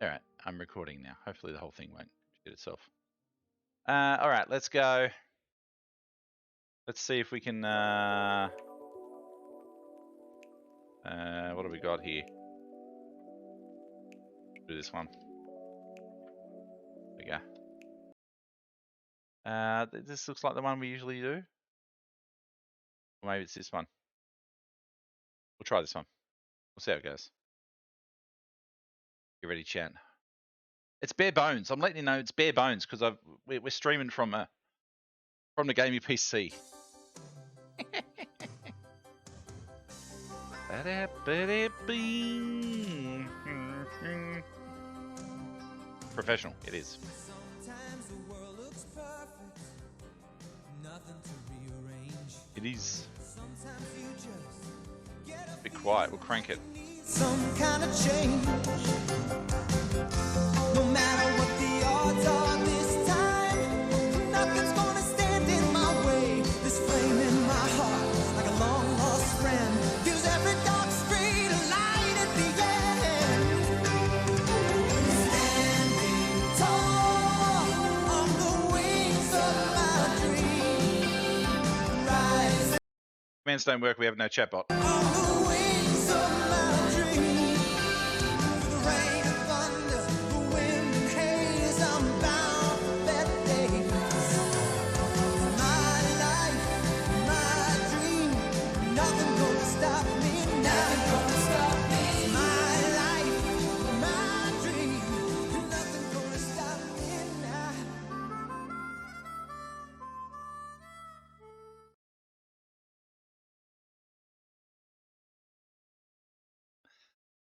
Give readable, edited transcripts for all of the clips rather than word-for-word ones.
All right, I'm recording now. Hopefully the whole thing won't shoot itself. All right, let's go. Let's see if we can. What do we got here? Do this one. There we go. This looks like the one we usually do. Or maybe it's this one. We'll try this one. We'll see how it goes. Get ready, chat. It's bare bones. I'm letting you know it's bare bones because we're streaming from the gaming PC. Professional, it is. It is. Be quiet, we'll crank it. Some kind of change. No matter what the odds are this time, nothing's gonna stand in my way. This flame in my heart, like a long lost friend, gives every dark street a light at the end. Standing tall on the wings of my dream. Rise. Commands don't work, we have no chatbot.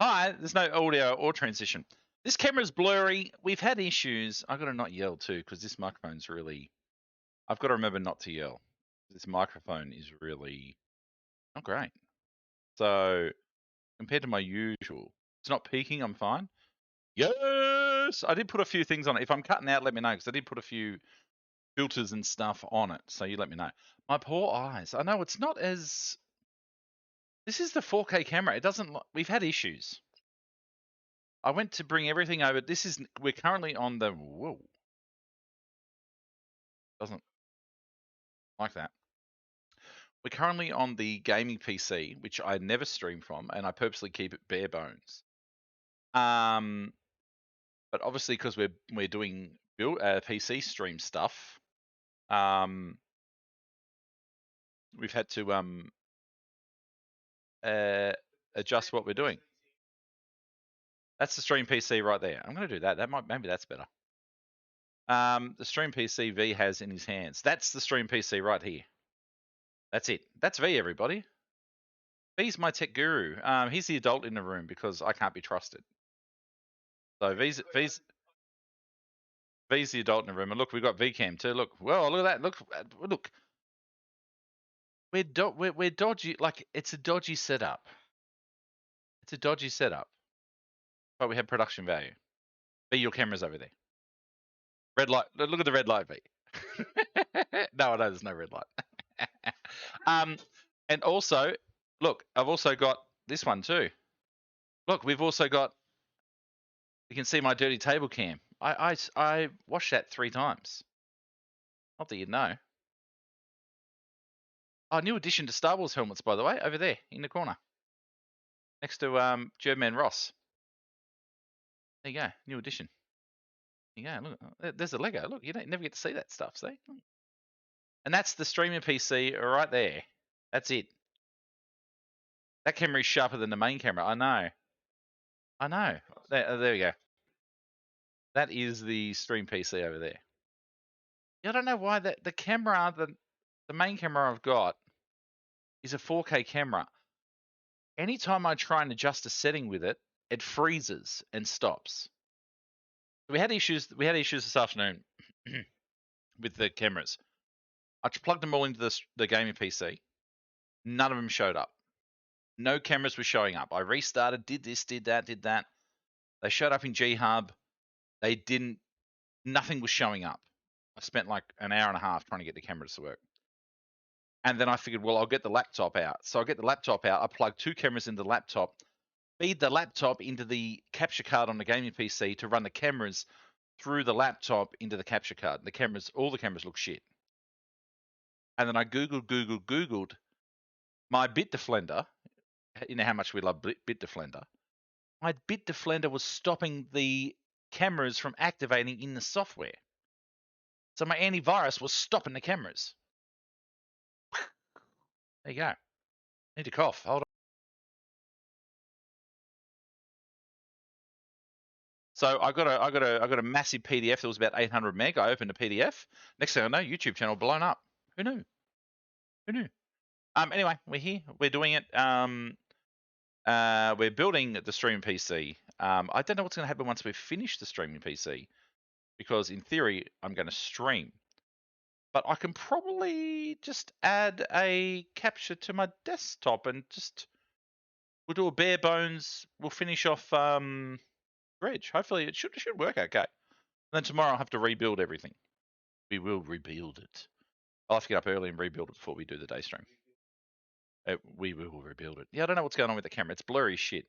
Hi, there's no audio or transition. This camera's blurry. We've had issues. I've got to not yell too, because this microphone's really... I've got to remember not to yell. This microphone is really not great. So, compared to my usual, it's not peaking, I'm fine. Yes! I did put a few things on it. If I'm cutting out, let me know, because I did put a few filters and stuff on it. So you let me know. My poor eyes. I know it's not as... This is the 4K camera. It doesn't... We've had issues. I went to bring everything over. We're currently on the... Whoa. Doesn't like that. We're currently on the gaming PC, which I never stream from, and I purposely keep it bare bones. But obviously, because we're doing PC stream stuff, we've had to adjust what we're doing. That's the stream PC right there. I'm going to do that. Maybe that's better. The stream PC V has in his hands. That's the stream PC right here. That's it. That's V, everybody. V's my tech guru. He's the adult in the room because I can't be trusted. So V's the adult in the room. And look, we've got VCam too. Look, well, look at that. Look. We're dodgy. Like, it's a dodgy setup. It's a dodgy setup. But we have production value. V, your camera's over there. Red light. Look at the red light, V. No, there's no red light. And also, look, I've also got this one too. Look, we've also got, you can see my dirty table cam. I washed that 3 times. Not that you'd know. Oh, new addition to Star Wars helmets, by the way, over there in the corner. Next to Jurdman Ross. There you go, new addition. There you go, look, there's a Lego. Look, you never get to see that stuff, see? And that's the streaming PC right there. That's it. That camera is sharper than the main camera. I know. There we go. That is the stream PC over there. I don't know why the camera, the main camera I've got is a 4K camera. Anytime I try and adjust a setting with it, it freezes and stops. We had issues this afternoon with the cameras. I plugged them all into the gaming PC. None of them showed up. No cameras were showing up. I restarted, did this, did that, did that. They showed up in G-Hub. They didn't. Nothing was showing up. I spent like an hour and a half trying to get the cameras to work. And then I figured, well, I'll get the laptop out. So I get the laptop out. I plug 2 cameras into the laptop. feed the laptop into the capture card on the gaming PC to run the cameras through the laptop into the capture card. The cameras, all the cameras look shit. And then I Googled my bit defender. You know how much we love bit defender. My bit defender was stopping the cameras from activating in the software. So my antivirus was stopping the cameras. There you go. Need to cough. Hold on. So I got a massive PDF that was about 800 meg. I opened the PDF. Next thing I know, YouTube channel blown up. Who knew? Who knew? Anyway, we're here. We're doing it. We're building the streaming PC. I don't know what's going to happen once we finish the streaming PC, because in theory I'm going to stream. But I can probably just add a capture to my desktop and just we'll do a bare bones. We'll finish off Reg. Hopefully it should work okay. And then tomorrow I'll have to rebuild everything. We will rebuild it. I'll have to get up early and rebuild it before we do the day stream. We will rebuild it. Yeah, I don't know what's going on with the camera. It's blurry as shit.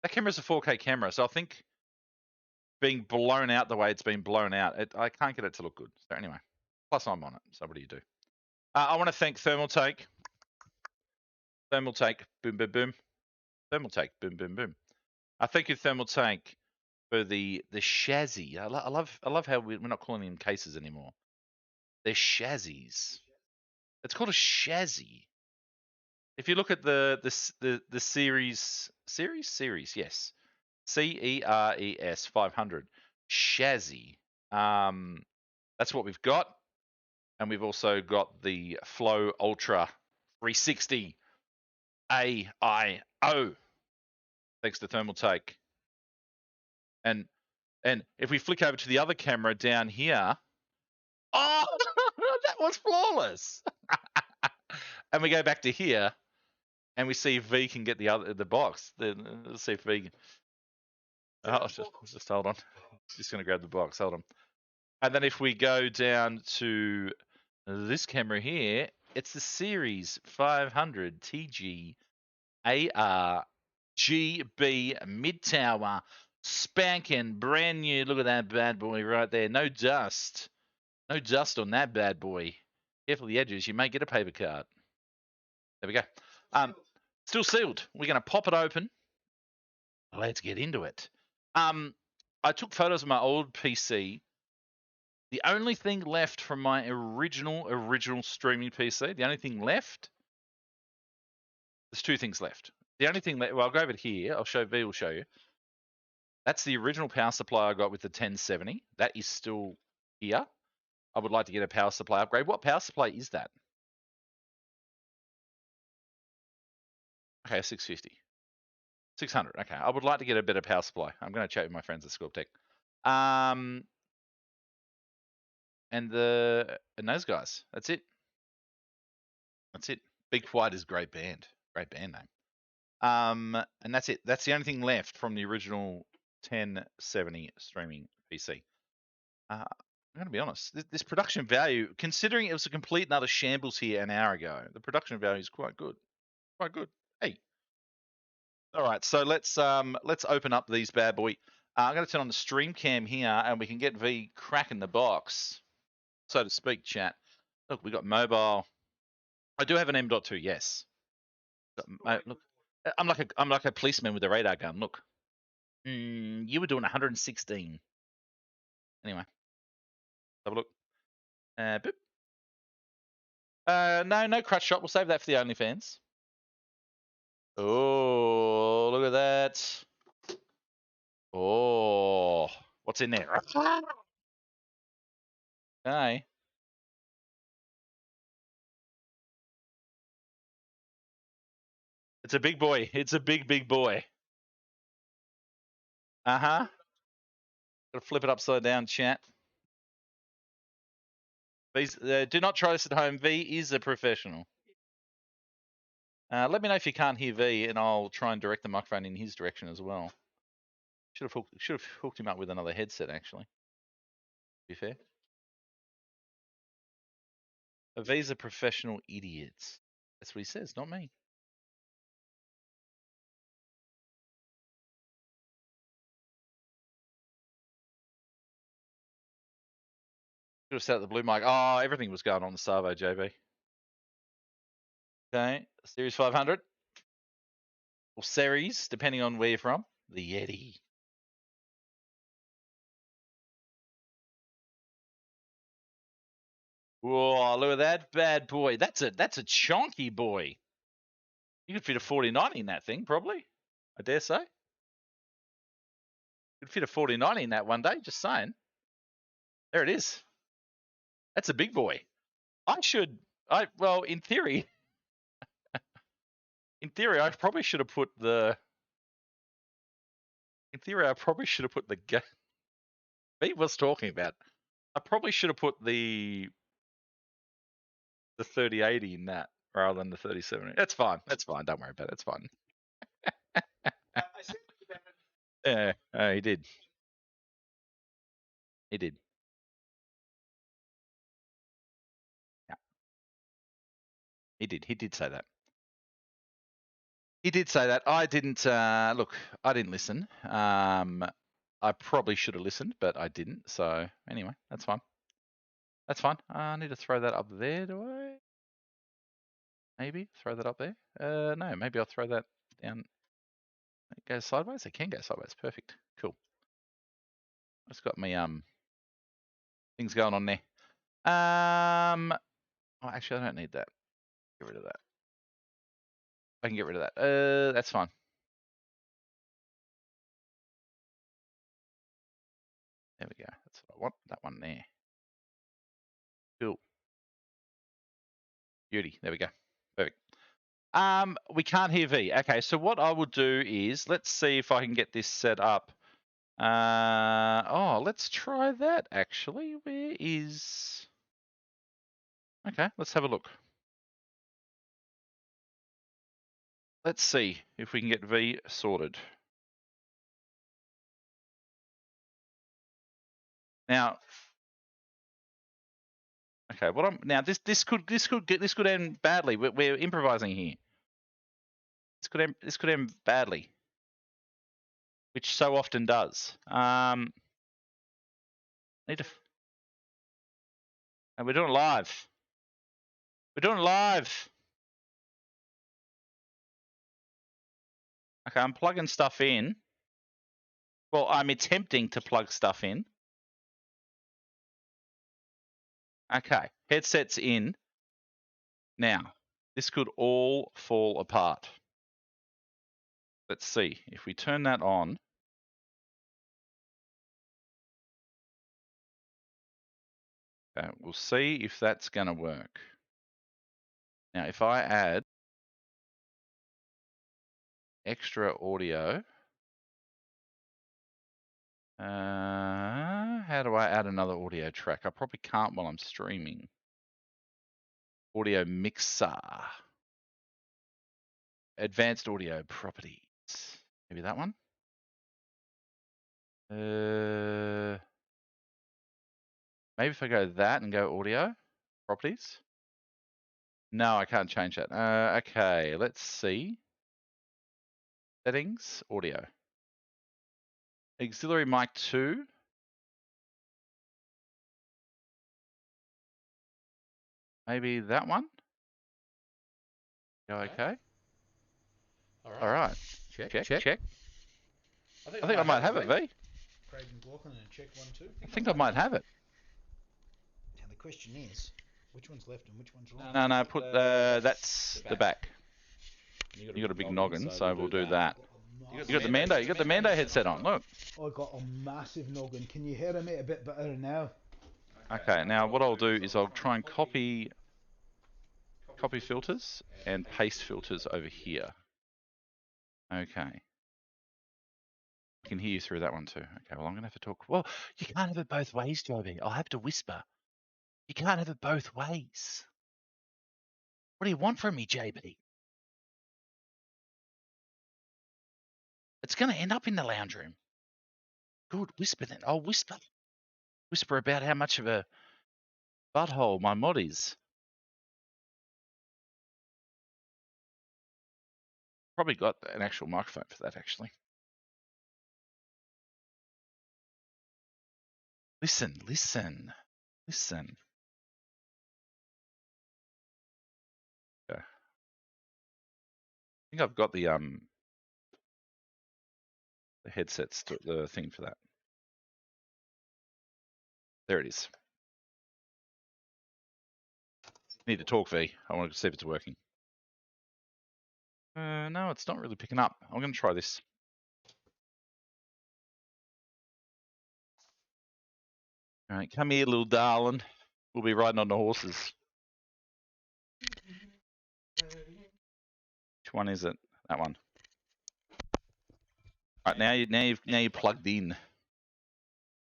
That camera's a 4K camera, so I think being blown out the way it's been blown out, I can't get it to look good. So anyway, plus I'm on it. So what do you do? I want to thank Thermaltake. Thermaltake, boom, boom, boom. Thermaltake, boom, boom, boom. I thank you, Thermaltake, for the chassis. I love how we're not calling them cases anymore. They're chassis. It's called a chassis. If you look at the Ceres, yes, CERES 500 chassis. That's what we've got, and we've also got the Floe Ultra 360 AIO. Thanks to Thermaltake. And if we flick over to the other camera down here, oh, that was flawless. And we go back to here, and we see if V can get the box. Let's see if V can. Oh, just hold on. Just going to grab the box. Hold on. And then if we go down to this camera here, it's the Ceres 500 TG ARGB mid-tower, spanking brand new. Look at that bad boy right there. No dust. No dust on that bad boy. Careful the edges. You may get a paper cut. There we go. Still sealed. We're going to pop it open. Let's get into it. I took photos of my old PC. The only thing left from my original streaming PC, the only thing left, there's two things left. The only thing left, well, I'll go over here. V will show you. That's the original power supply I got with the 1070. That is still here. I would like to get a power supply upgrade. What power supply is that? Okay, 650. 600. Okay, I would like to get a better power supply. I'm going to chat with my friends at Sculptech. And those guys. That's it. That's it. Big White is great band. Great band name. And that's it. That's the only thing left from the original 1070 streaming PC. I'm going to be honest. This production value, considering it was a complete another shambles here an hour ago, the production value is quite good. Quite good. Hey. All right. So let's open up these bad boy. I'm going to turn on the stream cam here, and we can get V cracking the box, so to speak. Chat. Look, we got mobile. I do have an M.2. Yes. Look, I'm like a policeman with a radar gun. Look. You were doing 116. Anyway, have a look. Boop. No crutch shot. We'll save that for the OnlyFans. Oh, look at that. Oh, what's in there? Okay. It's a big boy. It's a big boy. Uh-huh. Gotta flip it upside down, chat. Do not try this at home. V is a professional. Let me know if you can't hear V, and I'll try and direct the microphone in his direction as well. Should have hooked him up with another headset, actually. To be fair. V's a professional idiot. That's what he says, not me. Could have sat at the blue mic. Oh, everything was going on the Savo, JB. Okay, Series 500. Or Ceres, depending on where you're from. The Yeti. Whoa, look at that bad boy. That's a chonky boy. You could fit a 4090 in that thing, probably. I dare say. You could fit a 4090 in that one day, just saying. There it is. That's a big boy. Well, in theory, I probably should have put the Pete was talking about. I probably should have put the 3080 in that rather than the 3070. That's fine. Don't worry about it. It's fine. Yeah, he did. Yeah. He did say that. He did say that. I didn't look. I didn't listen. I probably should have listened, but I didn't. So anyway, that's fine. That's fine. I need to throw that up there, do I? Maybe throw that up there. No, maybe I'll throw that down. It goes sideways. It can go sideways. Perfect. Cool. It's got me things going on there. Oh, actually, I don't need that. Get rid of that. I can get rid of that. That's fine. There we go. That's what I want. That one there. Cool. Beauty. There we go. Perfect. We can't hear V. Okay, so what I will do is let's see if I can get this set up. Let's try that actually. Where is? Okay, let's have a look. Let's see if we can get V sorted. Now, okay, this could end badly. We're improvising here. This could end badly, which so often does. And we're doing it live. We're doing it live. Okay, I'm plugging stuff in. Well, I'm attempting to plug stuff in. Okay, headset's in. Now, this could all fall apart. Let's see. If we turn that on. Okay, we'll see if that's going to work. Now, if I add extra audio, how do I add another audio track? I probably can't while I'm streaming. Audio mixer. Advanced audio properties. Maybe that one? Maybe if I go that and go audio properties. No, I can't change that. Okay, let's see. Settings, audio. Auxiliary mic 2. Maybe that one? Go okay? All right. Check. I think I might have it, V. Craig McLaughlin and check 1, 2. I think I might have it. Now the question is, which one's left and which one's right? No, put that's the back. You got a big noggin, so we'll do that. You got the Mando headset on. Look. I got a massive noggin. Can you hear me a bit better now? Okay, now what I'll do is I'll try and copy filters and paste filters over here. Okay. I can hear you through that one too. Okay, well I'm gonna have to talk. Well, you can't have it both ways, Joby. I'll have to whisper. You can't have it both ways. What do you want from me, JB? It's gonna end up in the lounge room. Good, whisper then. I'll whisper. Whisper about how much of a butthole my mod is. Probably got an actual microphone for that, actually. Listen. Listen. Okay. I think I've got the headsets, the thing for that. There it is. Need to talk, V. I want to see if it's working. No, it's not really picking up. I'm going to try this. All right, come here, little darling. We'll be riding on the horses. Which one is it? That one. All right, now you're plugged in.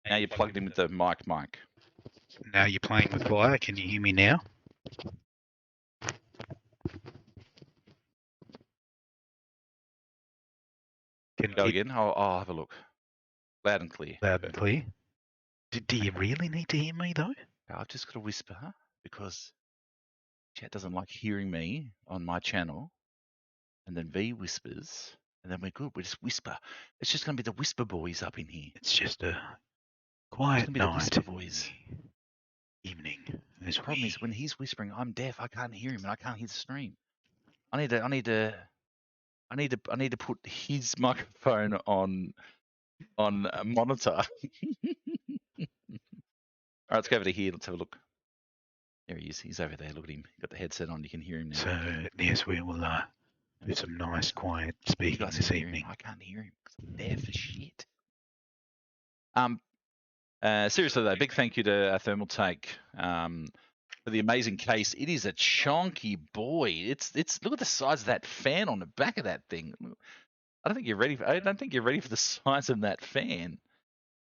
Now you're plugged in with the mic. Now you're playing with fire. Can you hear me now? Go again. I'll have a look. Loud and clear. Loud and clear. Do you really need to hear me though? I've just got to whisper because chat doesn't like hearing me on my channel. And then V whispers, and then we're good. We just whisper. It's just going to be the whisper boys up in here. It's just a quiet night. The whisper boys. Evening. The problem is when he's whispering, I'm deaf. I can't hear him, and I can't hear the stream. I need to put his microphone on a monitor. All right, let's go over to here. Let's have a look. There he is. He's over there. Look at him. Got the headset on. You can hear him now. So yes, we will do some nice quiet speaking this evening. I can't hear him because I'm deaf as shit. Seriously though, big thank you to Thermaltake for the amazing case. It is a chonky boy. It's look at the size of that fan on the back of that thing. I don't think you're ready for the size of that fan.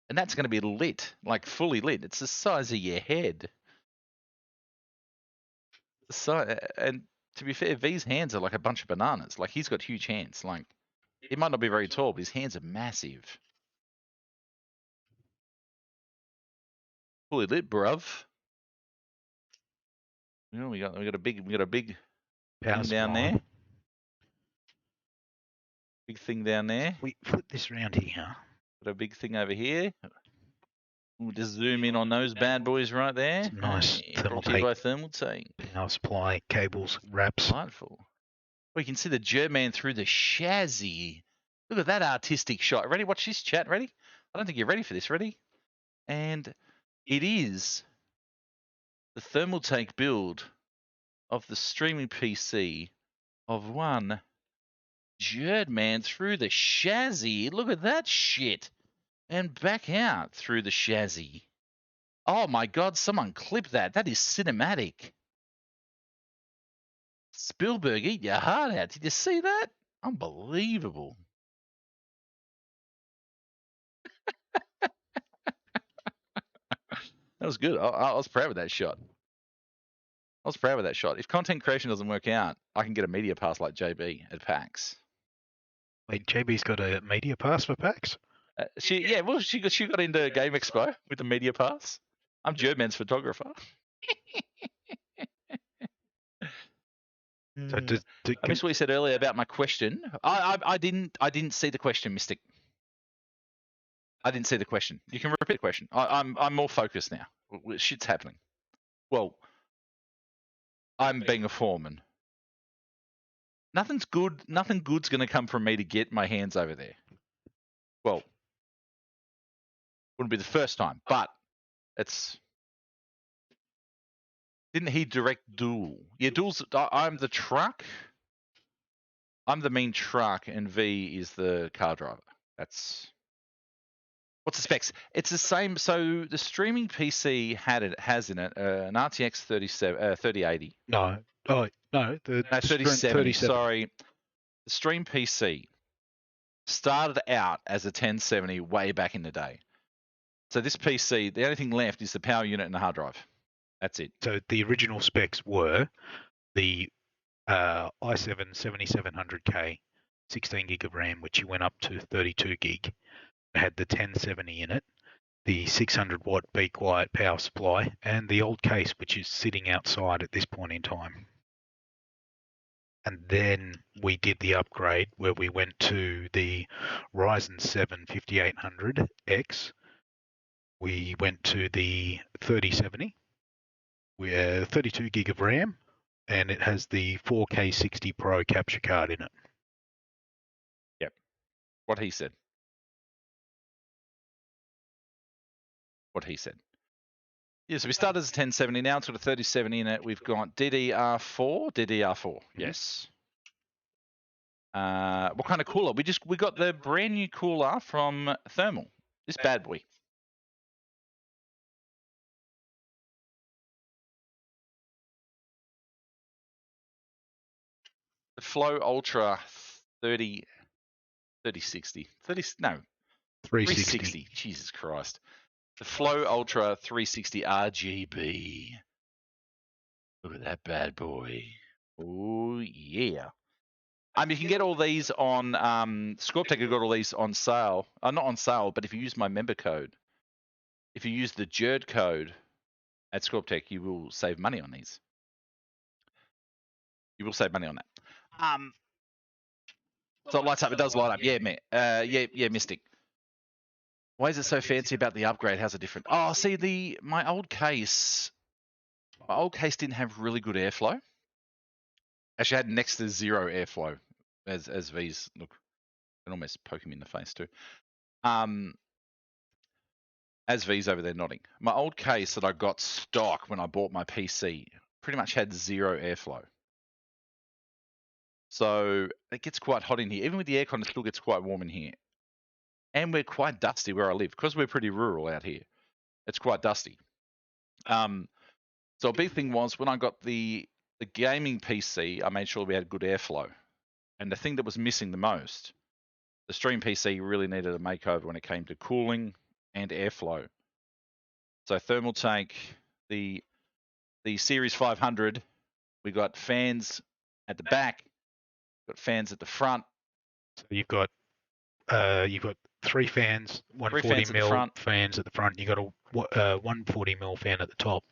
And that's going to be lit, like fully lit. It's the size of your head. And to be fair, V's hands are like a bunch of bananas. Like he's got huge hands. Like he might not be very tall, but his hands are massive. Fully lit, bruv. You know, we got a big power thing down there. Big thing down there. We flip this around here. Got a big thing over here. We'll just zoom in on those bad boys right there. Some nice Thermaltake. Power supply cables, wraps. Delightful. We can see the Jurdman through the chassis. Look at that artistic shot. Ready? Watch this, chat. Ready? I don't think you're ready for this. Ready? And it is the Thermaltake build of the streaming PC of one Jurdman through the chassis. Look at that shit. And back out through the chassis. Oh my God, someone clip that. That is cinematic. Spielberg, eat your heart out. Did you see that? Unbelievable. That was good. I was proud of that shot. If content creation doesn't work out, I can get a media pass like JB at PAX. Wait, JB's got a media pass for PAX? She got into Game Expo with the media pass. I'm Jurdman's photographer. So I missed what you said earlier about my question. I didn't see the question, Mystic. I didn't see the question. You can repeat the question. I'm more focused now. Shit's happening. Well, I'm being a foreman. Nothing good's gonna come from me to get my hands over there. Well, wouldn't be the first time, but didn't he direct Duel? Yeah, Duel's. I'm the truck. I'm the main truck, and V is the car driver. That's what's the specs. It's the same. So the streaming PC has in it an RTX 3080. No. Oh no. The 3070. Sorry, the stream PC started out as a 1070 way back in the day. So this PC, the only thing left is the power unit and the hard drive. That's it. So the original specs were the i7 7700K, 16 gig of RAM, which you went up to 32 gig. It had the 1070 in it, the 600 watt Be Quiet power supply, and the old case, which is sitting outside at this point in time. And then we did the upgrade where we went to the Ryzen 7 5800X. We went to the 3070, with 32 gig of RAM, and it has the 4K 60 Pro capture card in it. What he said. What he said. Yeah, so we started as a 1070. Now it's got a 3070 in it. We've got DDR4. Yes. What kind of cooler? We got the brand new cooler from Thermal. This bad boy. The Floe Ultra 3060. 360. Jesus Christ. The Floe Ultra 360 RGB. Look at that bad boy. Oh yeah. You can get all these on Scorptech. Have got all these on sale. Not on sale, but if you use my member code, if you use the Jurd code at Scorptech, you will save money on these. You will save money on that. So it lights up. It does light up. Yeah, man. Yeah, Mystic. Why is it so fancy about the upgrade? How's it different? Oh, see, my old case didn't have really good airflow. Actually, I had next to zero airflow, as V's look. I can almost poke him in the face too. As V's over there nodding. My old case that I got stock when I bought my PC pretty much had zero airflow. So it gets quite hot in here. Even with the aircon, it still gets quite warm in here. And we're quite dusty where I live because we're pretty rural out here. It's quite dusty. So a big thing was when I got the gaming PC, I made sure we had good airflow. And the thing that was missing the most, the stream PC really needed a makeover when it came to cooling and airflow. So Thermaltake, the Ceres 500, we got fans at the back, got fans at the front. So you've got 3 fans, 140 mil fans at the front. You got a 140 mil fan at the top.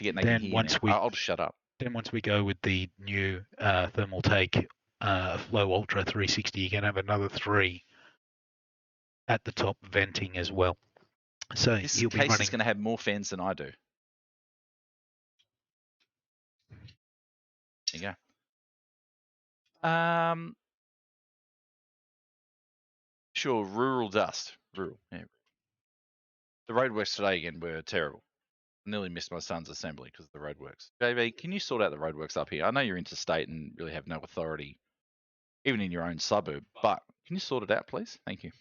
Then I'll just shut up. Then once we go with the new Thermaltake Floe Ultra 360, you can have another 3 at the top venting as well. So this you'll be case running. Is going to have more fans than I do. There you go. Sure, rural dust. Rural. Yeah. The roadworks today again were terrible. I nearly missed my son's assembly because of the roadworks. JB, can you sort out the roadworks up here? I know you're interstate and really have no authority, even in your own suburb, but can you sort it out, please? Thank you.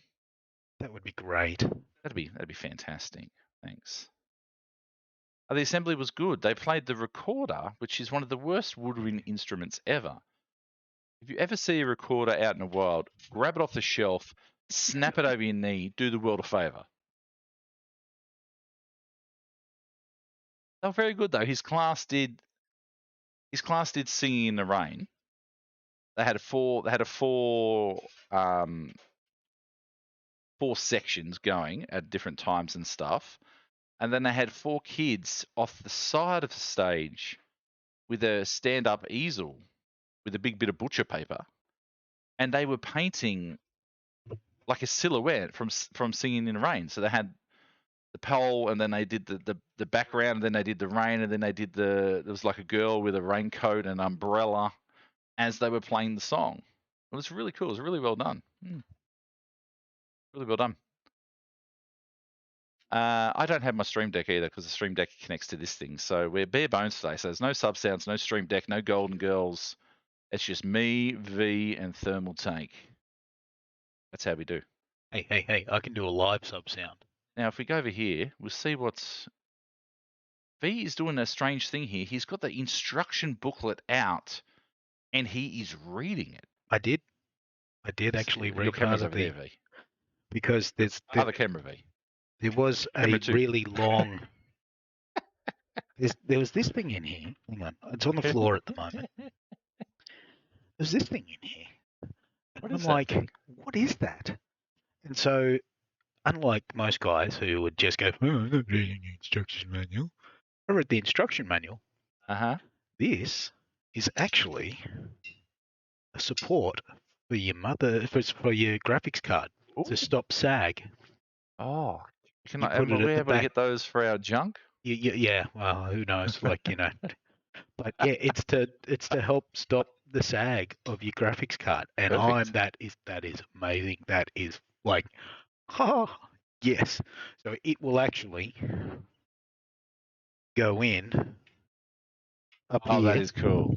That would be great. That'd be fantastic. Thanks. The assembly was good. They played the recorder, which is one of the worst woodwind instruments ever. If you ever see a recorder out in the wild, grab it off the shelf, snap it over your knee, do the world a favor. They were very good though. His class did Singing in the Rain. They had four sections going at different times and stuff. And then they had 4 kids off the side of the stage with a stand-up easel with a big bit of butcher paper. And they were painting like a silhouette from Singing in the Rain. So they had the pole, and then they did the background, and then they did the rain, and then they did there was like a girl with a raincoat and umbrella as they were playing the song. It was really cool. It was really well done. Really well done. I don't have my Stream Deck either because the Stream Deck connects to this thing. So we're bare bones today. So there's no sub sounds, no Stream Deck, no Golden Girls. It's just me, V, and Thermaltake. That's how we do. Hey, I can do a live sub sound. Now, if we go over here, we'll see what's... V is doing a strange thing here. He's got the instruction booklet out, and he is reading it. I did actually read your camera's part of over there, V. Because there's... Other camera, V. There was a really long... there was this thing in here. Hang on. It's on the floor at the moment. There's this thing in here. And I'm like, what is that? And so, unlike most guys who would just go, oh, I'm not reading the instruction manual. I read the instruction manual. This is actually a support for your for your graphics card to stop sag. Oh. Are we able to get those for our junk? Yeah. Well, who knows? Like, but yeah, it's to help stop the sag of your graphics card, and Perfect. that is amazing. That is like, oh yes. So it will actually go in up Oh, that here, is cool.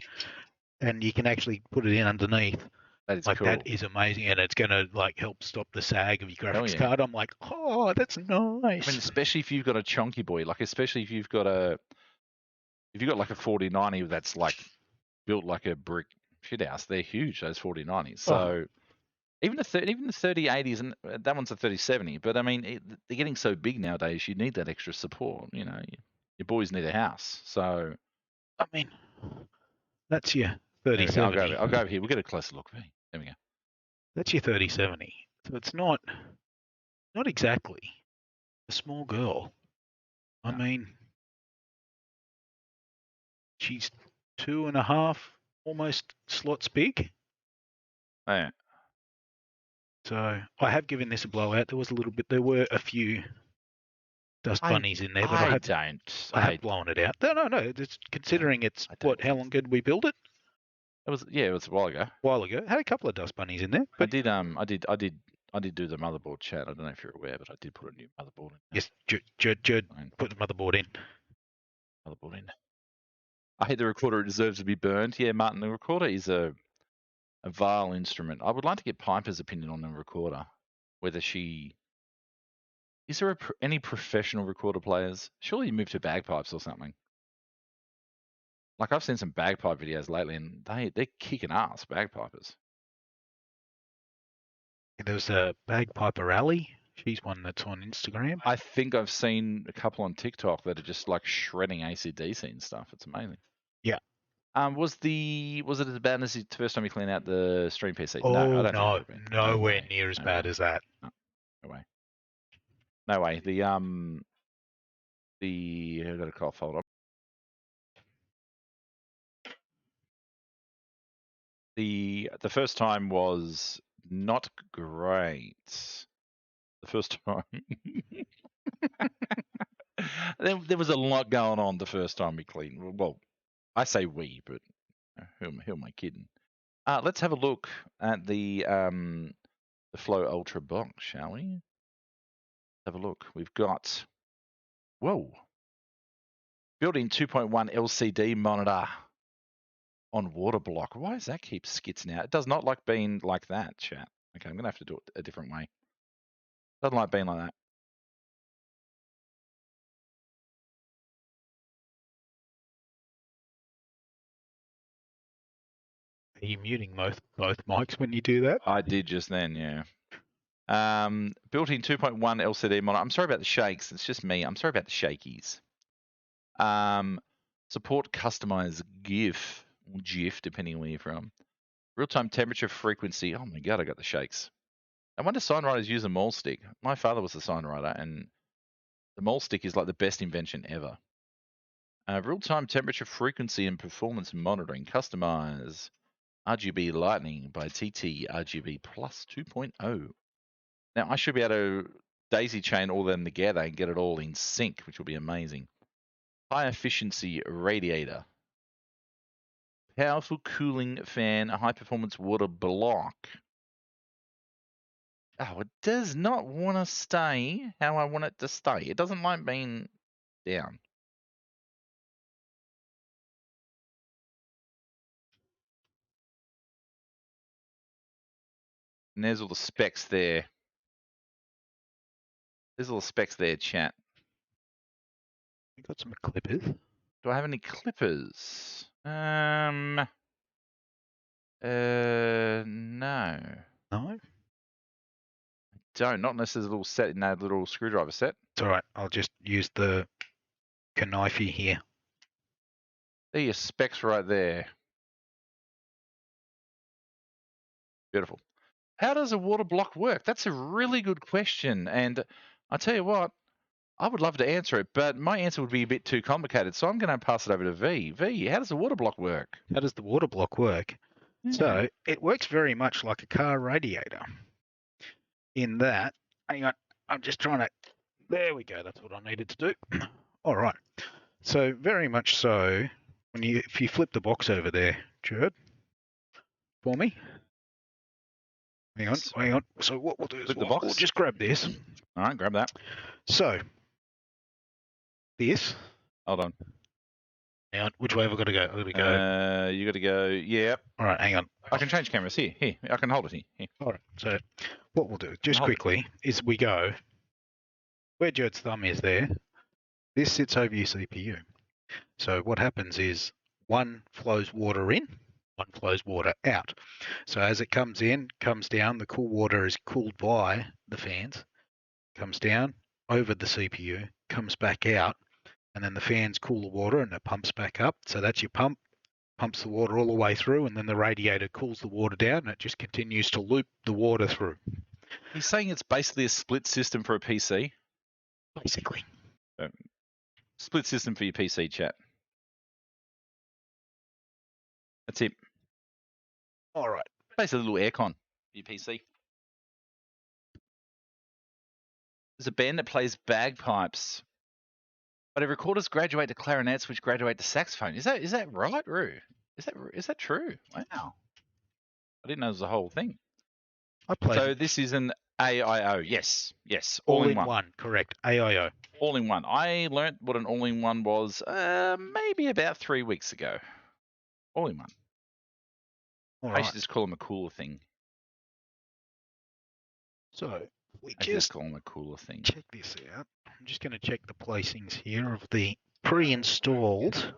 and you can actually put it in underneath. That is Like that cool. is amazing, and it's gonna like help stop the sag of your Hell graphics yeah. card. I'm like, oh, that's nice. I mean, especially if you've got a chunky boy, like especially if you've got like a 4090 that's like built like a brick shithouse, they're huge, those 4090s. So even the 3080s, and that one's a 3070, but I mean, they're getting so big nowadays, you need that extra support. Your boys need a house. So I mean, that's your there we go. 3070. I'll go over here. We'll get a closer look. There we go. That's your 3070. So it's not exactly a small girl. I No. mean, she's 2.5 almost slots big. Oh, yeah. So I have given this a blowout. There were a few dust bunnies in there, but I have blown it out. No. Just considering it's how long did we build it? It was a while ago. Had a couple of dust bunnies in there. But I did do the motherboard chat. I don't know if you're aware, but I did put a new motherboard in. Yes, Jurd put the motherboard in. I hate the recorder. It deserves to be burned. Yeah, Martin, the recorder is a vile instrument. I would like to get Piper's opinion on the recorder. Whether is there any professional recorder players? Surely you moved to bagpipes or something. Like I've seen some bagpipe videos lately, and they're kicking ass, bagpipers. There was a bagpiper Alley. She's one that's on Instagram. I think I've seen a couple on TikTok that are just like shredding AC/DC and stuff. It's amazing. Yeah. Was it as bad as the first time you cleaned out the stream PC? Oh, No, I don't think it nowhere near as bad as that. No way. No way. I've got a cough. Hold on. The first time was not great. The first time. there was a lot going on the first time we cleaned. Well, I say we, but who am I kidding? Let's have a look at the Floe Ultra box, shall we? Have a look. We've got built-in 2.1 LCD monitor on water block. Why does that keep skitzing out? It does not like being like that, chat. Okay, I'm gonna have to do it a different way. Doesn't like being like that. Are you muting both mics when you do that? I did just then, yeah. Built-in 2.1 LCD monitor. I'm sorry about the shakes. It's just me. I'm sorry about the shakies. Support customized GIF or GIF, depending on where you're from. Real-time temperature frequency. Oh my god, I got the shakes. I wonder sign writers use a mole stick. My father was a sign writer, and the mole stick is like the best invention ever. Real-time temperature frequency and performance monitoring. Customize RGB Lightning by TT RGB Plus 2.0. Now, I should be able to daisy chain all of them together and get it all in sync, which will be amazing. High efficiency radiator. Powerful cooling fan, a high performance water block. Oh, it does not want to stay how I want it to stay. It doesn't like being down. And there's all the specs there. There's all the specs there, chat. You got some clippers? Do I have any clippers? No. No. Don't. Not unless there's a little set in that little screwdriver set. It's all right. I'll just use the knife here. There are your specs right there. Beautiful. How does a water block work? That's a really good question. And I tell you what, I would love to answer it, but my answer would be a bit too complicated. So I'm going to pass it over to V. V, how does a water block work? How does the water block work? Yeah. So it works very much like a car radiator. In that, hang on, I'm just trying to, there we go. That's what I needed to do. All right. So very much so. If you flip the box over there, Jerd, for me. Hang on. So what we'll do is Flip the we'll box. just grab this. All right, grab that. So this. Hold on. Hang on. Which way have I got to go? I've got to go. You got to go. Yep. All right. Hang on. I can change cameras here. Here, I can hold it here. All right. So what we'll do just Hold it. quickly is we go where Jerd's thumb is there. This sits over your CPU. So what happens is one flows water in, one flows water out. So as it comes in, comes down, the cool water is cooled by the fans, comes down over the CPU, comes back out, and then the fans cool the water and it pumps back up. So that's your pump, pumps the water all the way through, and then the radiator cools the water down and it just continues to loop the water through. He's saying it's basically a split system for a PC. Basically. Split system for your PC, chat. That's it. All right. Basically a little aircon for your PC. There's a band that plays bagpipes, but it recorders graduate to clarinets, which graduate to saxophone. Is that right, Roo? Is that true? Wow. I didn't know it was the whole thing. I played. So this is an AIO. Yes. all in one. Correct. AIO. All in one. I learnt what an all in one was maybe about 3 weeks ago. All in one. All I right. should just call them a cooler thing. So we I just call them a cooler thing. check this out. I'm just going to check the placings here of the pre-installed.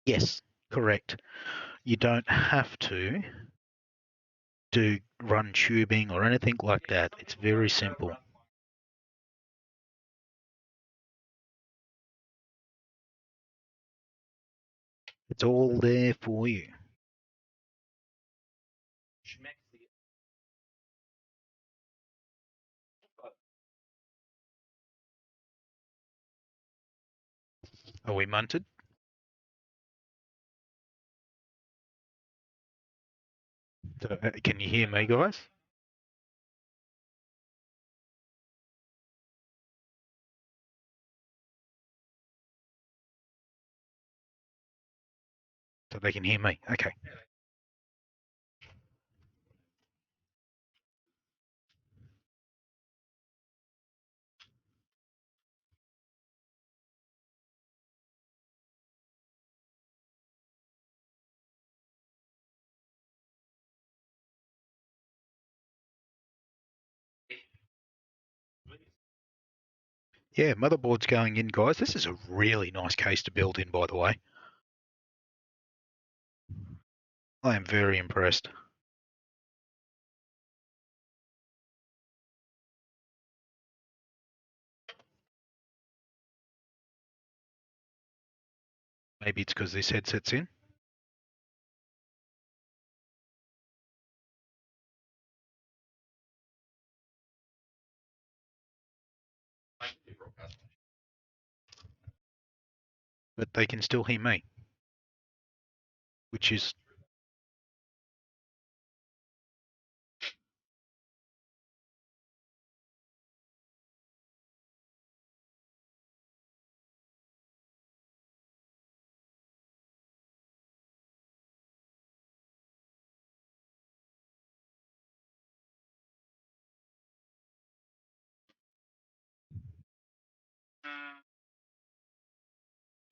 Yes, correct. You don't have to run tubing or anything like that. It's very simple. It's all there for you. Are we munted? So, can you hear me, guys? So they can hear me. Okay. Yeah, motherboard's going in, guys. This is a really nice case to build in, by the way. I am very impressed. Maybe it's because this headset's in. But they can still hear me, which is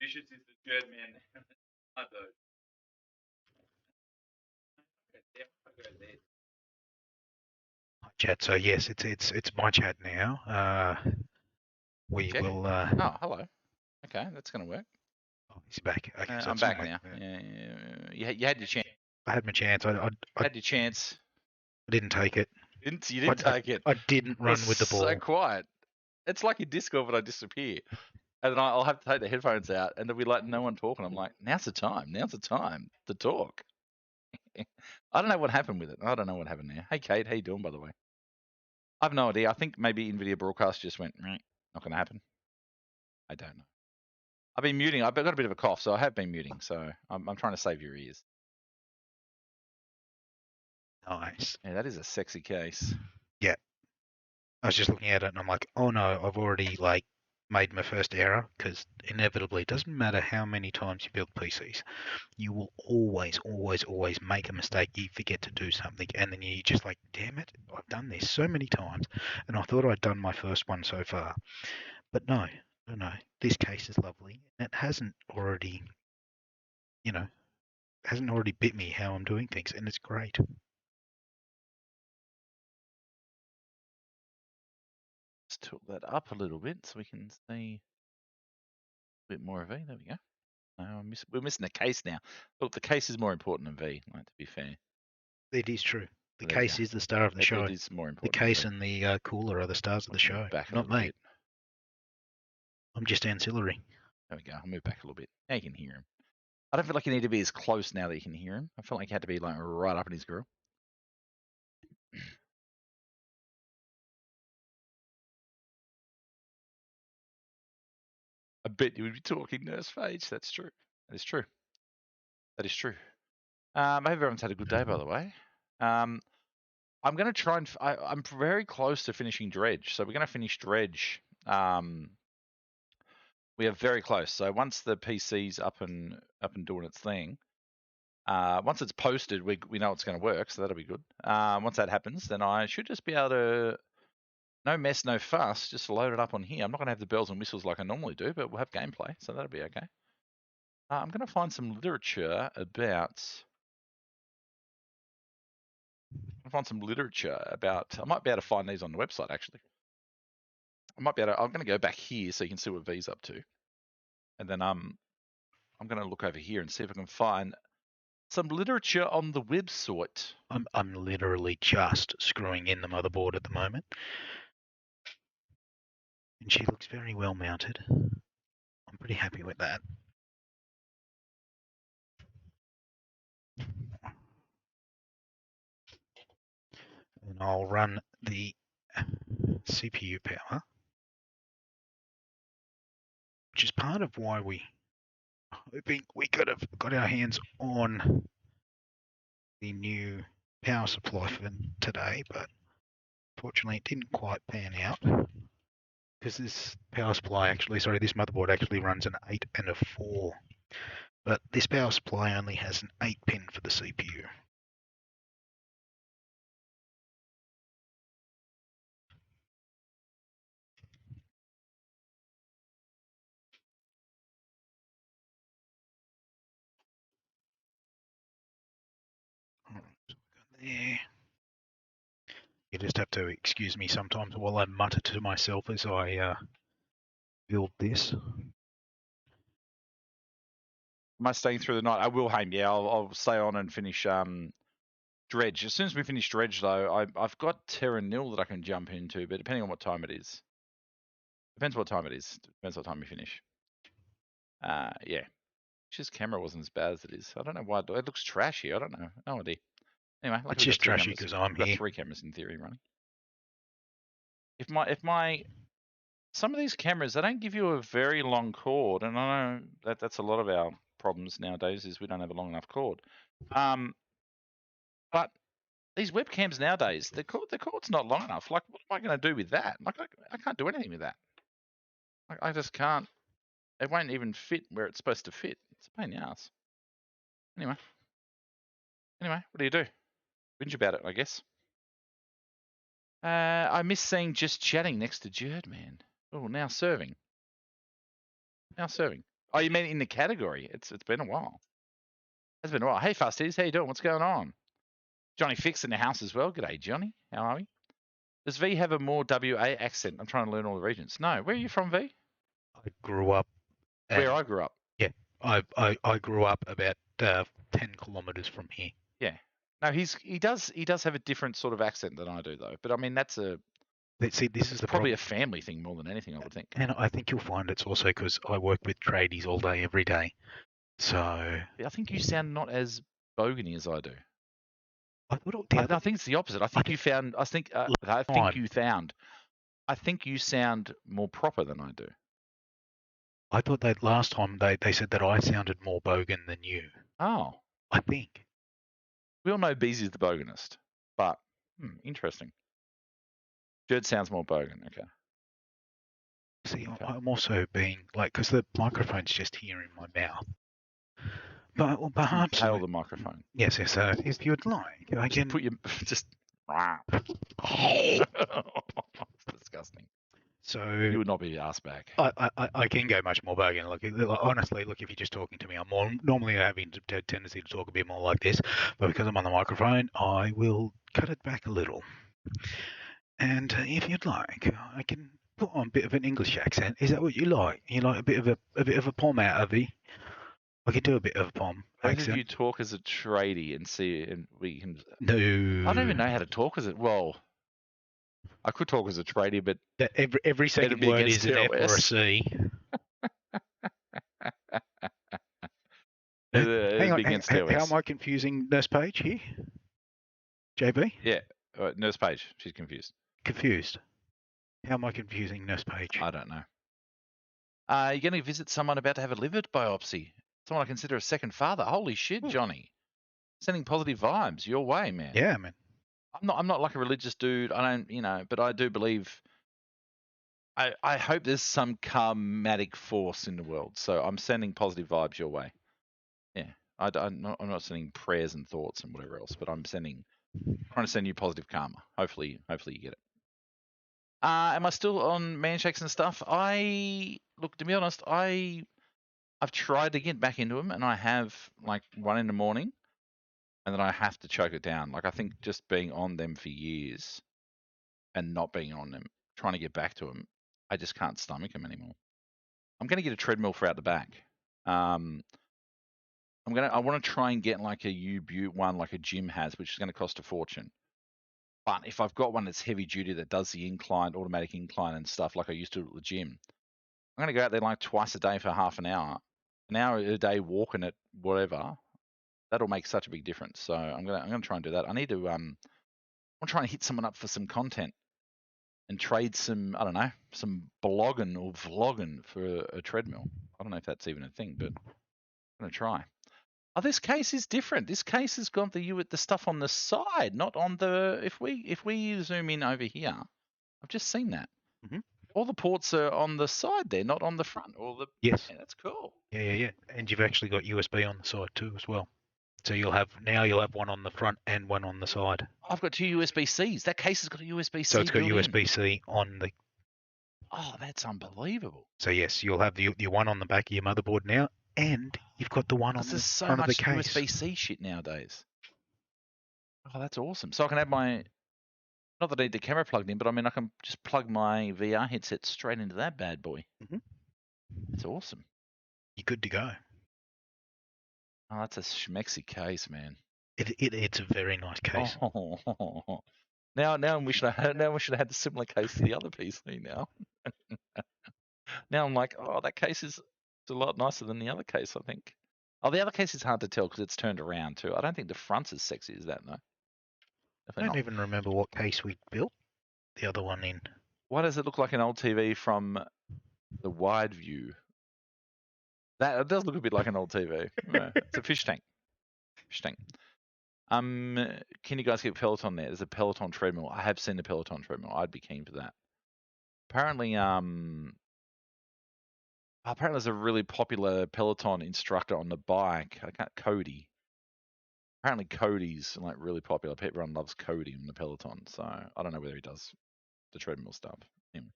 Vicious is the third man. chat. So yes, it's my chat now. We Okay. will. Oh, hello. Okay, that's going to work. Oh, he's back. Okay, so I'm it's back not now. like- Yeah. You had your chance. I had my chance. I Had your chance. didn't take it. You didn't take it. I didn't run It's with the ball. So quiet. It's like your Discord when I disappear. And then I'll have to take the headphones out and there'll be like no one talking. I'm like, now's the time. Now's the time to talk. I don't know what happened with it. I don't know what happened there. Hey, Kate. How you doing, by the way? I have no idea. I think maybe NVIDIA Broadcast just went, not going to happen. I don't know. I've been muting. I've got a bit of a cough, so I have been muting. So I'm trying to save your ears. Nice. Yeah, that is a sexy case. I was just looking at it and I'm like, oh no, I've already like made my first error, because inevitably it doesn't matter how many times you build PCs, you will always make a mistake. You forget to do something and then you just like, damn it, I've done this so many times and I thought I'd done my first one so far. But no, this case is lovely. It hasn't already, hasn't already bit me how I'm doing things, and it's great. Let's tilt that up a little bit so we can see a bit more of V. There we go. No, we're missing the case now. Look, the case is more important than V, like, to be fair. It is true. The There we case go. is the star of the show. It is more The important. case than V. and the cooler are the stars of the Let's move show, back a not little me. bit. I'm just ancillary. There we go. I'll move back a little bit. Now you can hear him. I don't feel like you need to be as close now that you can hear him. I felt like you had to be like right up in his grill. I bet you would be talking, Nurse Phage. That's true. That is true. That is true. I hope everyone's had a good day, by the way. I'm going to try and... I'm very close to finishing Dredge. So we're going to finish Dredge. We are very close. So once the PC's up and doing its thing, once it's posted, we know it's going to work. So that'll be good. Once that happens, then I should just be able to... No mess, no fuss. Just load it up on here. I'm not going to have the bells and whistles like I normally do, but we'll have gameplay. So that'll be okay. I'm going to find some literature about... I might be able to find these on the website, actually. I'm going to go back here so you can see what V's up to. And then I'm going to look over here and see if I can find some literature on the website. I'm literally just screwing in the motherboard at the moment. And she looks very well mounted. I'm pretty happy with that. And I'll run the CPU power, which is part of why we could have got our hands on the new power supply for today, but fortunately it didn't quite pan out, because this motherboard actually runs an 8 and a 4, but this power supply only has an 8 pin for the CPU. There. You just have to excuse me sometimes while I mutter to myself as I build this. Am I staying through the night? I will, Haim. Yeah, I'll stay on and finish Dredge. As soon as we finish Dredge, though, I've got Terra Nil that I can jump into, but depending on what time it is. Depends what time it is. Depends what time we finish. Yeah. His camera wasn't as bad as it is. I don't know why. It looks trashy. I don't know. No idea. Anyway, It's just trashy because I'm here. We've got here. 3 cameras in theory running. Some of these cameras, they don't give you a very long cord, and I know that's a lot of our problems nowadays is we don't have a long enough cord. But these webcams nowadays, the cord's not long enough. Like, what am I going to do with that? Like, I can't do anything with that. Like, I just can't. It won't even fit where it's supposed to fit. It's a pain in the ass. Anyway, what do you do? Whinge about it, I guess. I miss seeing just chatting next to Jerd, man. Oh, now serving. Oh, you mean in the category? It's been a while. It's been a while. Hey, Fasties, how you doing? What's going on? Johnny Fix in the house as well. G'day, Johnny. How are we? Does V have a more WA accent? I'm trying to learn all the regions. No. Where are you from, V? I grew up. Where I grew up. Yeah, I grew up about 10 kilometres from here. Yeah. No, he does have a different sort of accent than I do, though. But I mean, this is the probably a family thing more than anything, I would think. And I think you'll find it's also because I work with tradies all day, every day. So I think you sound not as bogany as I do. I think it's the opposite. I think you sound more proper than I do. I thought that last time they said that I sounded more bogan than you. Oh. I think. We all know Beezy's the boganist. But interesting. Jurd sounds more bogan. Okay. See, Okay. I'm also being like, because the microphone's just here in my mouth. But well, perhaps Inhale the microphone. yes. If you'd like, I Just can. put your just. It's disgusting. So You would not be asked back. I can go much more bogan. Like, honestly, look, if you're just talking to me, I'm more normally having a tendency to talk a bit more like this, but because I'm on the microphone, I will cut it back a little. And if you'd like, I can put on a bit of an English accent. Is that what you like? You like a bit of a pom out of me? I can do a bit of a pom Both accent. of you talk as a tradie and see, and we can. No. I don't even know how to talk as it. Well, I could talk as a tradie, but That every second be word against is an F or a TOS. C. It'd be against TOS. How am I confusing Nurse Page here? JB? Yeah, Nurse Page. She's confused. Confused. How am I confusing Nurse Page? I don't know. You're going to visit someone about to have a liver biopsy. Someone I consider a second father. Holy shit, Johnny! Sending positive vibes your way, man. Yeah, man. I'm not like a religious dude. I don't, but I do believe. I hope there's some karmatic force in the world. So I'm sending positive vibes your way. Yeah, I'm not sending prayers and thoughts and whatever else, but I'm trying to send you positive karma. Hopefully you get it. Am I still on manshakes and stuff? To be honest, I've tried to get back into them, and I have like one in the morning, and then I have to choke it down. Like I think just being on them for years and not being on them, trying to get back to them, I just can't stomach them anymore. I'm going to get a treadmill for out the back. I want to try and get like a U-Butte one, like a gym has, which is going to cost a fortune. But if I've got one that's heavy duty that does the automatic incline and stuff like I used to at the gym, I'm going to go out there like twice a day for half an hour a day walking it, whatever. That'll make such a big difference. So I'm gonna try and do that. I need to I'm trying to hit someone up for some content and trade some, I don't know, some blogging or vlogging for a treadmill. I don't know if that's even a thing, but I'm gonna try. Oh, this case is different. This case has got the stuff on the side, not on the. If we zoom in over here, I've just seen that. Mhm. All the ports are on the side there, not on the front. Yes. Yeah, that's cool. Yeah. And you've actually got USB on the side too as well. So you'll have one on the front and one on the side. I've got two USB-Cs. That case has got a USB-C. So it's got built in. USB-C on the. Oh, that's unbelievable. So yes, you'll have the one on the back of your motherboard now, and you've got the one on the There's so front of the much case. USB-C shit nowadays. Oh, that's awesome. So I can have my. Not that I need the camera plugged in, but I mean I can just plug my VR headset straight into that bad boy. Mhm. That's awesome. You're good to go. Oh, that's a schmexy case, man. It's a very nice case. Oh. Now we should have had the similar case to the other PC now. Now I'm like, oh, that case is a lot nicer than the other case, I think. Oh, the other case is hard to tell because it's turned around too. I don't think the front's as sexy as that, though. I don't even remember what case we built the other one in. Why does it look like an old TV from the wide view? That it does look a bit like an old TV. Yeah, it's a fish tank. Fish tank. Can you guys get Peloton there? There's a Peloton treadmill. I have seen the Peloton treadmill. I'd be keen for that. Apparently, there's a really popular Peloton instructor on the bike. Cody. Apparently, Cody's like really popular. Everyone loves Cody on the Peloton. So I don't know whether he does the treadmill stuff. Him.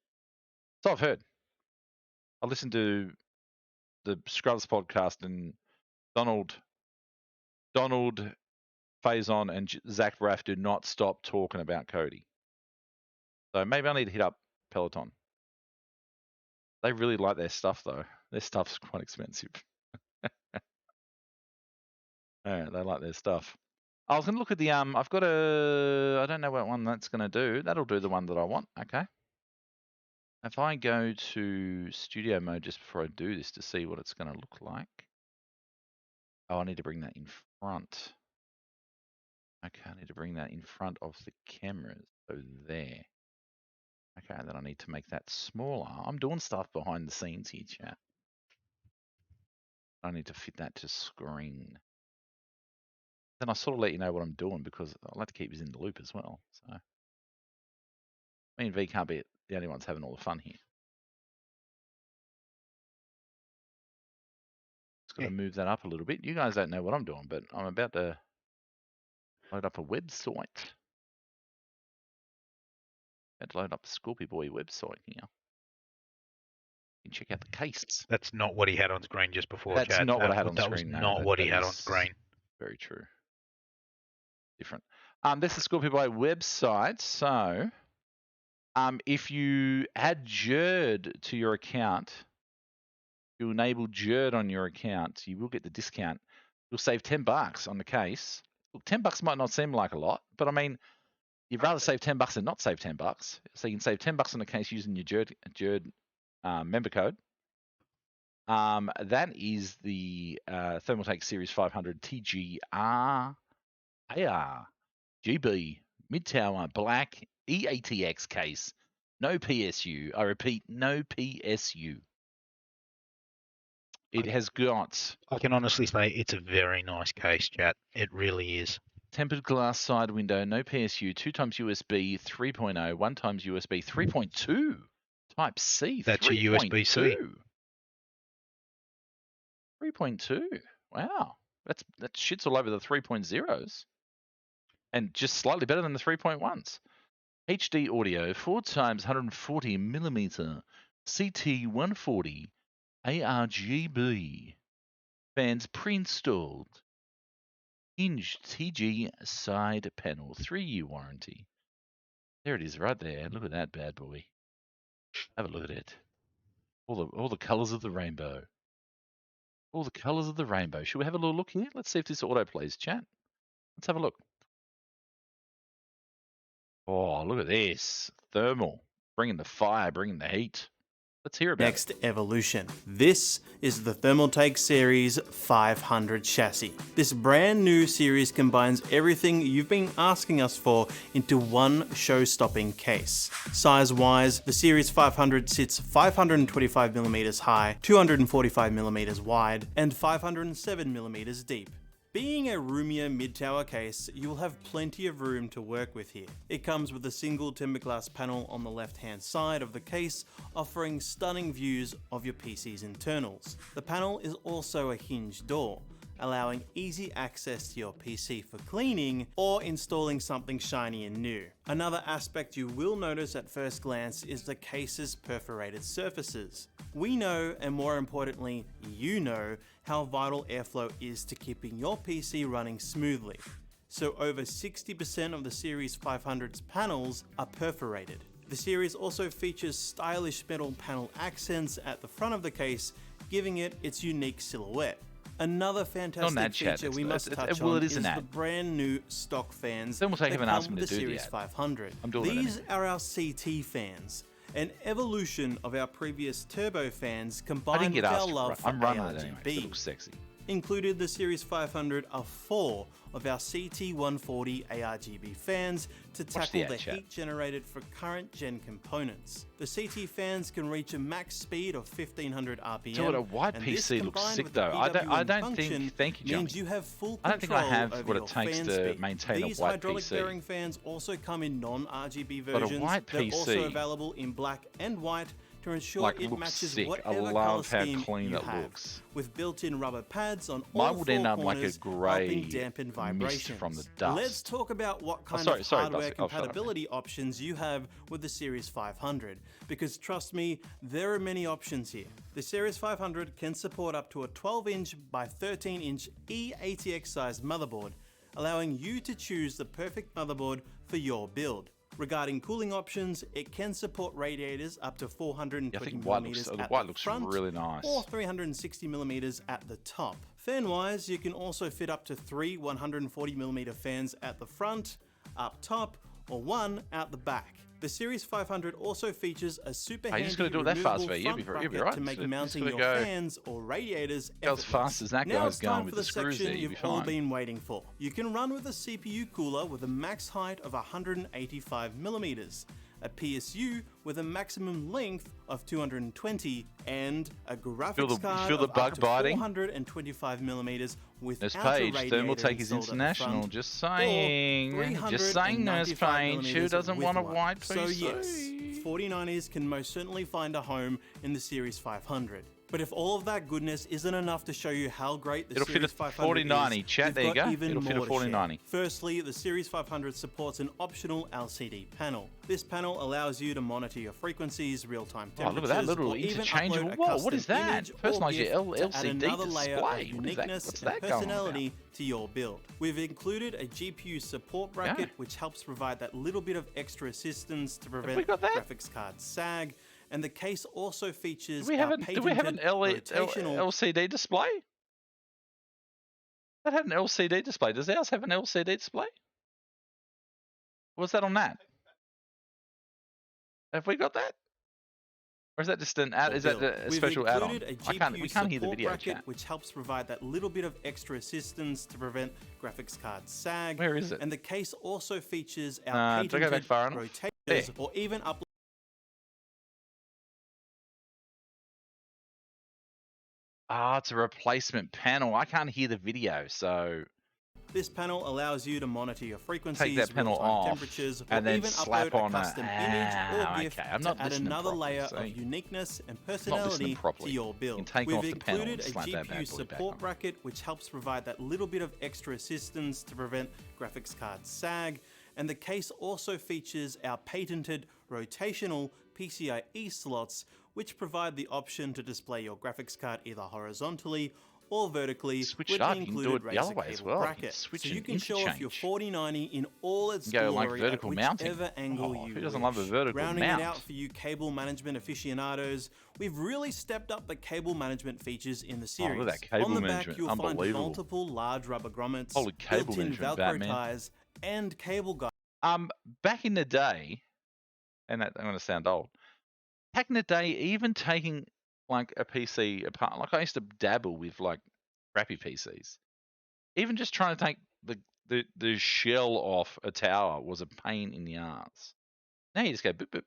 So I've heard. I listened to the Scrubs podcast and Donald Faison and Zach Braff do not stop talking about Cody. So maybe I need to hit up Peloton. They really like their stuff though. Their stuff's quite expensive. Yeah, they like their stuff. I was going to look at the I've got I don't know what one that's going to do. That'll do the one that I want. Okay. If I go to studio mode just before I do this to see what it's going to look like. Oh, I need to bring that in front. Okay, I need to bring that in front of the cameras. So there. Okay, then I need to make that smaller. I'm doing stuff behind the scenes here, chat. I need to fit that to screen. then I sort of let you know what I'm doing because I like to keep you in the loop as well. So me and V can't be the only ones having all the fun here. Just got to move that up a little bit. You guys don't know what I'm doing, but I'm about to load up a website. About to load up the Scorpio Boy website here. You can check out the case. That's not what he had on screen just before. That's chat. not what I had on that screen. was No, not what he that had on is screen. Very true. Different. This is the Scorpio Boy website. So, if you add Jurd to your account, you enable Jurd on your account, you will get the discount. You'll save $10 on the case. Look, $10 might not seem like a lot, but I mean, you'd rather save $10 than not save $10. So you can save $10 on the case using your Jurd member code. That is the Thermaltake Series 500 TGR ARGB mid-tower black EATX case. No PSU. I repeat, no PSU. It has got... I can honestly say it's a very nice case, chat. It really is. Tempered glass side window, no PSU, 2x USB 3.0, 1x USB 3.2, Type-C. That's your USB-C. 3.2. Wow. That shit's all over the 3.0s. And just slightly better than the 3.1s. HD audio, 4x 140 millimeter CT 140 ARGB. Fans pre-installed. Hinged TG side panel, 3-year warranty. There it is right there. Look at that bad boy. Have a look at it. All the colours of the rainbow. All the colours of the rainbow. Should we have a little look here? Let's see if this auto plays, chat. Let's have a look. Oh, look at this. Thermal. Bringing the fire, bringing the heat. Let's hear about Next evolution. This is the Thermaltake Series 500 chassis. This brand new series combines everything you've been asking us for into one show-stopping case. Size-wise, the Series 500 sits 525mm high, 245mm wide, and 507mm deep. Being a roomier mid-tower case, you'll have plenty of room to work with here. It comes with a single timber glass panel on the left-hand side of the case, offering stunning views of your PC's internals. The panel is also a hinged door, allowing easy access to your PC for cleaning or installing something shiny and new. Another aspect you will notice at first glance is the case's perforated surfaces. We know, and more importantly, you know, how vital airflow is to keeping your PC running smoothly. So over 60% of the Series 500's panels are perforated. The series also features stylish metal panel accents at the front of the case, giving it its unique silhouette. Another fantastic feature we must touch on is the brand new stock fans that come with the Series 500. These are our CT fans, an evolution of our previous turbo fans combined with our love for ARGB. It looks sexy. Included the Series 500 are 4 of our CT140 ARGB fans to tackle the heat generated for current gen components. The CT fans can reach a max speed of 1500 RPM. So what a white PC looks sick though. I don't think. Thank you, Johnny. Means you have full I don't think I have over what it takes to maintain a These white hydraulic PC. bearing fans also come in non-RGB versions. But a white They're PC, also available in black and white to ensure like, it looks matches sick. whatever I color love how scheme clean you it have. looks. With built-in rubber pads on Mine all would four end up like a corners, grey helping dampen vibration from the dust. Let's talk about what kind of hardware compatibility options you have with the Series 500, because trust me, there are many options here. The Series 500 can support up to a 12-inch by 13-inch eATX sized motherboard, allowing you to choose the perfect motherboard for your build. Regarding cooling options, it can support radiators up to 420mm at the front really nice. or 360mm at the top. Fan-wise, you can also fit up to 3 140mm fans at the front, up top, or 1 out the back. The Series 500 also features a super handy removable front bracket to make mounting your fans or radiators effortless. As fast as that now guy's it's time going for with the the screws section there, you've all been waiting for. You can run with a CPU cooler with a max height of 185mm. a PSU with a maximum length of 220, and a graphics card feel the of bug up to biting? 425mm without Nurse a Page, radiator Thermaltake is installed at the international. front, Just or saying. Just saying, Nurse Page. Who 395mm doesn't with want a one. white So PC? yes, 4090s can most certainly find a home in the Series 500. But if all of that goodness isn't enough to show you how great the It'll fit Series a 500 4090. is, Chat, we've there you got go. even It'll fit a more to share. 4090. Firstly, the Series 500 supports an optional LCD panel. This panel allows you to monitor your frequencies, real-time Oh, temperatures, look at that little or even interchangeable. upload a Whoa, custom what is that? image or Personalize GIF your to add LCD another layer of display. What is that? uniqueness What's and that going on about? personality to your build. We've included a GPU support bracket, which helps provide that little bit of extra assistance to prevent got that? graphics card sag. And the case also features Do we have an rotational LCD display? That had an LCD display. Does ours have an LCD display? Was that on that? Have we got that? Or is that just an add? Is that a special add-on? We can't hear the video bracket, chat. which helps provide that little bit of extra assistance to prevent graphics card sag. Where is it? And the case also features our Did I go back patented far enough? rotators There. or even upload. Ah, it's a replacement panel. I can't hear the video, so This panel allows you to monitor your frequencies, take that panel real-time off, temperatures, or and then even slap upload on a custom image or GIF okay. I'm to not add listening another properly, layer see? of uniqueness and listening personality to properly. your You build. can take We've off the panel included and a slap that bad boy GPU back support on. bracket, which helps provide that little bit of extra assistance to prevent graphics card sag. And the case also features our patented rotational PCIe slots, which provide the option to display your graphics card either horizontally or vertically Switch with it up. the You can do included it the other razor way as cable well. You can bracket. switch So and you can show off your interchange. 4090 in all its Go like glory vertical at mounting. whichever angle Oh, you who doesn't wish. love a vertical Rounding mount? it out for you cable management aficionados, we've really stepped up the cable management features in the series. look at that cable On the back, management. you'll find Unbelievable. multiple large rubber grommets, Holy cable built-in management, Velcro Batman. ties, and cable guides. Back in the day, and I'm going to sound old. Back in the day, even taking like a PC apart, like I used to dabble with like crappy PCs. Even just trying to take the shell off a tower was a pain in the ass. Now you just go boop boop,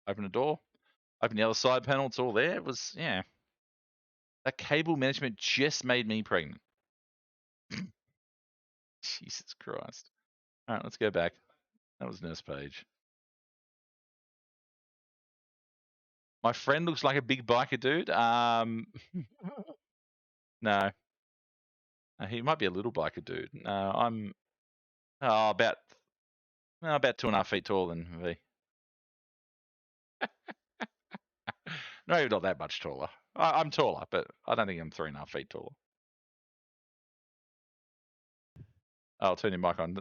open a door, open the other side panel, it's all there. It was that cable management just made me pregnant. Jesus Christ. All right, let's go back. That was Nurse Page. My friend looks like a big biker dude. No. He might be a little biker dude. No, I'm about 2.5 feet taller than V. No, maybe not that much taller. I'm taller, but I don't think I'm 3.5 feet taller. I'll turn your mic on.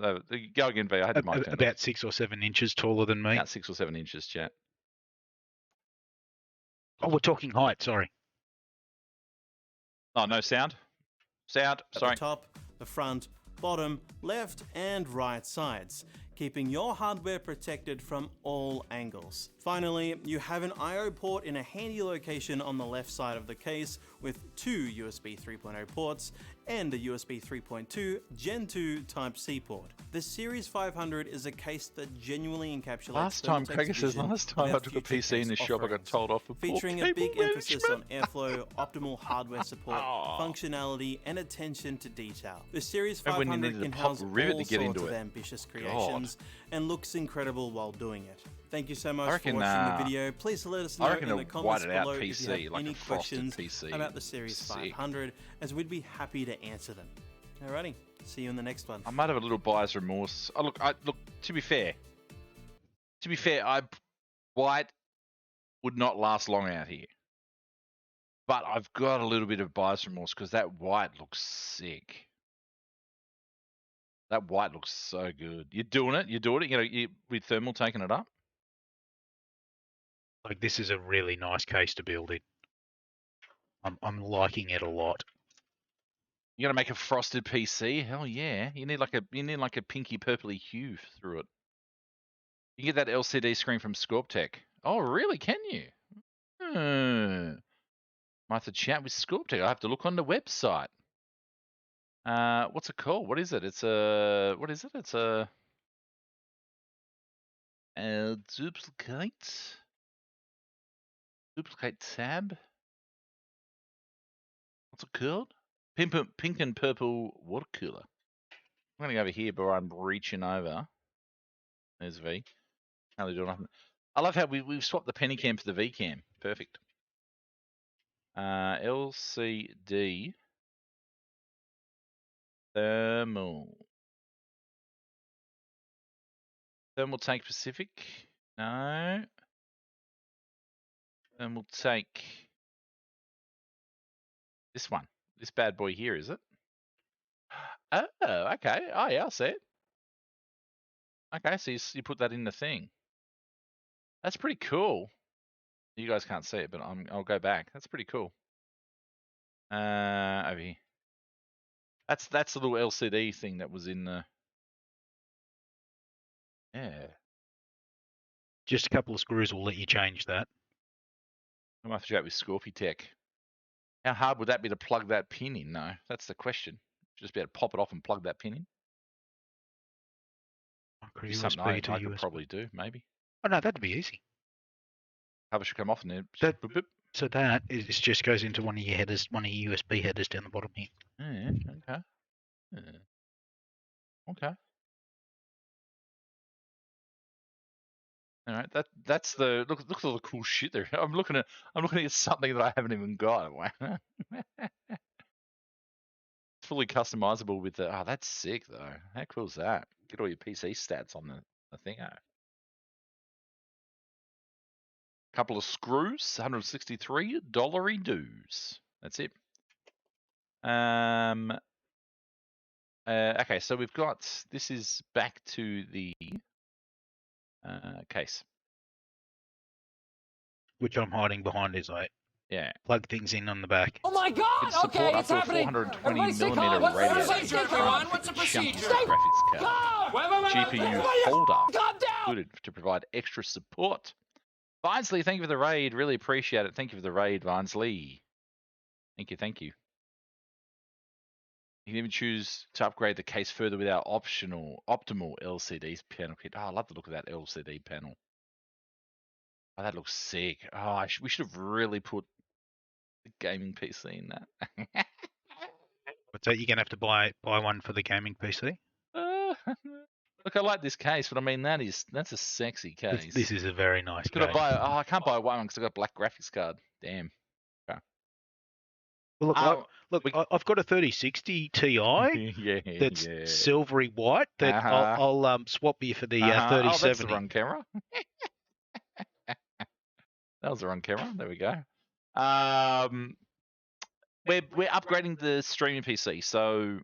Go again, V. I had the mic turned About 6 or 7 inches taller than me. About 6 or 7 inches, chat. Oh, we're talking height. Sorry. Oh, no sound? Sound, At sorry. the top, the front, bottom, left, and right sides, keeping your hardware protected from all angles. Finally, you have an I/O port in a handy location on the left side of the case with 2 USB 3.0 ports and a USB 3.2 Gen 2 Type-C port. The Series 500 is a case that genuinely encapsulates Last time, Thermaltake's Craig says, vision last time of I our took a future PC in the case shop, I got offerings, told off for poor featuring a big cable emphasis on airflow, optimal hardware support, Oh. functionality, and attention to detail. The Series Remember when you 500 needed can to pop house a rivet all to get sorts into of it? ambitious creations and looks incredible while doing it. Thank you so much reckon, for watching the video. Please let us know I reckon in the a comments whited out below if you PC, have like any a frosted questions PC. about the Series Sick. 500, as we'd be happy to answer them. Alrighty, see you in the next one. I might have a little buyer's remorse. Oh, look, to be fair, white would not last long out here. But I've got a little bit of buyer's remorse because that white looks sick. That white looks so good. You're doing it. With thermal taking it up. Like, this is a really nice case to build in. I'm liking it a lot. You're gonna make a frosted PC? Hell yeah! You need like a pinky purpley hue through it. You get that LCD screen from Jurdputer. Oh, really? Can you? Might have to chat with Jurdputer. I have to look on the website. What's it called? What is it? It's a Duplicate. Duplicate tab. What's it called? Pink and purple water cooler. I'm going to go over here, but I'm reaching over. There's V. Can't do nothing. I love how we've swapped the penny cam for the V cam. Perfect. LCD. Thermaltake Pacific. No. Thermaltake. This one. This bad boy here, is it? Oh, okay. Oh, yeah, I see it. Okay, so you put that in the thing. That's pretty cool. You guys can't see it, but I'll go back. That's pretty cool. Over here. That's the little LCD thing that was in the. Yeah. Just a couple of screws will let you change that. I might have to chat with Scorpitech. How hard would that be to plug that pin in? No, that's the question. Just be able to pop it off and plug that pin in. Micro Be something USB to I could USB. probably do, maybe. Oh no, that'd be easy. Cover should come off and then. That- Boop, boop. So that is just goes into one of your headers, one of your USB headers down the bottom here. Yeah, okay. Yeah. Okay. All right. That's the look at all the cool shit there. I'm looking at something that I haven't even got. It's fully customizable with the. Oh, that's sick though. How cool is that? Get all your PC stats on the thing. Couple of screws, $163 dues. That's it. Okay, so we've got. This is back to the case. Which I'm hiding behind is I Yeah. plug things in on the back. Oh my God! It's support up to a 420mm radiator. What's the procedure? What's the Chunky procedure? graphics card. GPU holder Calm down! included to provide extra support. Vinesley, thank you for the raid. Really appreciate it. Thank you for the raid, Vinesley. Thank you, thank you. You can even choose to upgrade the case further with our optimal LCD panel kit. Oh, I love the look of that LCD panel. Oh, that looks sick. Oh, we should have really put the gaming PC in that. But so you're gonna have to buy one for the gaming PC. Look, I like this case, but I mean that's a sexy case. This is a very nice Could I case. buy? Oh, I can't buy one because I got a black graphics card. Damn. Well, look, we- I've got a 3060 Ti yeah, that's yeah. silvery white that I'll swap you for the Oh, that's 3070. the wrong camera. That was the wrong camera. There we go. We're upgrading the streaming PC. So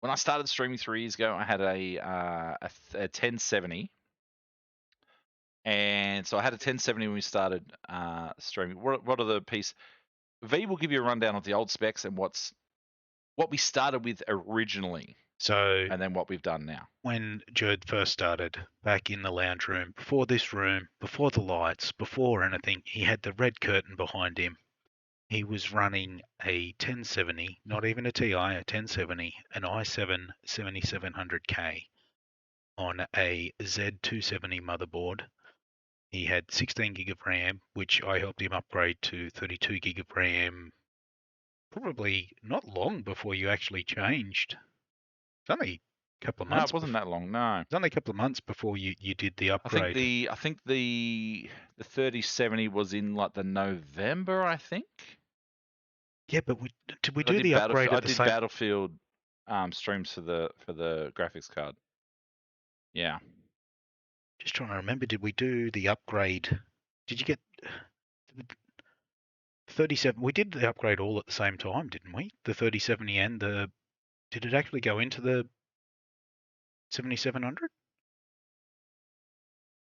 when I started streaming 3 years ago, I had a 1070, and so I had a 1070 when we started streaming. What are the piece? V will give you a rundown of the old specs and what we started with originally, So and then what we've done now. when Jerd first started back in the lounge room, before this room, before the lights, before anything, he had the red curtain behind him. He was running a 1070, not even a TI, a 1070, an i7 7700K on a Z270 motherboard. He had 16 gig of RAM, which I helped him upgrade to 32 gig of RAM probably not long before you actually changed. It's only a couple of No, months. it wasn't that long. No. It's only a couple of months before you did the upgrade. I think the 3070 was in like the November, I think. Yeah, but did we I do did the upgrade I at the did same? Battlefield streams for the graphics card. Yeah. Just trying to remember, did we do the upgrade? Did you get 37? We did the upgrade all at the same time, didn't we? The 3070 and the. Did it actually go into the 7700?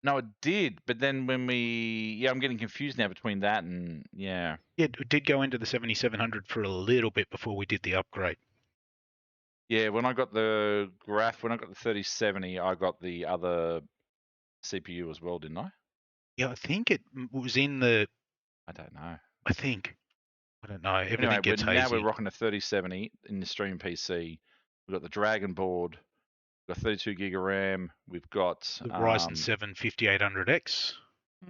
No, it did, but then when I'm getting confused now between that and yeah. Yeah, it did go into the 7700 for a little bit before we did the upgrade. Yeah, when I got the 3070, I got the other CPU as well, didn't I? Yeah, I think it was in the. I don't know. I think. I don't know. Everything Anyway, gets now hazy. we're rocking a 3070 in the stream PC. We've got the Dragon board. We've got 32 gig of RAM. We've got The Ryzen 7 5800X.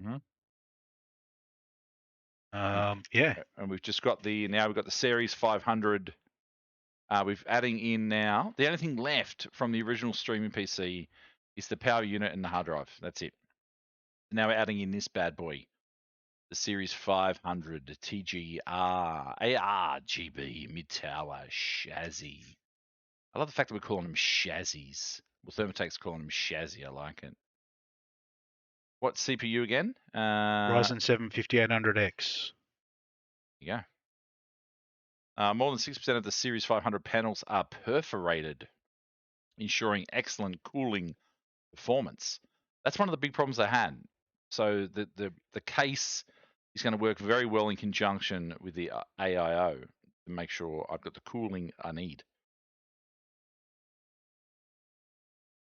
mhm. Yeah. And we've just got we've got the Ceres 500. We've adding in now. The only thing left from the original streaming PC is the power unit and the hard drive. That's it. Now we're adding in this bad boy, the Series 500 TGR ARGB mid-tower chassis. I love the fact that we're calling them chassis. Well, Thermaltake's calling them chassis. I like it. What CPU again? Ryzen 7 5800X. Yeah. More than 6% of the Series 500 panels are perforated, ensuring excellent cooling performance. That's one of the big problems I had. So the case is going to work very well in conjunction with the AIO to make sure I've got the cooling I need.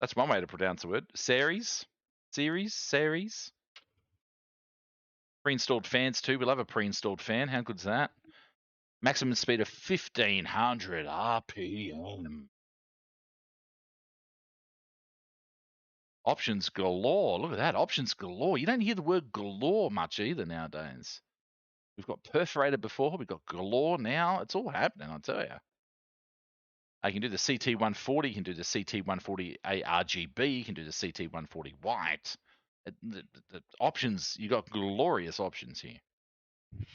That's one way to pronounce the word. Ceres. Pre-installed fans too. We'll have a pre-installed fan. How good's that? Maximum speed of 1500 RPM. Options galore. Look at that. Options galore. You don't hear the word galore much either nowadays. We've got perforated before. We've got galore now. It's all happening, I tell you. I can do the CT140. You can do the CT140 ARGB. You can do the CT140 white. The options, you got glorious options here. And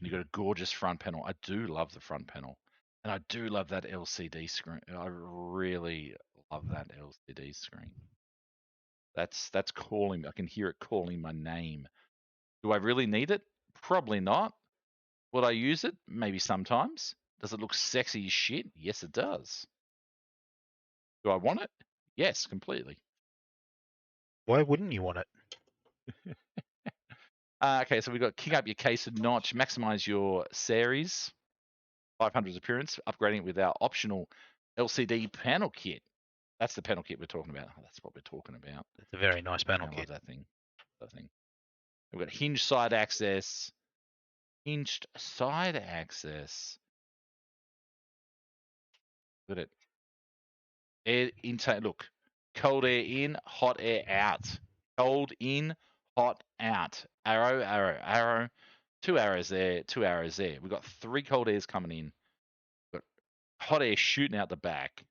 you've got a gorgeous front panel. I do love the front panel. And I do love that LCD screen. I really love that LCD screen. That's calling. I can hear it calling my name. Do I really need it? Probably not. Would I use it? Maybe sometimes. Does it look sexy as shit? Yes, it does. Do I want it? Yes, completely. Why wouldn't you want it? Okay, so we've got kick up your case a notch, maximize your Ceres 500's appearance, upgrading it with our optional LCD panel kit. That's the panel kit we're talking about. Oh, that's what we're talking about. It's a very nice panel I love kit. that thing. We've got hinged side access. Hinged side access. Look at it. Air intake. Look, cold air in, hot air out. Cold in, hot out. Arrow, arrow, arrow. 2 arrows there, 2 arrows there. We've got 3 cold airs coming in. We've got hot air shooting out the back.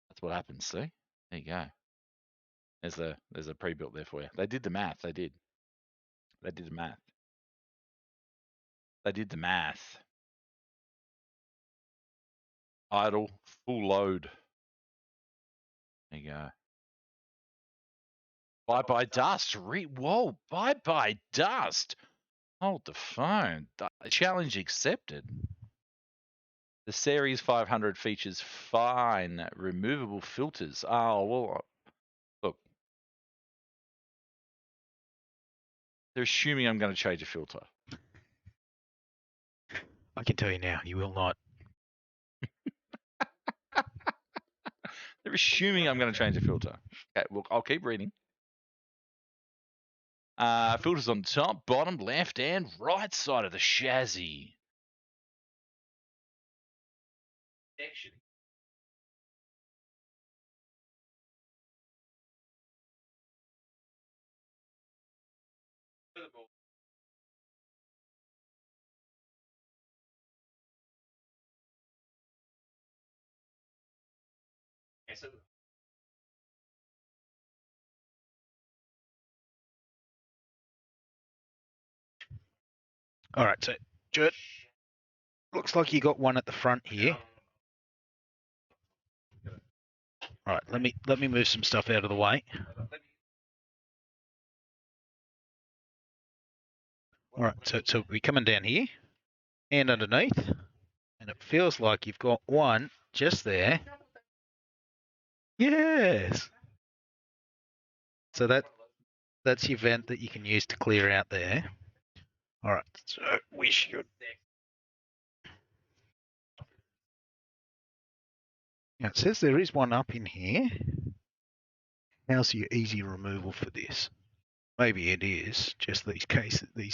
That's what happens, see? There you go. There's a pre-built there for you. They did the math. They did the math. Idle, full load. There you go. Bye-bye dust. Whoa, bye-bye dust. Hold the phone. Challenge accepted. The Ceres 500 features fine removable filters. Oh, well, look. They're assuming I'm going to change a filter. I can tell you now, you will not. They're assuming I'm going to change a filter. Okay, well, I'll keep reading. Filters on top, bottom, left, and right side of the chassis. All right, so Jurt, looks like you got one at the front here. All right, let me move some stuff out of the way. All right, so we're coming down here and underneath, and it feels like you've got one just there. Yes. So that's your vent that you can use to clear out there. All right, so we should. Now it says there is one up in here. How's your easy removal for this? Maybe it is just these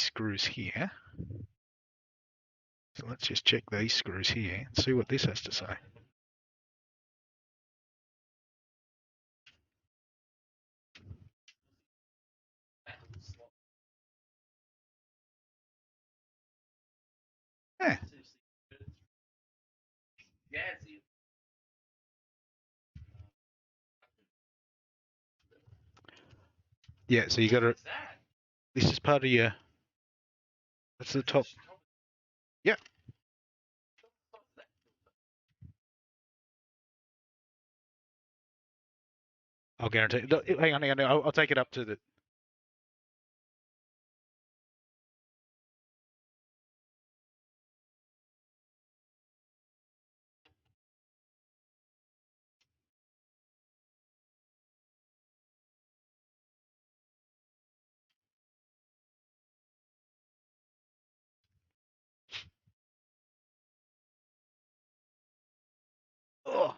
screws here. So let's just check these screws here and see what this has to say. Yeah. Yeah, so you got to. This is part of your. That's the top. Yeah. I'll guarantee. Hang on. I'll take it up to the. Oh.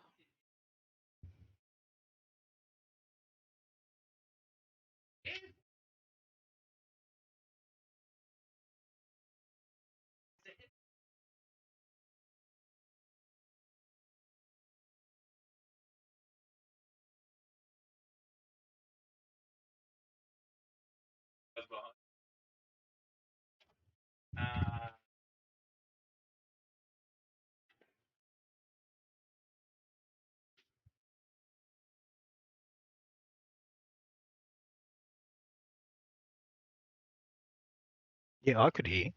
Yeah, I could hear.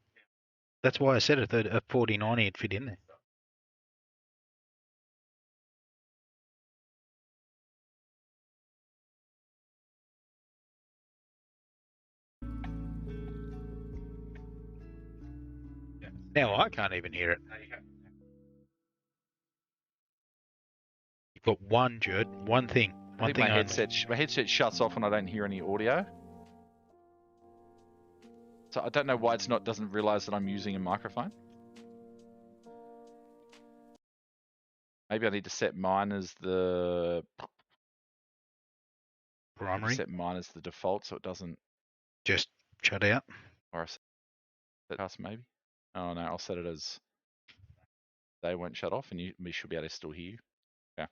That's why I said it that a 4090 would fit in there. Now I can't even hear it. You've got one, Jerd, one thing. I think my headset shuts off when I don't hear any audio. So I don't know why doesn't realize that I'm using a microphone. Maybe I need to set mine as the Primary. Set mine as the default so it doesn't Just shut out. or set maybe. Oh no, I'll set it as they won't shut off and we should be able to still hear you. Yeah.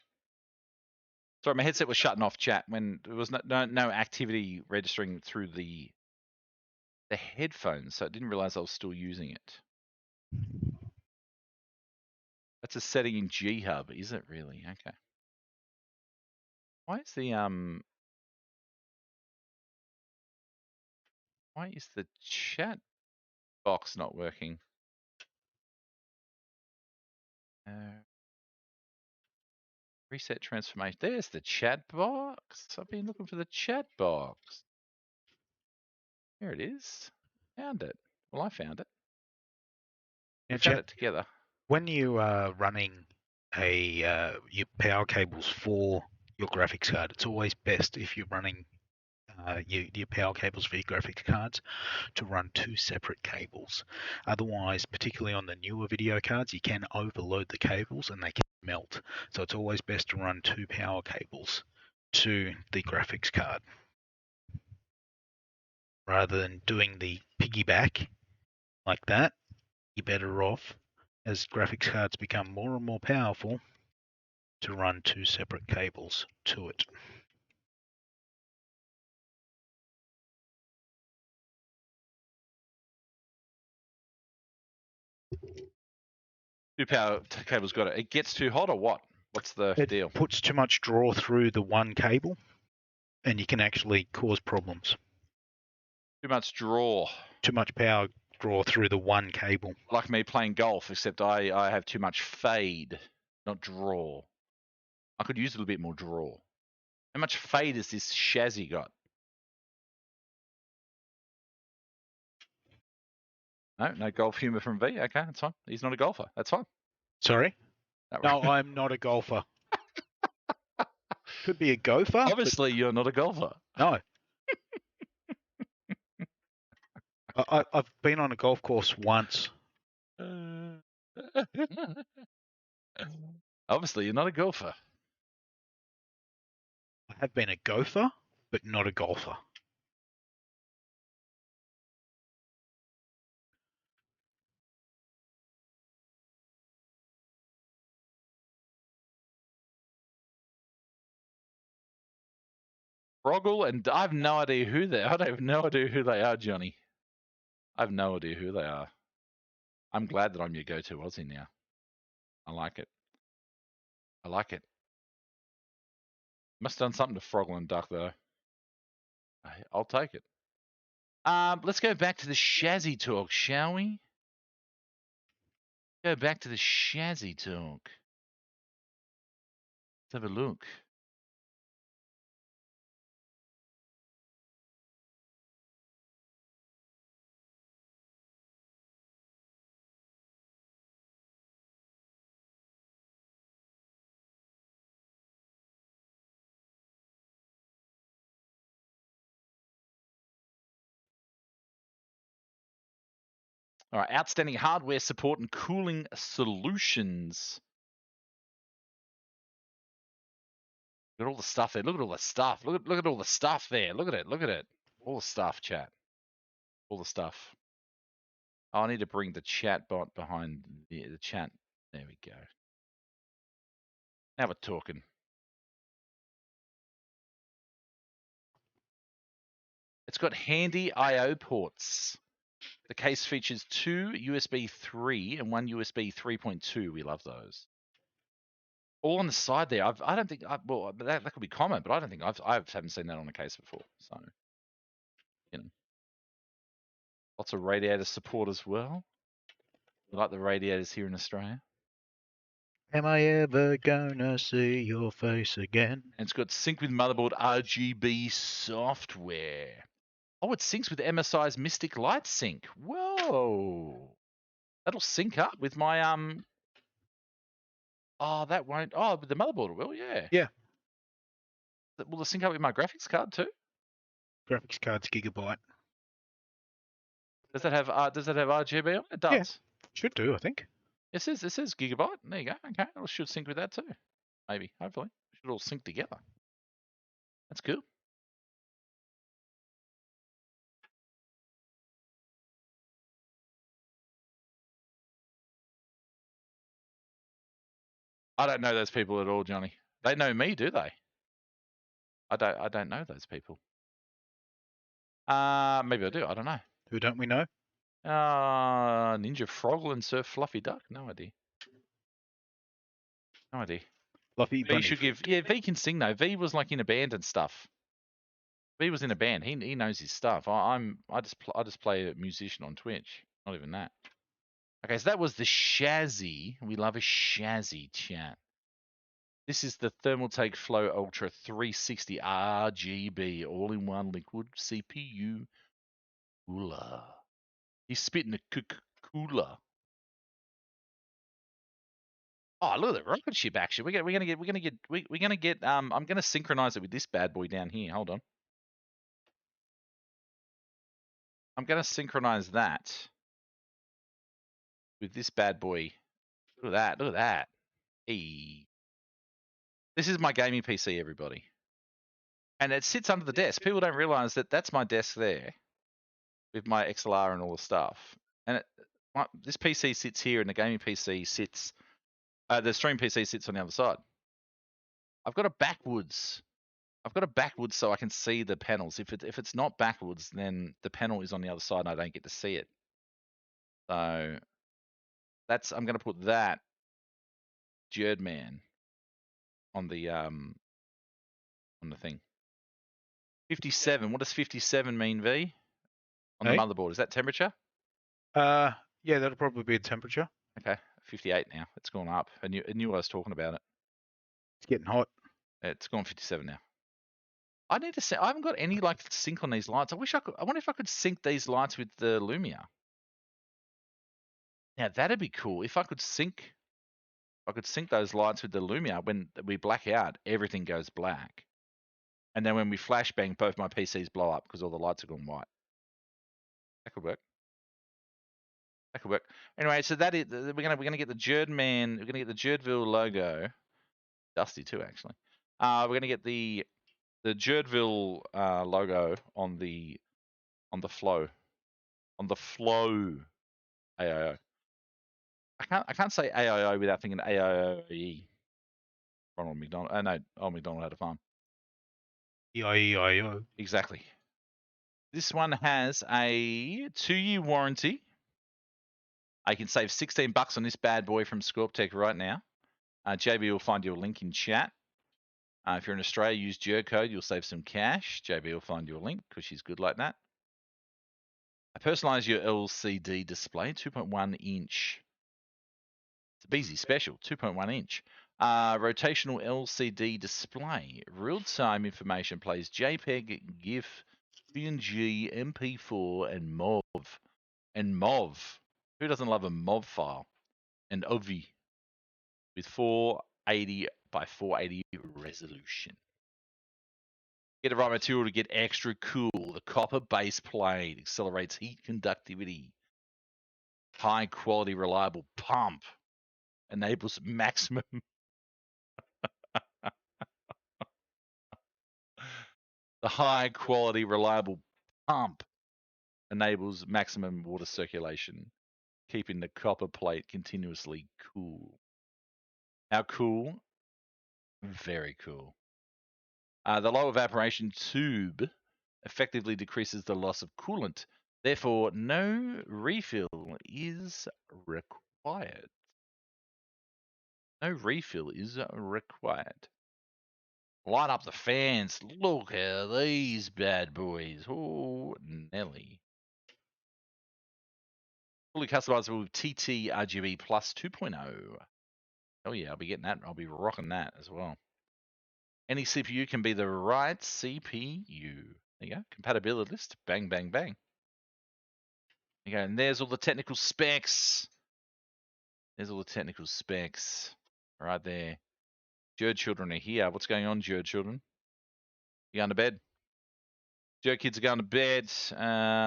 Sorry, my headset was shutting off chat when there was no activity registering through the headphones, so I didn't realize I was still using it. That's a setting in G Hub, is it really? Okay. Why is the chat box not working? Reset transformation. There's the chat box. I've been looking for the chat box. There it is. Found it. Well, I found it. Now, We found it together. When you are running your power cables for your graphics card, it's always best if you're running your power cables for your graphics cards to run two separate cables. Otherwise, particularly on the newer video cards, you can overload the cables and they can melt. So it's always best to run two power cables to the graphics card rather than doing the piggyback like that. You're better off, as graphics cards become more and more powerful, to run two separate cables to it. Two power cables got it. It gets too hot or what? What's the deal? It puts too much draw through the one cable and you can actually cause problems. Too much draw. Too much power draw through the one cable. Like me playing golf, except I have too much fade, not draw. I could use a little bit more draw. How much fade has this Shazzy got? No golf humor from V. Okay, that's fine. He's not a golfer. That's fine. Sorry? No, I'm not a golfer. Could be a gopher. Obviously, you're not a golfer. No. I've been on a golf course once. Obviously, you're not a golfer. I have been a gopher, but not a golfer. Roggle, and I have no idea who they are. I have no idea who they are, Johnny. I have no idea who they are. I'm glad that I'm your go-to Aussie now. I like it. I like it. Must have done something to Froggle and Duck though. I'll take it. Let's go back to the Shazzy talk, shall we? Go back to the Shazzy talk. Let's have a look. All right, outstanding hardware support and cooling solutions. Look at all the stuff there. Look at all the stuff. Look at all the stuff there. Look at it. Look at it. All the stuff, chat. All the stuff. Oh, I need to bring the chat bot behind the chat. There we go. Now we're talking. It's got handy I/O ports. The case features 2 USB 3 and 1 USB 3.2. We love those. All on the side there. I don't think. Well, that could be common, but I don't think I haven't seen that on a case before. So, you know, lots of radiator support as well. We like the radiators here in Australia. Am I ever gonna see your face again? And it's got sync with motherboard RGB software. Oh, it syncs with MSI's Mystic Light Sync. Whoa. That'll sync up with my Oh, that won't. Oh, but the motherboard will, yeah. Yeah. Will it sync up with my graphics card too? Graphics card's gigabyte. Does that have RGB on it? It does. Yeah. Should do, I think. It says gigabyte. There you go. Okay, it should sync with that too. Maybe, hopefully, it should all sync together. That's cool. I don't know those people at all, Johnny. They know me, do they? I don't know those people. Maybe I do. I don't know. Who don't we know? Ninja Froggle and Sir Fluffy Duck. No idea. No idea. Fluffy V Bunny. should give. Yeah, V can sing though. V was like in a band and stuff. V was in a band. He knows his stuff. I just play a musician on Twitch. Not even that. Okay, so that was the Shazzy. We love a Shazzy, chat. This is the Thermaltake Floe Ultra 360 RGB all-in-one liquid CPU cooler. He's spitting a cooler. Oh, look at the rocket ship action. We're gonna get. I'm gonna synchronize it with this bad boy down here. Hold on. I'm gonna synchronize that with this bad boy. Look at that. Look at that. Hey. This is my gaming PC, everybody. And it sits under the desk. People don't realize that that's my desk there with my XLR and all the stuff. And this PC sits here and the gaming PC sits, the stream PC sits on the other side. I've got it backwards. So I can see the panels. If it's not backwards, then the panel is on the other side and I don't get to see it. So I'm going to put that Jurdman on the thing. 57. What does 57 mean, V? On the motherboard, is that temperature? Yeah, that'll probably be a temperature. Okay, 58 now. It's gone up. I knew I was talking about it. It's getting hot. It's gone 57 now. I need to see. I haven't got any like sync on these lights. I wonder if I could sync these lights with the Lumia. Now that'd be cool. If I could sync those lights with the Lumia, when we black out, everything goes black. And then when we flashbang, both my PCs blow up because all the lights are gone white. That could work. Anyway, so that is we're gonna get the Jurdman. We're gonna get the Jurdville logo. Dusty too, actually. We're gonna get the Jurdville logo on the Floe. On the Floe AIO. I can't say AIO without thinking AIOE. Ronald McDonald. No, Old McDonald had a farm. E-I-E-I-O. Exactly. This one has a 2-year warranty. You can save $16 on this bad boy from Jurdputer right now. JB will find you a link in chat. If you're in Australia, use Jurd code. You'll save some cash. JB will find you a link because she's good like that. Personalize your LCD display, 2.1 inch. It's a Beezy special, 2.1 inch. Rotational LCD display. Real-time information plays JPEG, GIF, PNG, MP4, and MOV. And MOV. Who doesn't love a MOV file? And OV with 480 by 480 resolution. Get the right material to get extra cool. The copper base plate accelerates heat conductivity. High quality, reliable pump enables maximum. The high quality, reliable pump enables maximum water circulation, keeping the copper plate continuously cool. How cool? Very cool. The low evaporation tube effectively decreases the loss of coolant. Therefore, no refill is required. No refill is required. Light up the fans. Look at these bad boys. Oh, Nelly. Fully customizable with TT RGB Plus 2.0. Oh yeah, I'll be getting that. I'll be rocking that as well. Any CPU can be the right CPU. There you go. Compatibility list. Bang, bang, bang. There you go. And there's all the technical specs. There's all the technical specs right there. Jurd children are here. What's going on, Jurd children? You going to bed? Jurd kids are going to bed.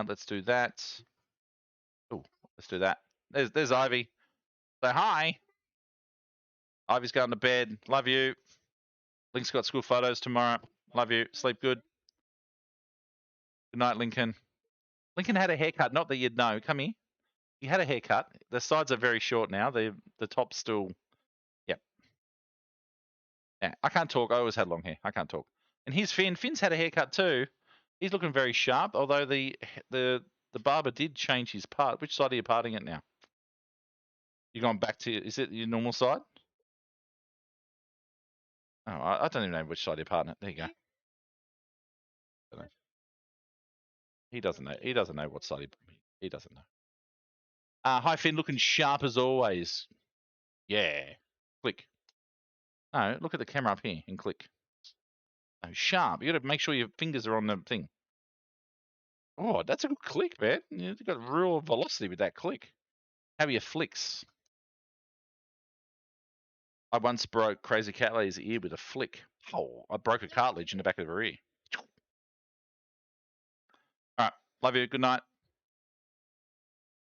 Let's do that. Oh, let's do that. There's Ivy. Say hi. Ivy's going to bed. Love you. Link's got school photos tomorrow. Love you. Sleep good. Good night, Lincoln. Lincoln had a haircut. Not that you'd know. Come here. He had a haircut. The sides are very short now. The top's still. Yep. Yeah. I can't talk. I always had long hair. I can't talk. And here's Finn. Finn's had a haircut too. He's looking very sharp. Although the barber did change his part. Which side are you parting it now? You going back to? Is it your normal side? Oh, I don't even know which side you're parting it. There you go. He doesn't know. He doesn't know what side he doesn't know. Hi Finn, looking sharp as always. Yeah. Click. No, look at the camera up here and click. No, sharp. You got to make sure your fingers are on the thing. Oh, that's a good click, man. You've got real velocity with that click. How are your flicks? I once broke Crazy Cat Lady's ear with a flick. Oh, I broke a cartilage in the back of her ear. All right. Love you. Good night.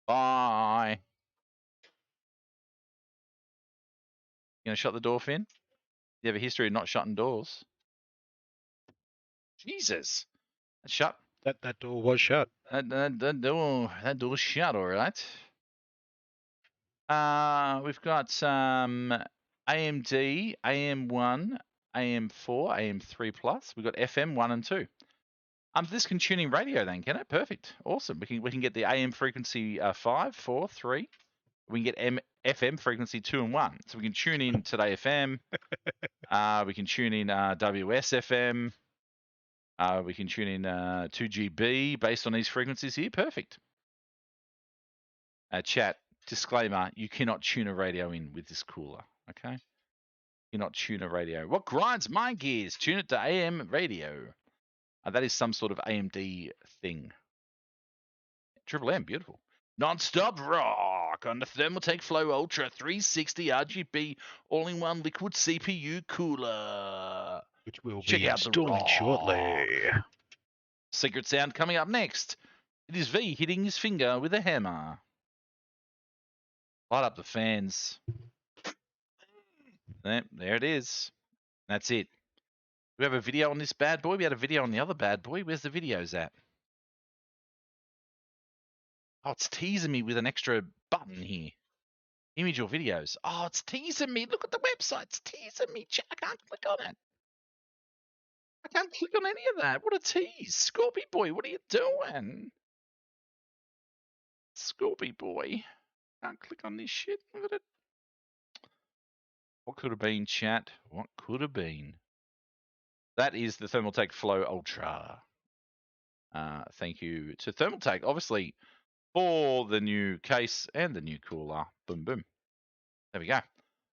Bye. You gonna shut the door, Finn? You have a history of not shutting doors. Jesus. That's shut. That door was shut. That door's shut, all right. We've got AMD, AM1, AM4, AM3 Plus. We've got FM 1 and 2. This can tune in radio then, can it? Perfect. Awesome. We can get the AM frequency 5, 4, 3. We can get FM frequency 2 and 1. So we can tune in Today FM. We can tune in WSFM. We can tune in 2GB based on these frequencies here. Perfect. Chat, disclaimer, you cannot tune a radio in with this cooler, okay? You cannot tune a radio. What grinds my gears? Tune it to AM radio. That is some sort of AMD thing. Triple M, beautiful. Non-stop rock on the Thermaltake Floe Ultra 360 RGB all-in-one liquid CPU cooler. Which we'll Check be out the installing rock. shortly. Secret sound coming up next. It is V hitting his finger with a hammer. Light up the fans. There it is. That's it. Do we have a video on this bad boy? We had a video on the other bad boy. Where's the videos at? Oh, it's teasing me with an extra button here. Image or videos. Oh, it's teasing me. Look at the website. It's teasing me. I can't click on it. I can't click on any of that. What a tease. Scorpy boy, what are you doing? Scorpy boy. Can't click on this shit. Look at it. What could have been, chat? What could have been? That is the Thermaltake Floe Ultra. Thank you to Thermaltake, obviously, for the new case and the new cooler. Boom, boom. There we go.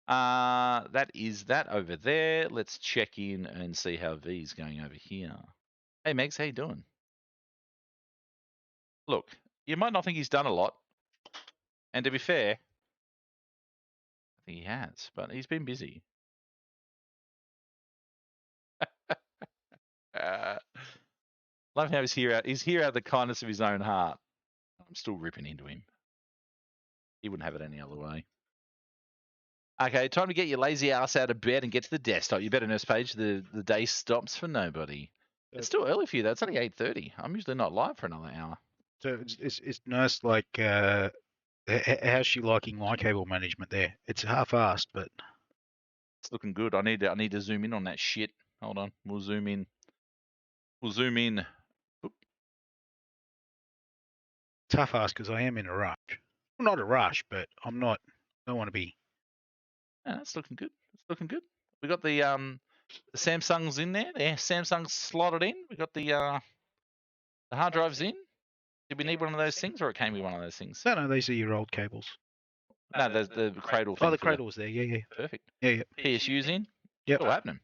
That is that over there. Let's check in and see how V's going over here. Hey, Megs, how you doing? Look, you might not think he's done a lot. And to be fair, I think he has, but he's been busy. Love how he's here out of the kindness of his own heart. I'm still ripping into him. He wouldn't have it any other way. Okay, time to get your lazy ass out of bed and get to the desktop. You better, Nurse Page. The day stops for nobody. It's still early for you though. It's only 8:30. I'm usually not live for another hour. So it's Nurse like how's she liking my cable management there? It's half-assed, but It's looking good. I need to zoom in on that shit. Hold on. We'll zoom in. Oop. it's half-assed because I am in a rush. Well, not a rush, but I'm not. Don't want to be. Yeah, that's looking good. It's looking good. We got the Samsungs in there. The Samsung's slotted in. We got the hard drives in. Did we need one of those things, or it came with one of those things? No, these are your old cables. No, the cradle thing. Oh, the cradle was there. Yeah. Perfect. Yeah. PSU's in. Yep. Still happening.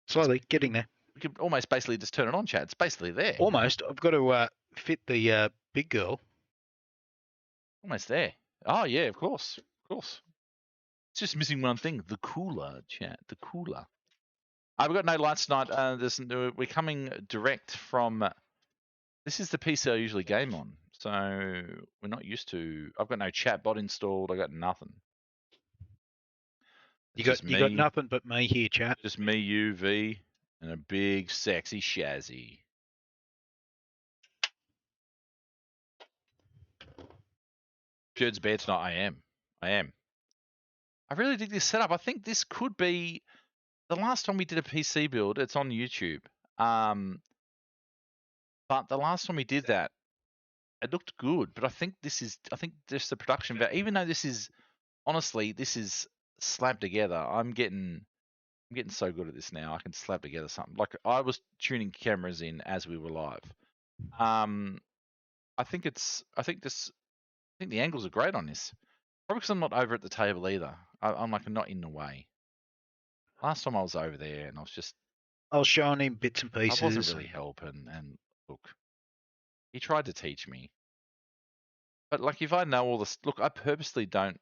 Slowly getting there. We could almost basically just turn it on, chat. It's basically there. Almost. I've got to fit the big girl. Almost there. Oh yeah, of course. It's just missing one thing: the cooler, chat. The cooler. We've got no lights tonight. We're coming direct from. This is the PC I usually game on, so we're not used to. I've got no chat bot installed. I got nothing. You got nothing but me here, chat. Just me, you, V, and a big sexy Shazzy. Jurd's bad tonight. I am. I really dig this setup. I think this could be the last time we did a PC build. It's on YouTube. But the last time we did that, it looked good. But I think just the production value, even though this is slabbed together, I'm getting so good at this now. I can slap together something. Like I was tuning cameras in as we were live. I think the angles are great on this. Probably because I'm not over at the table either. I'm like not in the way. Last time I was over there and I was showing him bits and pieces. I wasn't really helping. And look, he tried to teach me. But like if I know all this, look, I purposely don't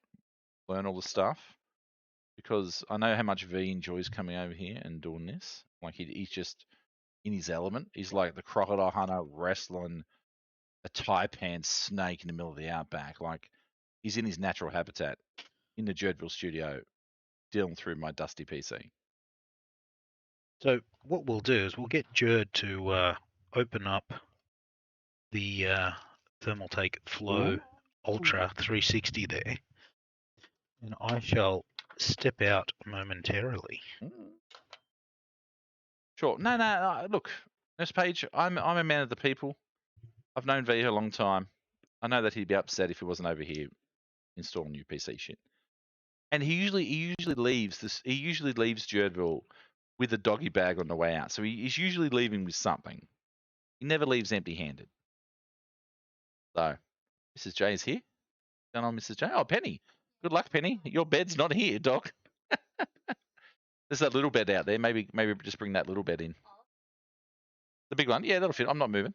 learn all the stuff because I know how much V enjoys coming over here and doing this. Like he's just in his element. He's like the crocodile hunter wrestling a taipan snake in the middle of the outback. Like he's in his natural habitat in the Jurdville studio, dealing through my dusty PC. So what we'll do is we'll get Jurd to open up the Thermaltake Floe Ultra 360 there, and I shall step out momentarily. Sure. No. Look, Nurse Page, I'm a man of the people. I've known V a long time. I know that he'd be upset if he wasn't over here installing new PC shit. And he usually leaves Jurdville with a doggy bag on the way out. So he's usually leaving with something. He never leaves empty-handed. So, Mrs. J is here. What's going on, Mrs. J? Oh, Penny. Good luck, Penny. Your bed's not here, dog. There's that little bed out there. Maybe just bring that little bed in. The big one. Yeah, that'll fit. I'm not moving.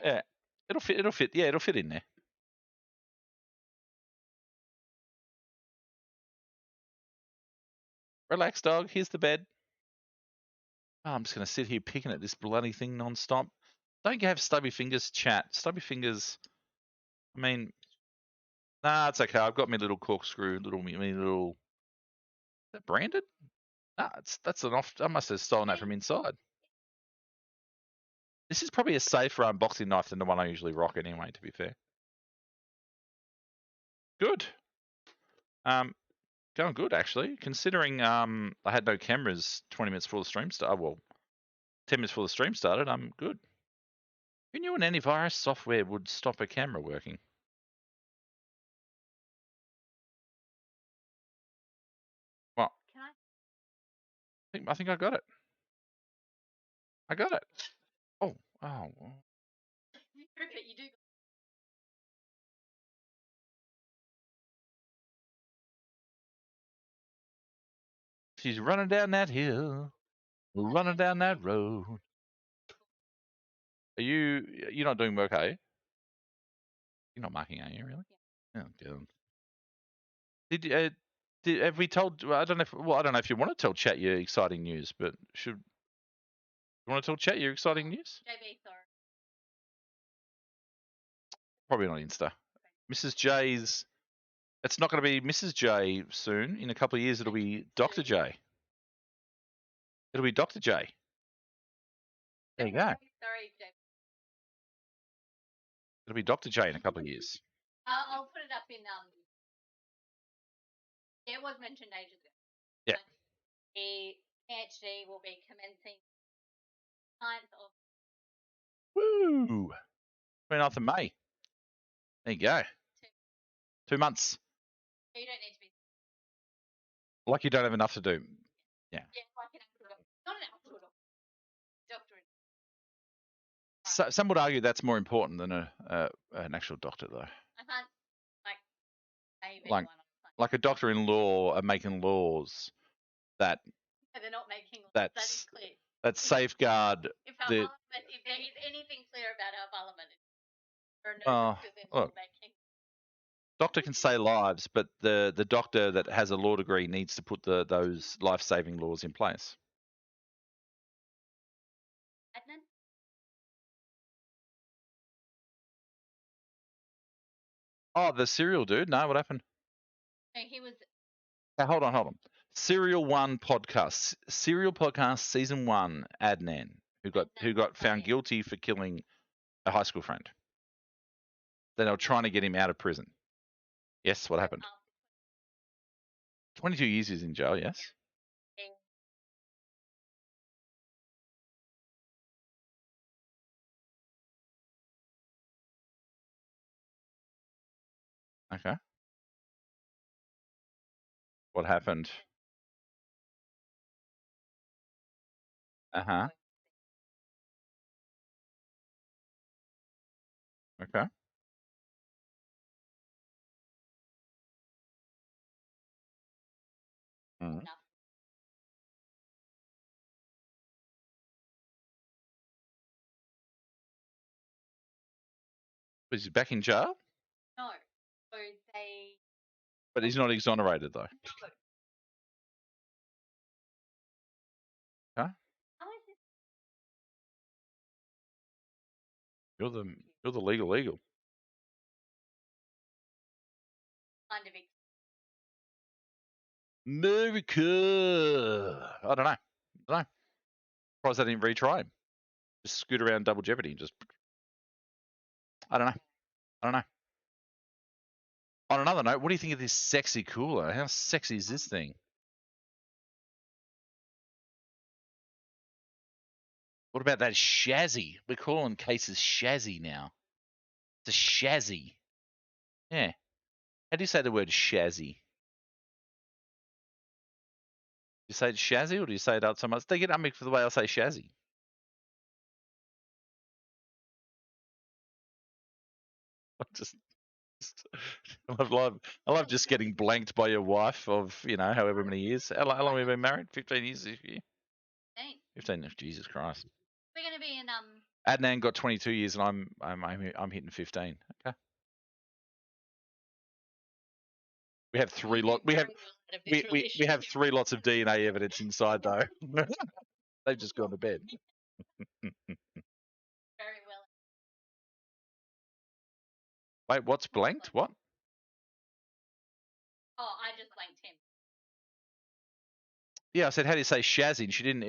Yeah, it'll fit. Yeah, it'll fit in there. Relax, dog. Here's the bed. Oh, I'm just going to sit here picking at this bloody thing non-stop. Don't you have stubby fingers, chat? Stubby fingers. I mean, nah, it's okay. I've got my little corkscrew, my little. Is that branded? Nah, that's an off. I must have stolen that from inside. This is probably a safer unboxing knife than the one I usually rock anyway, to be fair. Good. Going good, actually. Considering I had no cameras 20 minutes before the stream started. Well, 10 minutes before the stream started, I'm good. Who knew an antivirus software would stop a camera working? Well, Can I? I think I got it. I got it. Oh. Well. Okay, you do. She's running down that hill, running down that road. You're not doing work, are you? You're not marking, are you? Really? Oh, God. Have we told? I don't know. I don't know if you want to tell chat your exciting news, but you want to tell chat your exciting news? JB, sorry. Probably not Insta. Mrs. J's. It's not going to be Mrs. J soon. In a couple of years, it'll be Dr. J. It'll be Dr. J. There you go. Sorry, JB. It'll be Dr. J in a couple of years. I'll put it up in Yeah, it was mentioned ages ago. Yeah. The PhD will be commencing 9th of. Woo! 29th of May. There you go. 2 months. You don't need to be. Like you don't have enough to do. Yeah. Yeah, like an actual doctor. Not an actual doctor. Doctorate. So, some would argue that's more important than an actual doctor, though. I can't save Like- anyone. Like a doctor-in-law are making laws that They're not making. That's- That is clear. that safeguard If our the. parliament, if there is anything clear about our parliament, there are no Oh, doctors in look. lawmaking. Doctor can save lives, but the doctor that has a law degree needs to put those life-saving laws in place. Adnan? Oh, the serial dude. No, what happened? No, he was. Hold on. Serial One podcast, Serial Podcast Season 1. Adnan, who got found guilty for killing a high school friend. Then they were trying to get him out of prison. Yes, what happened? 22 years he's in jail. Yes. Okay. What happened? Uh-huh. Okay. Mm. Is he back in jail? No. So they. But he's not exonerated though. Huh? How is this You're the legal. kind of. America. I don't know. Surprised they didn't retry him. Just scoot around Double Jeopardy. Just. I don't know. On another note, what do you think of this sexy cooler? How sexy is this thing? What about that shazzy? We're calling cases shazzy now. It's a shazzy. Yeah. How do you say the word shazzy? Do you say it shazzy or do you say it out so much? They get at me for the way I say shazzy. I love just getting blanked by your wife of, however many years. How long have we been married? 15 years this year? 15. Jesus Christ. We're going to be in Adnan got 22 years and I'm hitting 15. Okay. We have three we have 3 lots of DNA evidence inside though. They've just gone to bed. very well. Wait, what's blanked? What? Oh, I just blanked him. Yeah, I said, how do you say shazzy? And she didn't,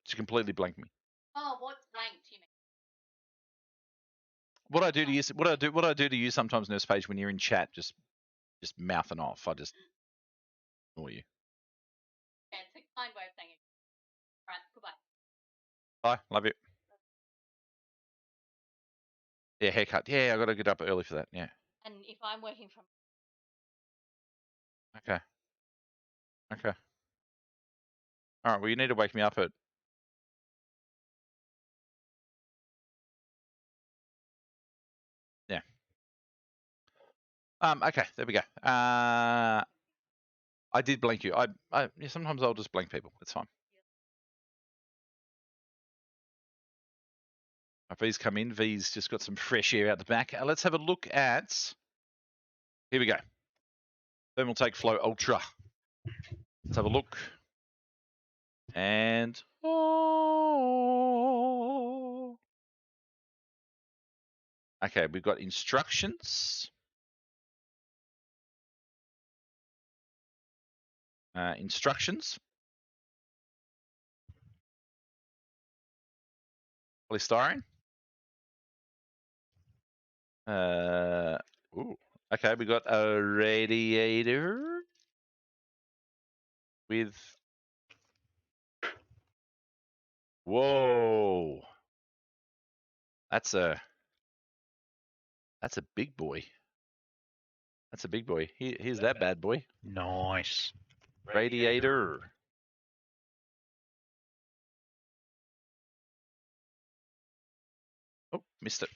she completely blanked me. Oh, what's blanked, you mean? What I do to you sometimes, Nurse Page, when you're in chat, just mouthing off. I just ignore you. Yeah, it's a kind way of saying it. All right, goodbye. Bye. Love you. Yeah, haircut. Yeah, I got to get up early for that. Yeah. And if I'm working from Okay. Okay. All right. Well, you need to wake me up at. Yeah. Okay. There we go. I did blank you. Yeah, sometimes I'll just blank people. It's fine. V's come in. V's just got some fresh air out the back. Let's have a look at. Here we go. Thermaltake Floe Ultra. Let's have a look. And oh, okay, we've got instructions. Instructions. Polystyrene. Ooh. Okay, we got a radiator with. Whoa. That's a big boy. That's a big boy. Here's that bad boy. Nice. Radiator. Oh, missed it.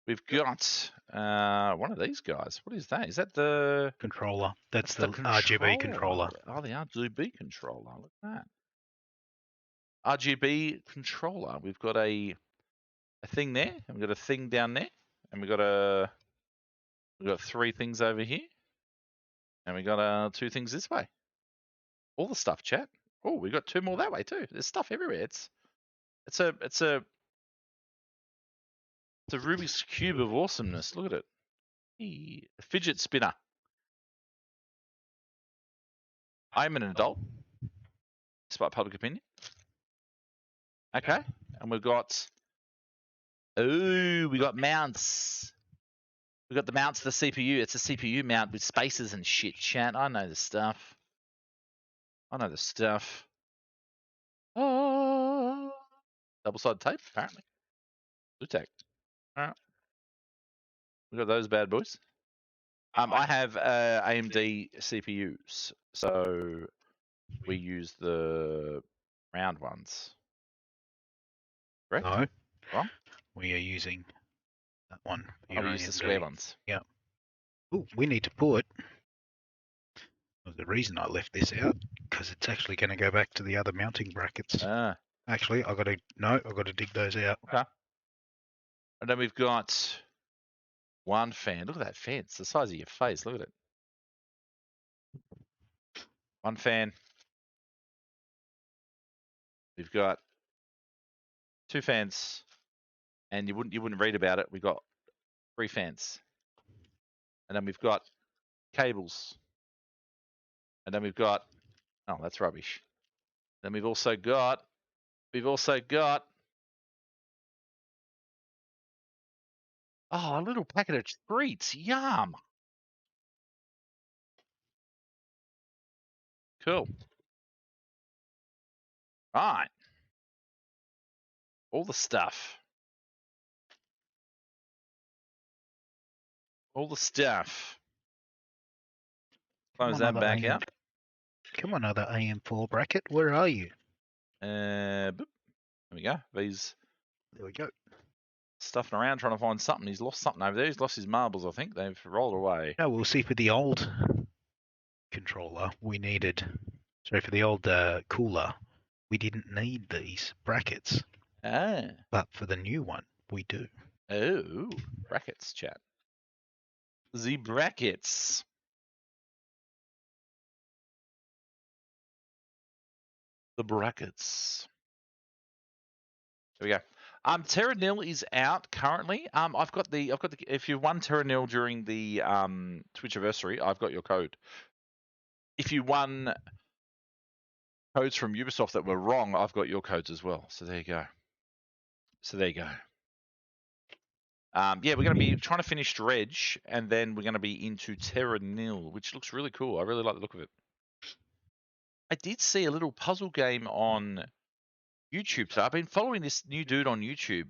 We've got one of these guys. What is that? Is that the Controller. That's the RGB controller. Oh, the RGB controller. Look at that. RGB controller. We've got a thing there, and we've got a thing down there, and we've got three things over here, and we got two things this way. All the stuff, chat. Oh, we got two more that way too. There's stuff everywhere. It's a Rubik's Cube of awesomeness. Look at it. A fidget spinner. I'm an adult, despite public opinion. Okay, and we've got. Oh, we got mounts. We got the mounts for the CPU. It's a CPU mount with spaces and shit, chat. I know the stuff. Oh, double-sided tape, apparently. Blue tack. All right. We got those bad boys. I have AMD CPUs, so we use the round ones. Correct? No. Wrong? We are using that one. Oh, we use the square ones. Yeah. Oh, we need to put. Well, the reason I left this out because it's actually going to go back to the other mounting brackets. Actually, I've got to dig those out. Okay. And then we've got one fan. Look at that fan. It's the size of your face. Look at it. One fan. We've got two fans, and you wouldn't read about it. We've got three fans, and then we've got cables, and then we've got. Oh, that's rubbish. Then we've also got. Oh, a little packet of treats. Yum. Cool. Right. All the stuff. Close that back out. Come on, other AM4 bracket. Where are you? Boop. There we go. These. There we go. Stuffing around trying to find something. He's lost something over there. He's lost his marbles, I think. They've rolled away. No, we'll see for the old controller. For the old cooler, we didn't need these brackets. Ah. But for the new one, we do. Oh, brackets, chat. The brackets. The brackets. There we go. Terra Nil is out currently. I've got the. If you won Terra Nil during the Twitchiversary, I've got your code. If you won codes from Ubisoft that were wrong, I've got your codes as well. So there you go. Yeah, we're going to be trying to finish Dredge, and then we're going to be into Terra Nil, which looks really cool. I really like the look of it. I did see a little puzzle game on YouTube. So I've been following this new dude on YouTube.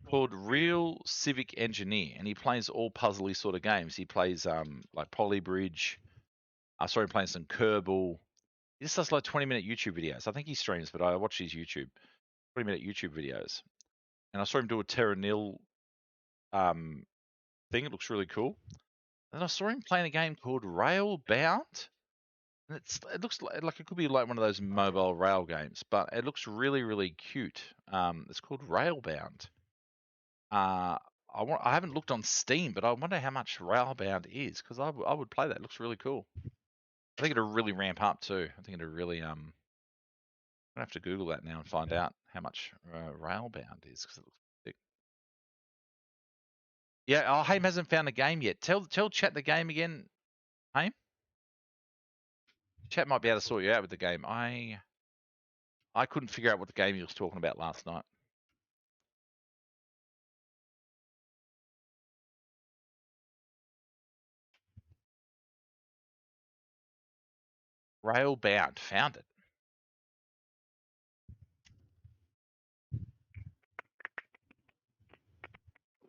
called Real Civic Engineer, and he plays all puzzly sort of games. He plays like Polybridge. I saw him playing some Kerbal. He just does like 20-minute YouTube videos. I think he streams, but I watch his YouTube 20-minute YouTube videos. And I saw him do a Terra Nil thing. It looks really cool. And I saw him playing a game called Railbound. And it looks like it could be like one of those mobile rail games, but it looks really, really cute. It's called Railbound. I haven't looked on Steam, but I wonder how much Railbound is, because I would play that. It looks really cool. I think it'll really ramp up too. I think it'll really I'm gonna have to Google that now and find out how much Railbound is, because it looks sick. Yeah, oh, Haim hasn't found a game yet. Tell chat the game again, Haim. Chat might be able to sort you out with the game. I couldn't figure out what the game he was talking about last night. Railbound, found it.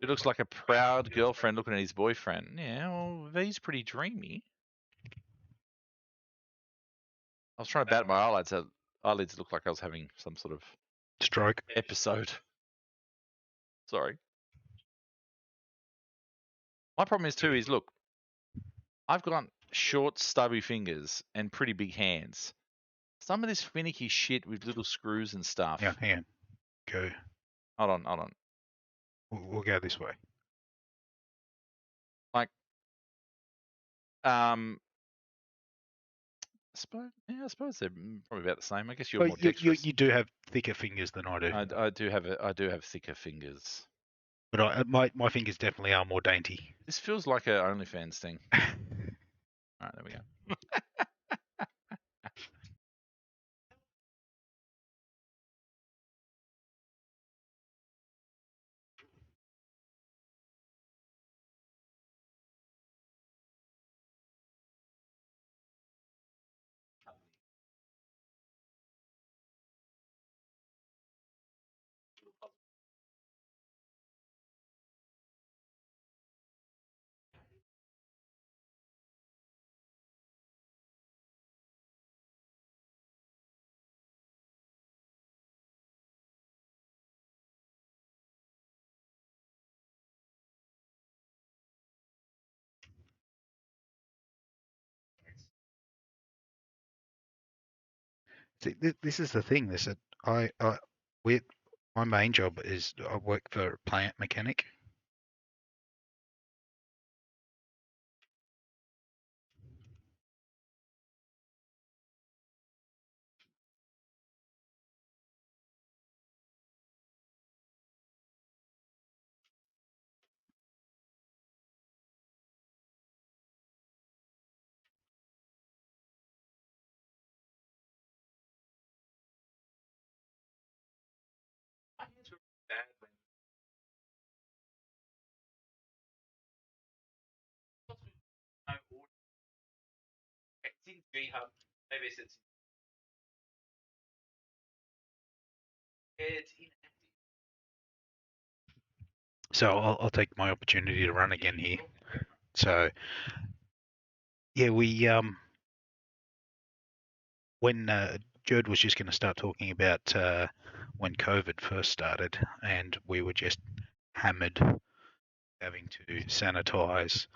It looks like a proud girlfriend looking at his boyfriend. Yeah, well, V's pretty dreamy. I was trying to bat my eyelids. Eyelids looked like I was having some sort of Stroke. episode. Sorry. My problem is too is, look, I've got short, stubby fingers and pretty big hands. Some of this finicky shit with little screws and stuff. Yeah, hang on. Go. Hold on. We'll go this way. Like, I suppose they're probably about the same. I guess you're Well, more dexterous. you do have thicker fingers than I do. I do have thicker fingers. But my fingers definitely are more dainty. This feels like a OnlyFans thing. All right, there we go. See, this is the thing. This my main job is I work for a plant mechanic. Maybe it's So I'll take my opportunity to run again here. So yeah, we when Jurd was just going to start talking about when COVID first started, and we were just hammered having to sanitize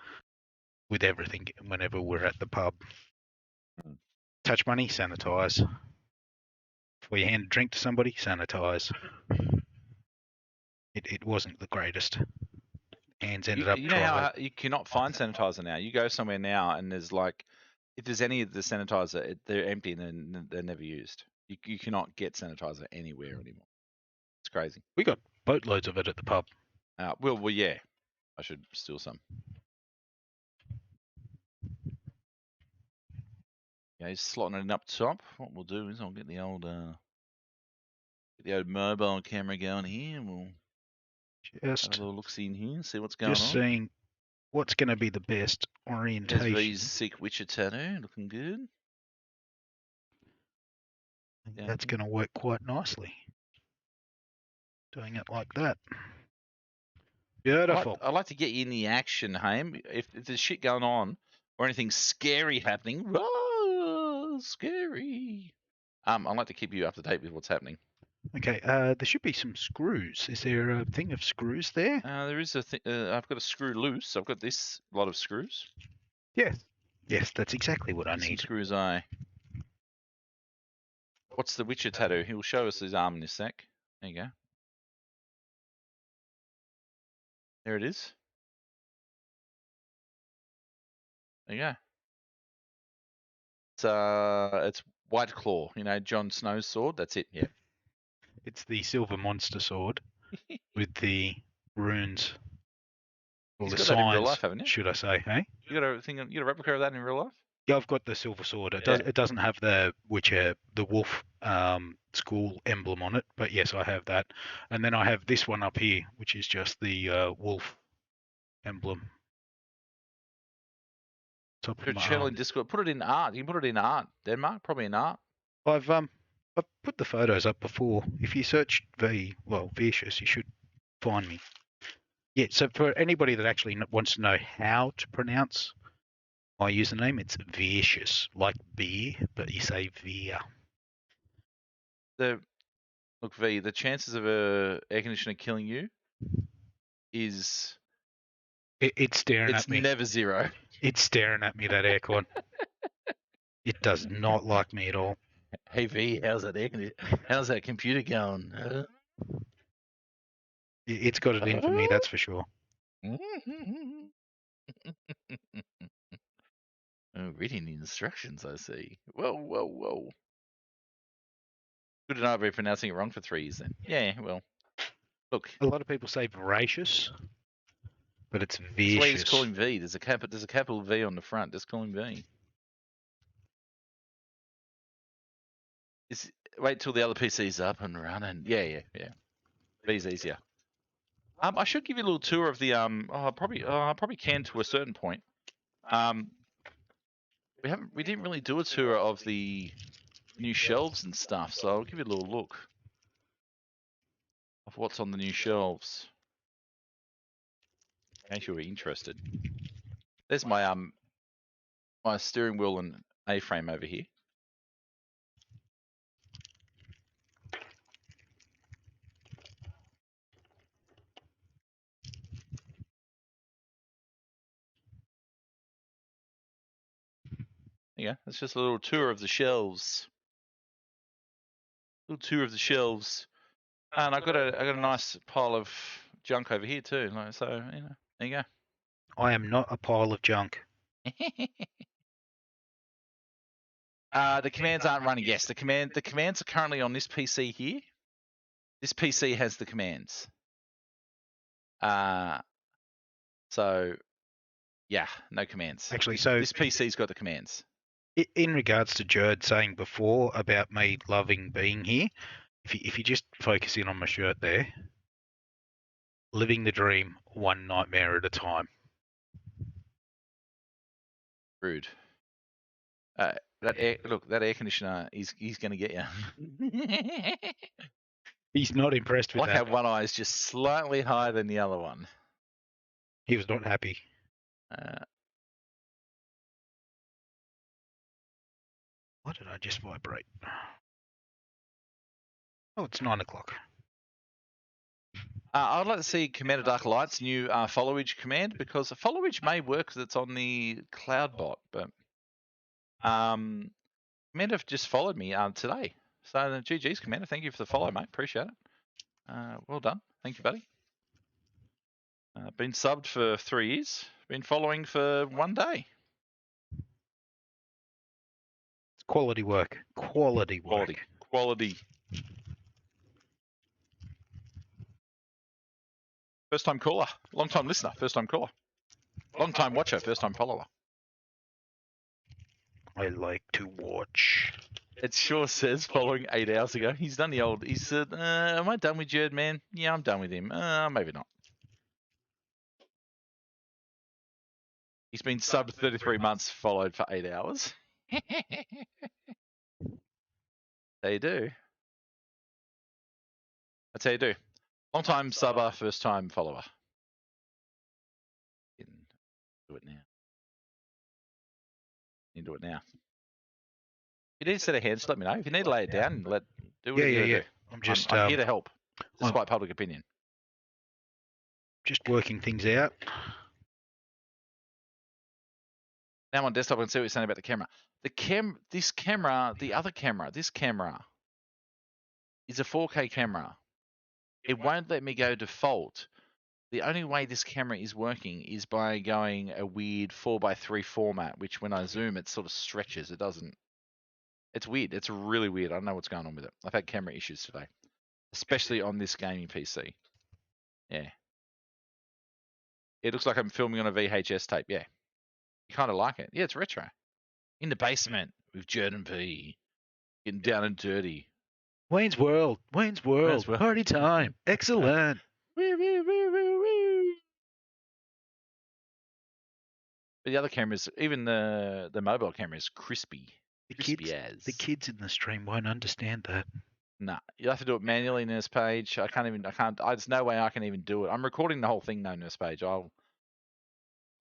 with everything whenever we're at the pub. Touch money, sanitize. Before you hand a drink to somebody, sanitize. It wasn't the greatest. Hands ended up you know dry. how you cannot find sanitizer now. You go somewhere now and there's like, if there's any of the sanitizer, they're empty and they're never used. You cannot get sanitizer anywhere anymore. It's crazy. We got boatloads of it at the pub. Well, yeah. I should steal some. Yeah, he's slotting it up top. What we'll do is I'll get the old mobile camera going here, and we'll have Just a little look-see in here, see what's going on. seeing what's going to be the best There's orientation. V's sick Witcher tattoo, looking good. I think that's going to work quite nicely. Doing it like that. Beautiful. I'd like to get you in the action, Haim. If there's shit going on or anything scary happening, scary. I'd like to keep you up to date with what's happening. Okay, there should be some screws. Is there a thing of screws there? There is a thing. I've got a screw loose. I've got this lot of screws. Yes. Yes, that's exactly what I Some need. screws. What's the Witcher tattoo? He'll show us his arm in a sec. There you go. There it is. There you go. It's White Claw. You know, Jon Snow's sword. That's it. Yeah. It's the silver monster sword with the runes. Or He's the got that in real signs, life, haven't you? should I say? Hey. You got a thing? You got a replica of that in real life? Yeah, I've got the silver sword. It Yeah. does. It doesn't have the wolf school emblem on it, but yes, I have that. And then I have this one up here, which is just the wolf emblem. Top Put of a my channel arm. in Discord. Put it in art. You can put it in art. Denmark, probably in art. I've put the photos up before. If you search Vicious, you should find me. Yeah. So for anybody that actually wants to know how to pronounce my username, it's Vicious, like beer, but you say Via. Look, V, the chances of a air conditioner killing you is It's staring at me. never zero. It's staring at me, that aircon. It does not like me at all. Hey V, how's that air conditioner? How's that computer going? It's got it in for me, that's for sure. Oh, reading the instructions, I see. Whoa. Good to know I've been pronouncing it wrong for 3 years then. Yeah, well, look. A lot of people say voracious, but it's That's why you vicious. just call him V. There's a capital V on the front. Just call him V. Wait till the other PC's up and running. Yeah. V's easier. I should give you a little tour of the I probably can to a certain point. We didn't really do a tour of the new shelves and stuff, so I'll give you a little look of what's on the new shelves. In case you were interested. There's my my steering wheel and A-frame over here. Yeah, that's just a little tour of the shelves. Little tour of the shelves, and I got a nice pile of junk over here too. Like, so you know, there you go. I am not a pile of junk. The commands aren't running. Yes, the commands are currently on this PC here. This PC has the commands. So yeah, no commands. Actually, so this PC's got the commands. In regards to Jurd saying before about me loving being here, if you just focus in on my shirt there, living the dream one nightmare at a time. Rude. That air conditioner, he's going to get you. He's not impressed with like that. how one eye is just slightly higher than the other one. He was not happy. Why did I just vibrate? Oh, it's 9 o'clock. I'd like to see Commander Dark Light's new followage command, because followage may work because it's on the cloud bot, but Commander just followed me today. So GG's Commander, thank you for the follow, mate. Appreciate it. Well done. Thank you, buddy. Been subbed for 3 years. Been following for 1 day. It's quality work. Quality work. Quality. First time caller, long time listener, first time caller. Long time watcher, first time follower. I like to watch. It sure says following 8 hours ago. He's done the old, he said, am I done with Jurd, man? Yeah, I'm done with him. Maybe not. He's been subbed 33 months, followed for 8 hours. They do. That's how you do. Long time subber, first time follower. do it now. You do it now. If you need a set of hands, let me know. If you need to lay it down, do what you gotta do. I'm just I'm here to help, I'm- despite public opinion. just working things out. Now I'm on desktop and see what you're saying about the camera. This camera is a 4K camera. It won't let me go default. The only way this camera is working is by going a weird 4:3 format, which when I zoom, it sort of stretches. It doesn't. It's weird. It's really weird. I don't know what's going on with it. I've had camera issues today, especially on this gaming PC. Yeah. It looks like I'm filming on a VHS tape. Yeah. You kind of like it. Yeah, it's retro. In the basement with Jurdputer, getting down and dirty. Wayne's World, party time, excellent. Woo, woo, woo, woo, woo. But the other cameras, even the mobile camera is crispy. The kids in the stream won't understand that. Nah, you have to do it manually in this page. There's no way I can even do it. I'm recording the whole thing, no nurse page. I'll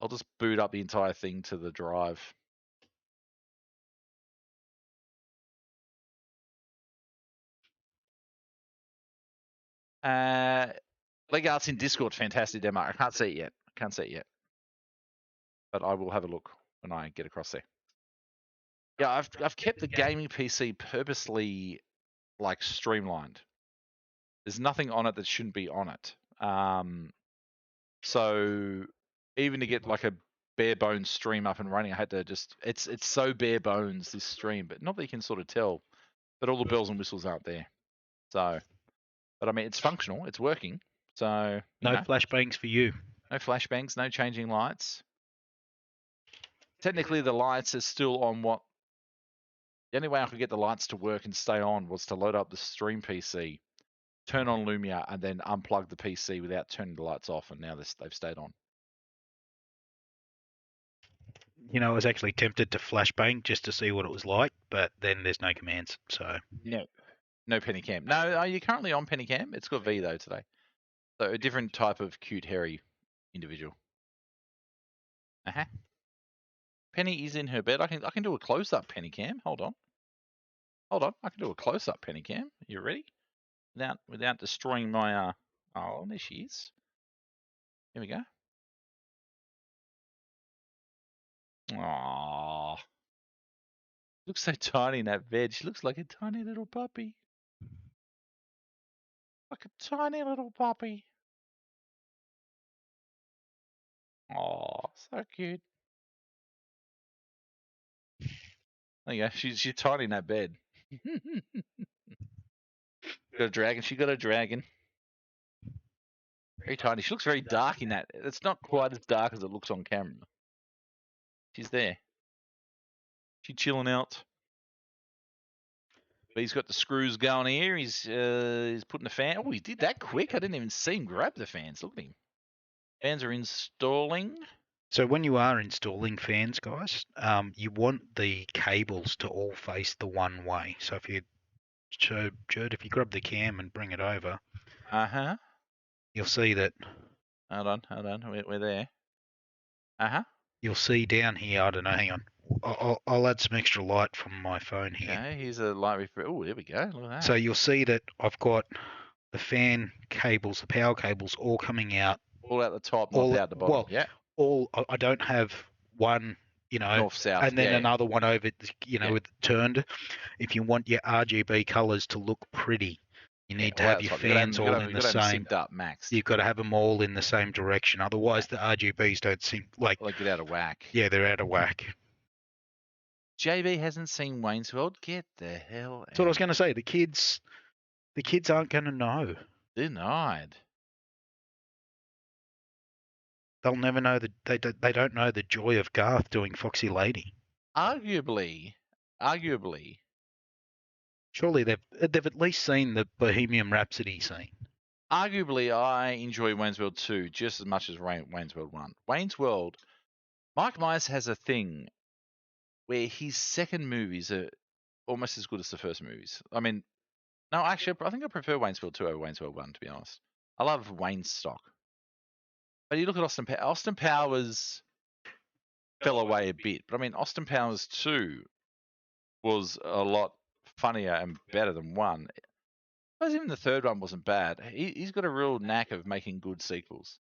just boot up the entire thing to the drive. Legart's in Discord, fantastic demo. I can't see it yet. But I will have a look when I get across there. Yeah, I've kept the gaming PC purposely like streamlined. There's nothing on it that shouldn't be on it. So even to get like a bare bones stream up and running, I had to just it's so bare bones this stream, but not that you can sort of tell, but all the bells and whistles aren't there. So, but I mean, it's functional, it's working. So no flashbangs for you. No flashbangs, no changing lights. Technically, the lights are still on what. The only way I could get the lights to work and stay on was to load up the stream PC, turn on Lumia, and then unplug the PC without turning the lights off, and now they've stayed on. You know, I was actually tempted to flashbang just to see what it was like, but then there's no commands, so. No Pennycam. No, are you currently on Pennycam? It's got V though today. So a different type of cute, hairy individual. Penny is in her bed. I can do a close-up Pennycam. Hold on. I can do a close-up Pennycam. You ready? Without destroying my oh, there she is. Here we go. Aww. Looks so tiny in that bed. She looks like a tiny little puppy. Like a tiny little puppy. Aww, so cute. There you go. She's tiny in that bed. Got a dragon. She got a dragon. Very tiny. She looks very dark in that. It's not quite as dark as it looks on camera. She's there. She's chilling out. But he's got the screws going here. He's putting the fan. Oh, he did that quick. I didn't even see him grab the fans. Look at him. Fans are installing. So when you are installing fans, guys, you want the cables to all face the one way. So if you if you grab the cam and bring it over, you'll see that. Hold on. We're there. You'll see down here. I don't know. Hang on. I'll add some extra light from my phone here. Okay, here's a light refresh. Oh, there we go. Look at that. So you'll see that I've got the fan cables, the power cables, all coming out. All out the top, not out the bottom. Well, yeah. I don't have one, north south, and then another one over, with turned. If you want your RGB colors to look pretty, you need to have your fans all in the same. Up, max. You've got to have them all in the same direction. Otherwise, the RGBs don't seem like get out of whack. Yeah, they're out of whack. JB hasn't seen Wayne's World. Get the hell out. That's what I was going to say. The kids aren't going to know. Denied. They'll never know they don't know the joy of Garth doing Foxy Lady. Arguably. Surely they've at least seen the Bohemian Rhapsody scene. Arguably, I enjoy Wayne's World 2 just as much as Wayne's World 1. Wayne's World, Mike Myers has a thing where his second movies are almost as good as the first movies. I mean, no, actually, I think I prefer Wayne's World 2 over Wayne's World 1, to be honest. I love Wayne's stock. But you look at Austin Powers. fell away a bit. But I mean, Austin Powers 2 was a lot funnier and better than 1. I suppose even the third one wasn't bad. He's got a real knack of making good sequels.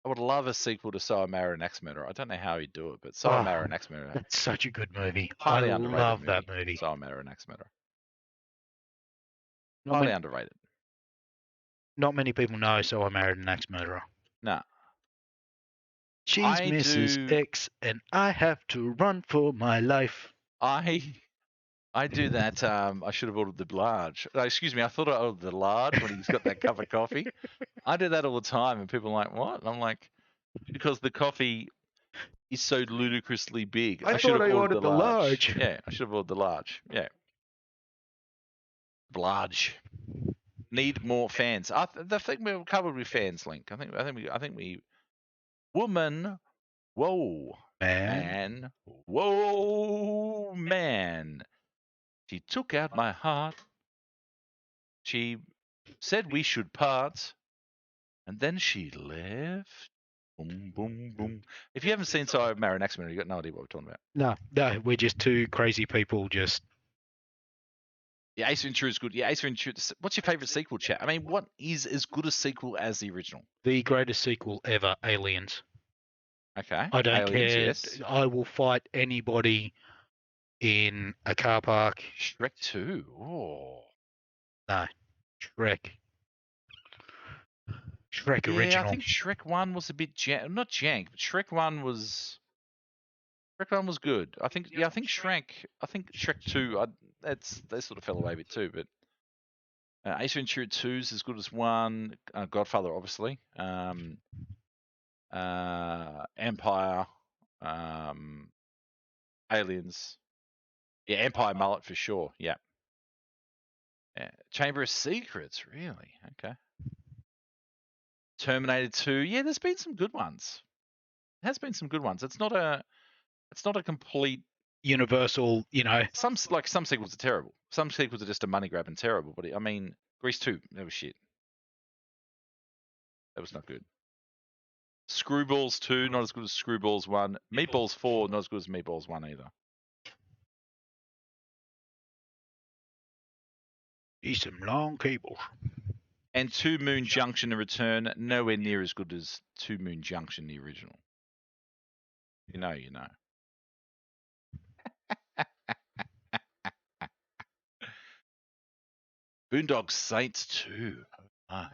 I would love a sequel to So I Married an Axe Murderer. I don't know how he'd do it, but So I Married an Axe Murderer, That's such a good movie. highly I underrated love that movie. So I Married an Axe Murderer. Not, Highly many, underrated. not many people know So I Married an Axe Murderer. No. She's I Mrs. do- X, and I have to run for my life. I do that. I should have ordered the large. No, excuse me. I thought I ordered the large when he's got that cup of coffee. I do that all the time, and people are like, "What?" And I'm like, "Because the coffee is so ludicrously big. I should thought have I ordered the large." Yeah, I should have ordered the large. Yeah, large. Need more fans. I think we're covered with fans, Link. I think we. Woman, whoa, man, whoa, man. She took out my heart. She said we should part, and then she left. Boom, boom, boom. If you haven't seen So I Married an Axe Murderer, you got no idea what we're talking about. No, we're just two crazy people just... Yeah, Ace Ventura is good. Yeah, Ace Ventura. What's your favorite sequel, chat? I mean, what is as good a sequel as the original? The greatest sequel ever, Aliens. Okay. I don't Aliens, care. Yes. I will fight anybody in a car park. Shrek 2. Oh. No, Shrek. Shrek Yeah, original. I think Shrek 1 was a bit not jank, but Shrek 1 was good. I think Shrek 2 they sort of fell away a bit too, but Ace Ventura 2 is as good as 1. Godfather, obviously. Empire, Aliens. Yeah, Empire Mullet for sure. Yeah. Chamber of Secrets, really? Okay. Terminator 2. Yeah, there's been some good ones. It has been some good ones. It's not a complete Universal, some sequels are terrible. Some sequels are just a money grab and terrible. But I mean, Grease 2, that was shit. That was not good. Screwballs 2, not as good as Screwballs 1. Meatballs 4, not as good as Meatballs 1 either. These some long cables. And 2 Moon Junction: The Return, nowhere near as good as 2 Moon Junction, the original. You know. Boondock Saints 2. Oh,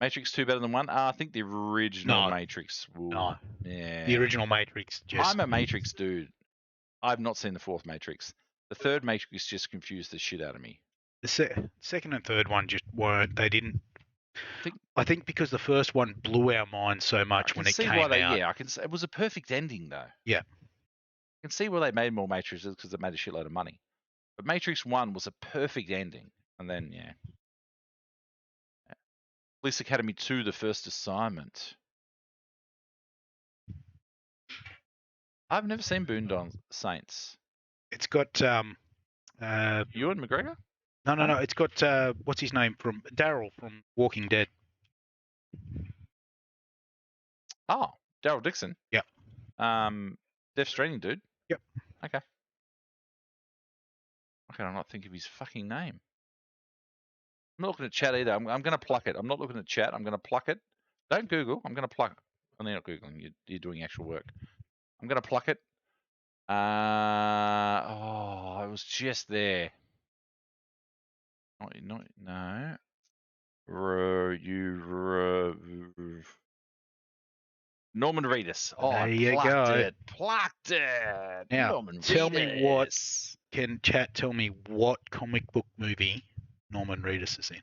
Matrix 2 better than 1? I think the original No. Matrix will. No. Yeah. The original Matrix just... I'm a Matrix dude. I've not seen the 4th Matrix. The 3rd Matrix just confused the shit out of me. The second and third one just weren't. They didn't... think- I think because the first one blew our minds so much when it came out. Yeah, I can see. It was a perfect ending, though. Yeah. I can see why they made more Matrixes because they made a shitload of money. But Matrix 1 was a perfect ending. And then, yeah. Police Academy 2, The First Assignment. I've never seen Boondock Saints. It's got... Ewan McGregor? No. It's got... what's his name? From Daryl from Walking Dead. Oh, Daryl Dixon. Yep. Death Stranding dude. Yep. Okay. I cannot think of his fucking name. I'm not looking at chat either. I'm going to pluck it. I'm not looking at chat. I'm going to pluck it. Don't Google. I'm going to pluck it. I'm not Googling. You're doing actual work. I'm going to pluck it. It was just there. No. Norman Reedus. Oh, There I you plucked go. it. Plucked it. Now, Norman tell me what- Reedus. Can chat tell me what comic book movie Norman Reedus is in?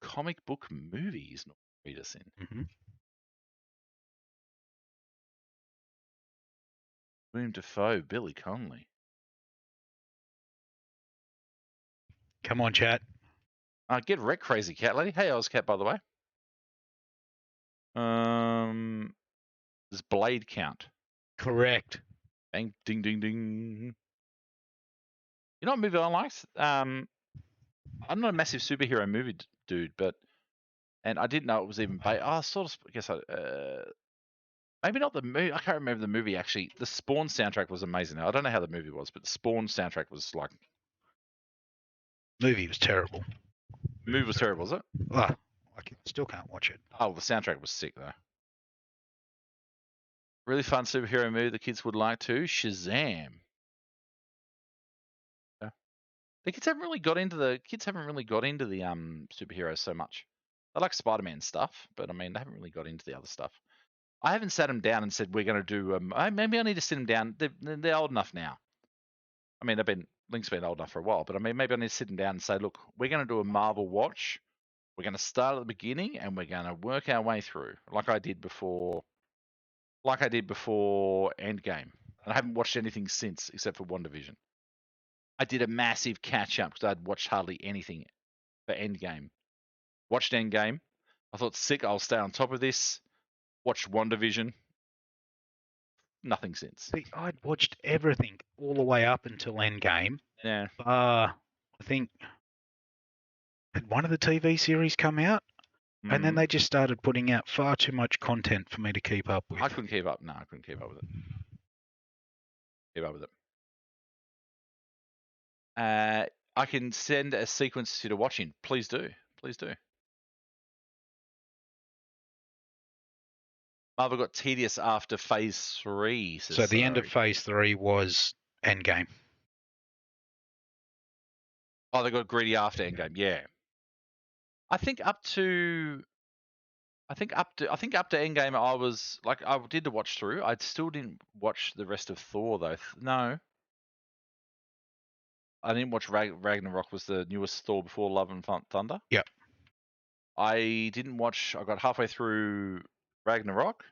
Comic book movies Norman Reedus in. Mm-hmm. William Dafoe, Billy Connolly. Come on, chat. Get wrecked, crazy cat lady. Hey, Ozcat, by the way. Does Blade count? Correct. Bang, ding, ding, ding. You know what movie I liked? I'm not a massive superhero movie dude, and I didn't know it was even based. I sort of guess Maybe not the movie. I can't remember the movie actually. The Spawn soundtrack was amazing. Now I don't know how the movie was, but the Spawn soundtrack was like. Movie was terrible. The movie was terrible, was it? Ah, still can't watch it. Oh, the soundtrack was sick though. Really fun superhero movie the kids would like to. Shazam. Yeah. The kids haven't really got into the superheroes so much. They like Spider-Man stuff, but I mean they haven't really got into the other stuff. I haven't sat them down and said we're going to do. Maybe I need to sit them down. They're old enough now. I mean, Link's been old enough for a while, but I mean, maybe I need to sit them down and say, look, we're going to do a Marvel watch. We're going to start at the beginning and we're going to work our way through, like I did before Endgame. And I haven't watched anything since except for WandaVision. I did a massive catch up because I'd watched hardly anything for Endgame. Watched Endgame. I thought, sick, I'll stay on top of this. Watched WandaVision. Nothing since. See, I'd watched everything all the way up until Endgame. Yeah. I think had one of the TV series come out, and then they just started putting out far too much content for me to keep up with. I couldn't keep up. No, I couldn't keep up with it. I can send a sequence to watch in. Please do. Please do. Marvel got tedious after Phase 3. So the end of Phase 3 was Endgame. Oh, they got greedy after Endgame. Yeah. I think up to Endgame, I was like, I did the watch through. I still didn't watch the rest of Thor though. No, I didn't watch Ragnarok. Was the newest Thor before Love and Thunder. Yep. I didn't watch. I got halfway through Ragnarok,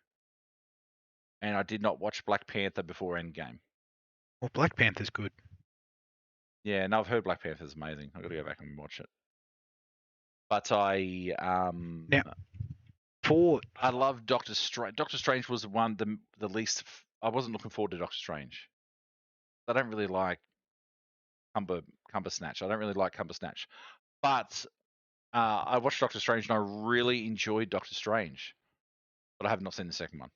and I did not watch Black Panther before Endgame. Well, Black Panther's good. Yeah, no, I've heard Black Panther's amazing. I've got to go back and watch it. But I love Doctor Strange. Doctor Strange was the least. I wasn't looking forward to Doctor Strange. I don't really like Cumbersnatch. I don't really like Cumbersnatch. But I watched Doctor Strange and I really enjoyed Doctor Strange. But I have not seen the second one.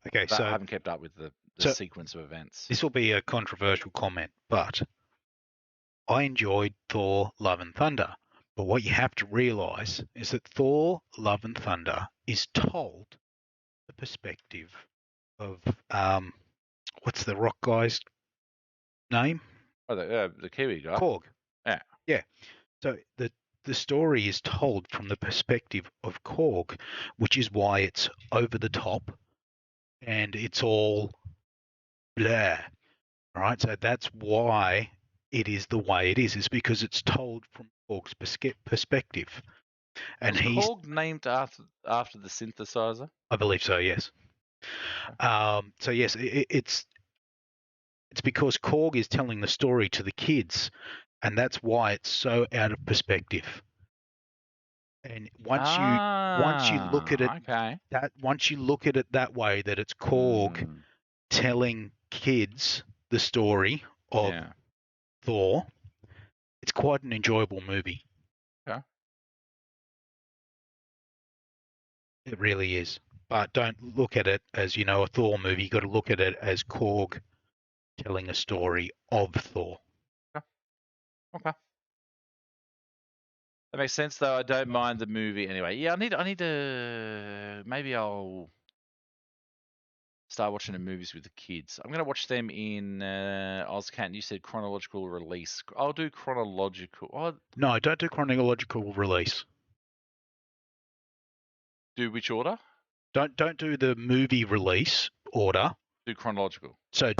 Okay, so I haven't kept up with the sequence of events. This will be a controversial comment, but I enjoyed Thor: Love and Thunder. But what you have to realise is that Thor: Love and Thunder is told the perspective of what's the rock guy's name? Oh, the Kiwi guy. Korg. Yeah. Yeah. So the story is told from the perspective of Korg, which is why it's over the top and it's all blah. Right? So that's why it is the way it is because it's told from Korg's perspective. And he's Korg named after the synthesizer? I believe so, yes. So yes, it's because Korg is telling the story to the kids, and that's why it's so out of perspective. And once you look at it once you look at it that way, that it's Korg telling kids the story of Thor, it's quite an enjoyable movie. Yeah. It really is. But don't look at it as, a Thor movie. You've got to look at it as Korg telling a story of Thor. Okay. That makes sense, though. I don't mind the movie anyway. Yeah, I need to. Maybe I'll start watching the movies with the kids. I'm going to watch them in Ozcat. You said chronological release. I'll do chronological. No, don't do chronological release. Do which order? Don't do the movie release order. Do chronological. So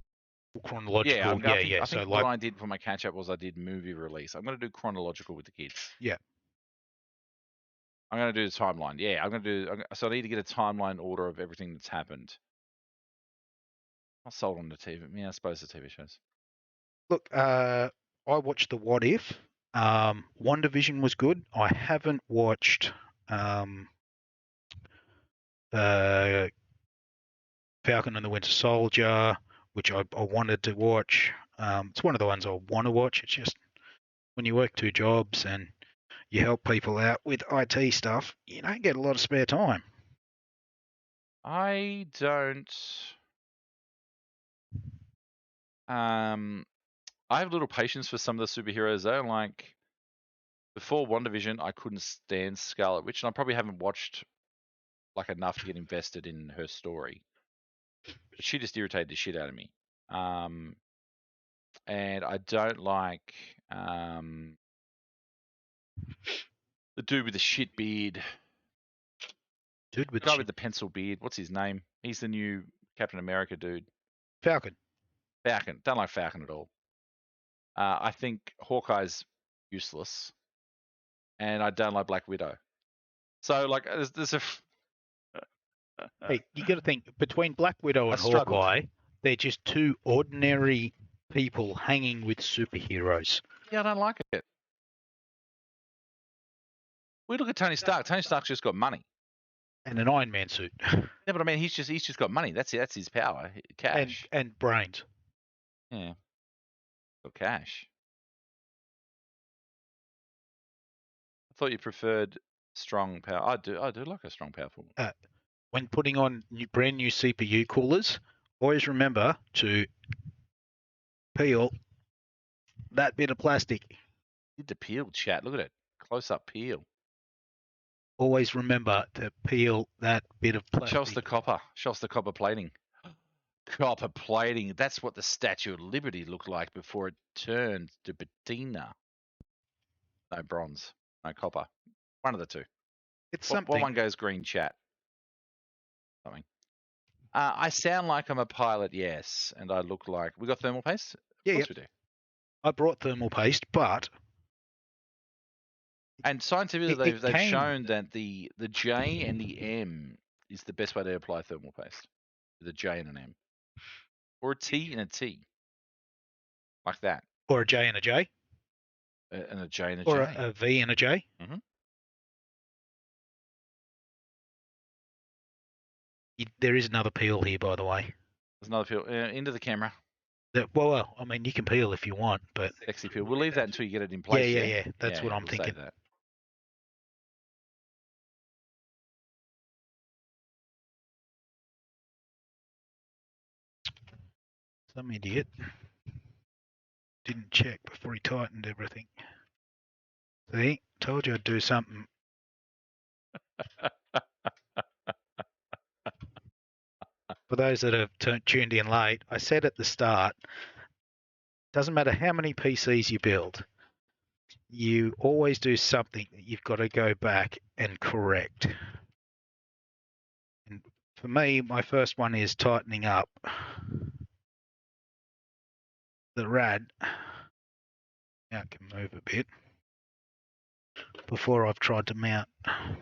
chronological. Yeah, I think what I did for my catch up was I did movie release. I'm going to do chronological with the kids. Yeah. I'm going to do the timeline. Yeah, I'm going to do. So I need to get a timeline order of everything that's happened. I sold on the TV. Yeah, I suppose the TV shows. Look, I watched the What If. WandaVision was good. I haven't watched Falcon and the Winter Soldier, which I wanted to watch. It's one of the ones I want to watch. It's just when you work two jobs and you help people out with IT stuff, you don't get a lot of spare time. I don't. I have little patience for some of the superheroes though. Like before WandaVision, I couldn't stand Scarlet Witch, and I probably haven't watched like enough to get invested in her story. But she just irritated the shit out of me. And I don't like the dude with the shit beard. Dude The with guy shit. with the pencil beard. What's his name? He's the new Captain America dude. Falcon. Falcon. Don't like Falcon at all. I think Hawkeye's useless, and I don't like Black Widow. So like, there's a. Hey, you got to think between Black Widow I and struggled. Hawkeye, they're just two ordinary people hanging with superheroes. Yeah, I don't like it. We look at Tony Stark. Tony Stark's just got money. And an Iron Man suit. Yeah, but I mean, he's just got money. That's it. That's his power. Cash. And brains. Yeah. Got cash. I thought you preferred strong power. I do like a strong, powerful. When putting on brand new CPU coolers, always remember to peel that bit of plastic. Did the peel, chat? Look at it. Close up peel. Always remember to peel that bit of plastic. Show us the copper. Show us the copper plating. Copper plating. That's what the Statue of Liberty looked like before it turned to patina. No bronze. No copper. One of the two. It's What something. one goes green, chat? Something. I sound like I'm a pilot, yes, and I look like we got thermal paste. Of course we do. I brought thermal paste, but And scientifically, It they've came- shown that the J and the M is the best way to apply thermal paste. The J and an M, or a T and a T, like that, or a J and a J, and a J and a or J. a V and a J. Mhm. There is another peel here, by the way. There's another peel into the camera. Well, I mean, you can peel if you want, but Sexy peel. We'll leave that until you get it in place. yeah. That's what I'm we'll save thinking. that. Some idiot didn't check before he tightened everything. See, told you I'd do something. For those that have tuned in late, I said at the start, doesn't matter how many PCs you build, you always do something that you've got to go back and correct. And for me, my first one is tightening up the rad. Now it can move a bit before I've tried to mount. Got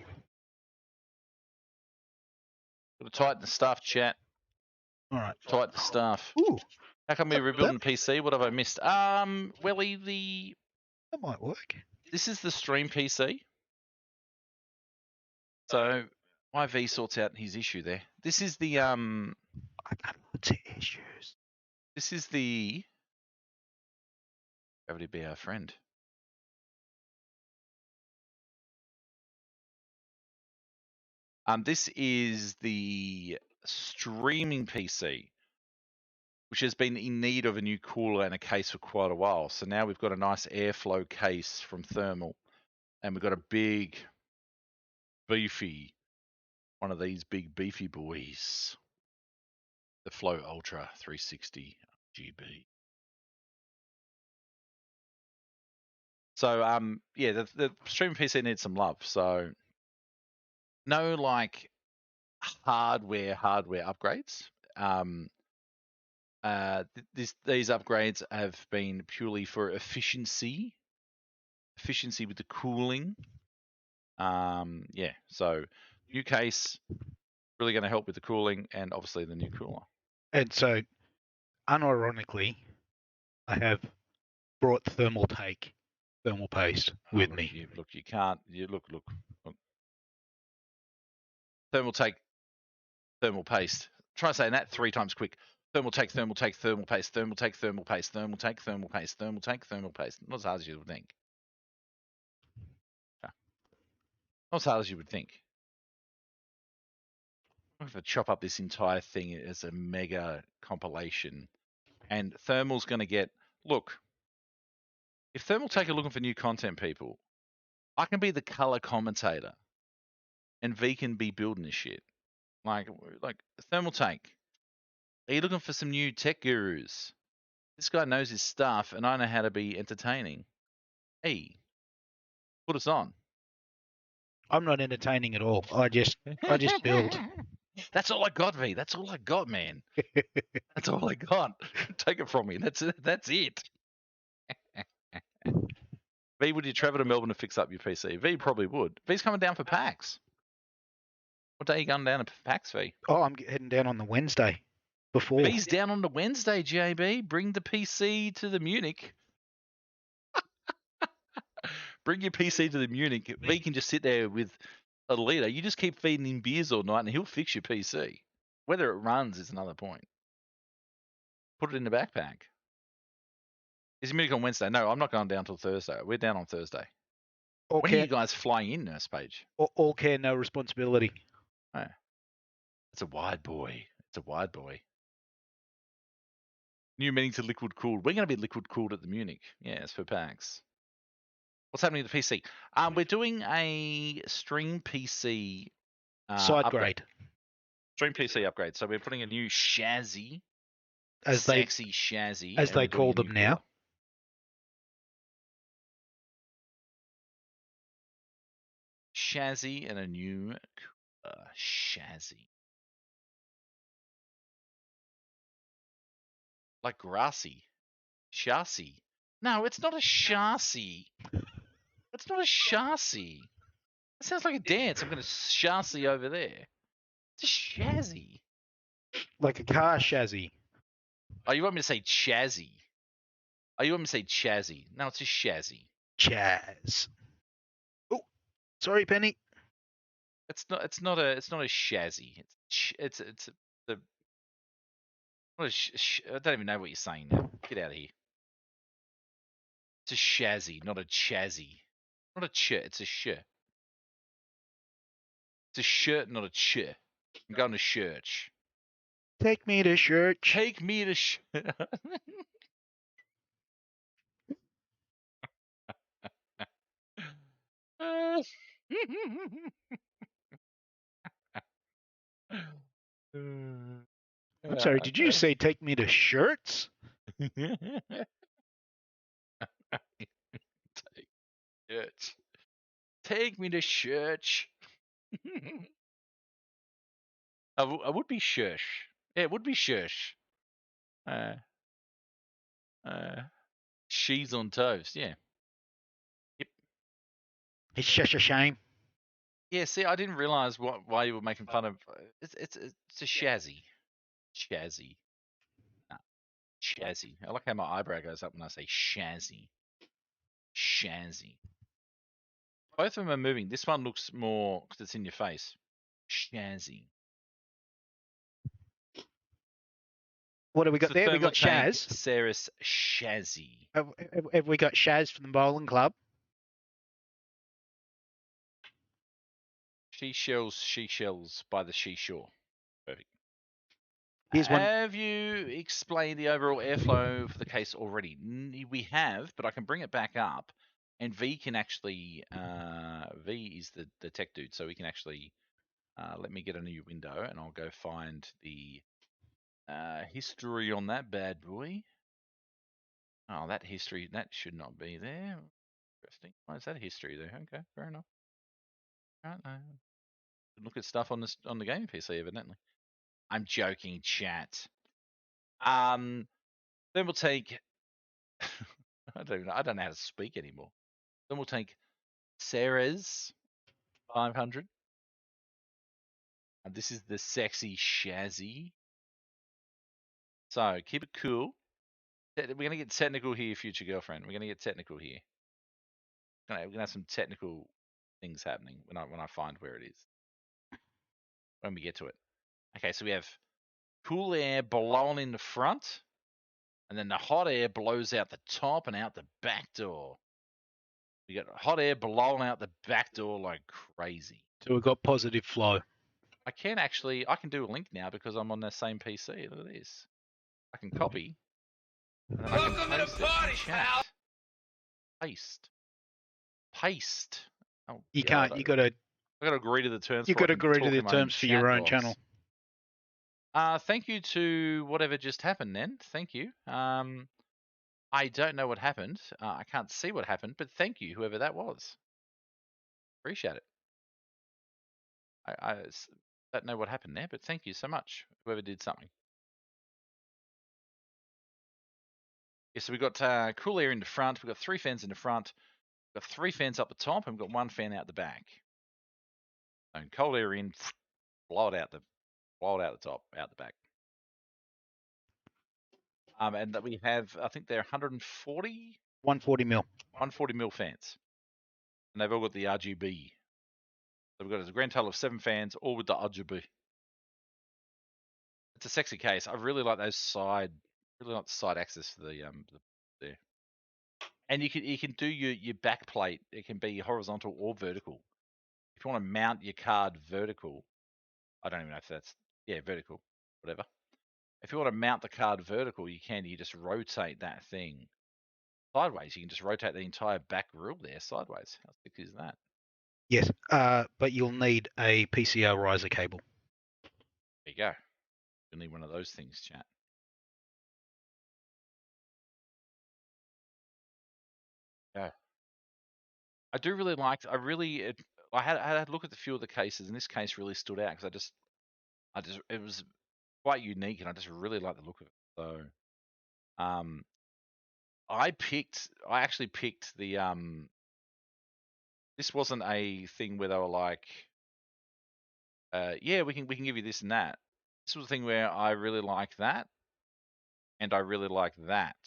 to tighten the stuff, chat. All right. Tighten the stuff. Ooh, How come we're That- rebuilding PC? What have I missed? Welly, that might work. this is the stream PC. So my V sorts out his issue there. This is the I got lots of issues. This is the gravity be our friend. This is the streaming PC, which has been in need of a new cooler and a case for quite a while. So now we've got a nice airflow case from Thermal, and we've got a big, beefy, one of these big beefy boys, the Floe Ultra 360 GB. So yeah, the streaming PC needs some love. So no like hardware upgrades. These upgrades have been purely for efficiency with the cooling. Yeah, so new case really going to help with the cooling, and obviously the new cooler. And so, unironically, I have brought Thermaltake thermal paste with Look, me. You can't. Look. Thermaltake thermal paste. Try saying that 3 times quick. Thermaltake thermal paste. Thermaltake thermal paste. Thermaltake thermal paste. Thermaltake thermal paste. Not as hard as you would think. Not as hard as you would think. I'm going to chop up this entire thing as a mega compilation. And Thermal's going to get... Look, if Thermaltake are looking for new content, people, I can be the color commentator. And V can be building this shit. Like Thermaltake, are you looking for some new tech gurus? This guy knows his stuff, and I know how to be entertaining. Hey, put us on. I'm not entertaining at all. I just build. That's all I got, V. That's all I got, man. That's all I got. Take it from me. That's it. That's it. V, would you travel to Melbourne to fix up your PC? V probably would. V's coming down for PAX. What day are you going down to PAX, V? Oh, I'm heading down on the Wednesday before. V's down on the Wednesday, JB. Bring the PC to the Munich. Bring your PC to the Munich. V can just sit there with a leader. You just keep feeding him beers all night and he'll fix your PC. Whether it runs is another point. Put it in the backpack. Is Munich on Wednesday? No, I'm not going down till Thursday. We're down on Thursday. When are you guys flying in, Nurse Page? All care, no responsibility. Oh. It's a wide boy. It's a wide boy. New meaning to liquid cooled. We're going to be liquid cooled at the Munich. Yes, for PAX. What's happening to the PC? We're doing a Stream PC Side upgrade. grade. Stream PC upgrade. So we're putting a new chassis, As they sexy chassis, as and they we're doing call a them new now. cooler. Chassis and a new chassis. Like grassy. Chassis. No, it's not a chassis. It's not a chassis. That sounds like a dance. I'm going to chassis over there. It's a chassis. Like a car chassis. Oh, you want me to say chassis? Oh, you want me to say chassis? No, it's a chassis. Chaz. Oh, sorry, Penny. It's not a chassis. It's the. What I don't even know what you're saying now. Get out of here. It's a chassis, not a chassis. Not a ch. It's a sh. It's a shirt, not a ch. I'm going to church. Take me to church. Take me to sh. I'm sorry, did you say take me to shirts? Church. Take me to church. I would be shush. Yeah, it would be shush. Cheese on toast. Yeah. Yep. It's just a shame. Yeah. See, I didn't realize why you were making fun of. It's a chassis. Chassis. Nah, chassis. I like how my eyebrow goes up when I say chassis. Chassis. Both of them are moving. This one looks more because it's in your face. Chassis. What have we got So there? We got Thermaltake, Shaz. Ceres chassis. Have we got Shaz from the bowling club? Seashells by the seashore. Perfect. Here's one. Have you explained the overall airflow for the case already? We have, but I can bring it back up. And V can actually, V is the tech dude, so we can actually, let me get a new window and I'll go find the history on that bad boy. Oh, that history, that should not be there. Interesting. Why is that history there? Okay, fair enough. Right, look at stuff on the gaming PC, evidently. I'm joking, chat. Then we'll take. I don't know how to speak anymore. Then we'll take Ceres 500. And this is the sexy chassis. So keep it cool. We're gonna get technical here, future girlfriend. We're gonna get technical here. We're gonna have some technical things happening when I find where it is. When we get to it. Okay, so we have cool air blowing in the front, and then the hot air blows out the top and out the back door. We got hot air blowing out the back door like crazy. So we've got positive flow. I can do a link now because I'm on the same PC. Look at this. I can copy. And then I can paste it in chat. Paste. Paste. Oh, You God, can't. You got to. I got to agree to the terms. You before got I to can agree to talk the in my own terms for chat your own box. channel. Thank you to whatever just happened then. Thank you. I don't know what happened. I can't see what happened, but thank you, whoever that was. Appreciate it. I don't know what happened there, but thank you so much, whoever did something. Yeah, so we've got cool air in the front. We've got 3 fans in the front. We've got 3 fans up the top, and we've got 1 fan out the back. And cold air in, blow it out the top, out the back. And that we have, I think they're 140 140 mil. 140 mil fans, and they've all got the RGB. So we've got a grand total of 7 fans, all with the RGB. It's a sexy case. I really like those side access for the there. And you can do your back plate. It can be horizontal or vertical. If you want to mount your card vertical, I don't even know if that's vertical, whatever. If you want to mount the card vertical, you can. You just rotate that thing sideways. You can just rotate the entire back grill there sideways. How sick is that? Yes. But you'll need a PCO riser cable. There you go. You'll need one of those things, chat. Yeah. I do really like. I had a look at the few of the cases, and this case really stood out because it was quite unique, and I just really like the look of it. So, I actually picked the This wasn't a thing where they were like, yeah, we can give you this and that. This was a thing where I really like that, and I really like that.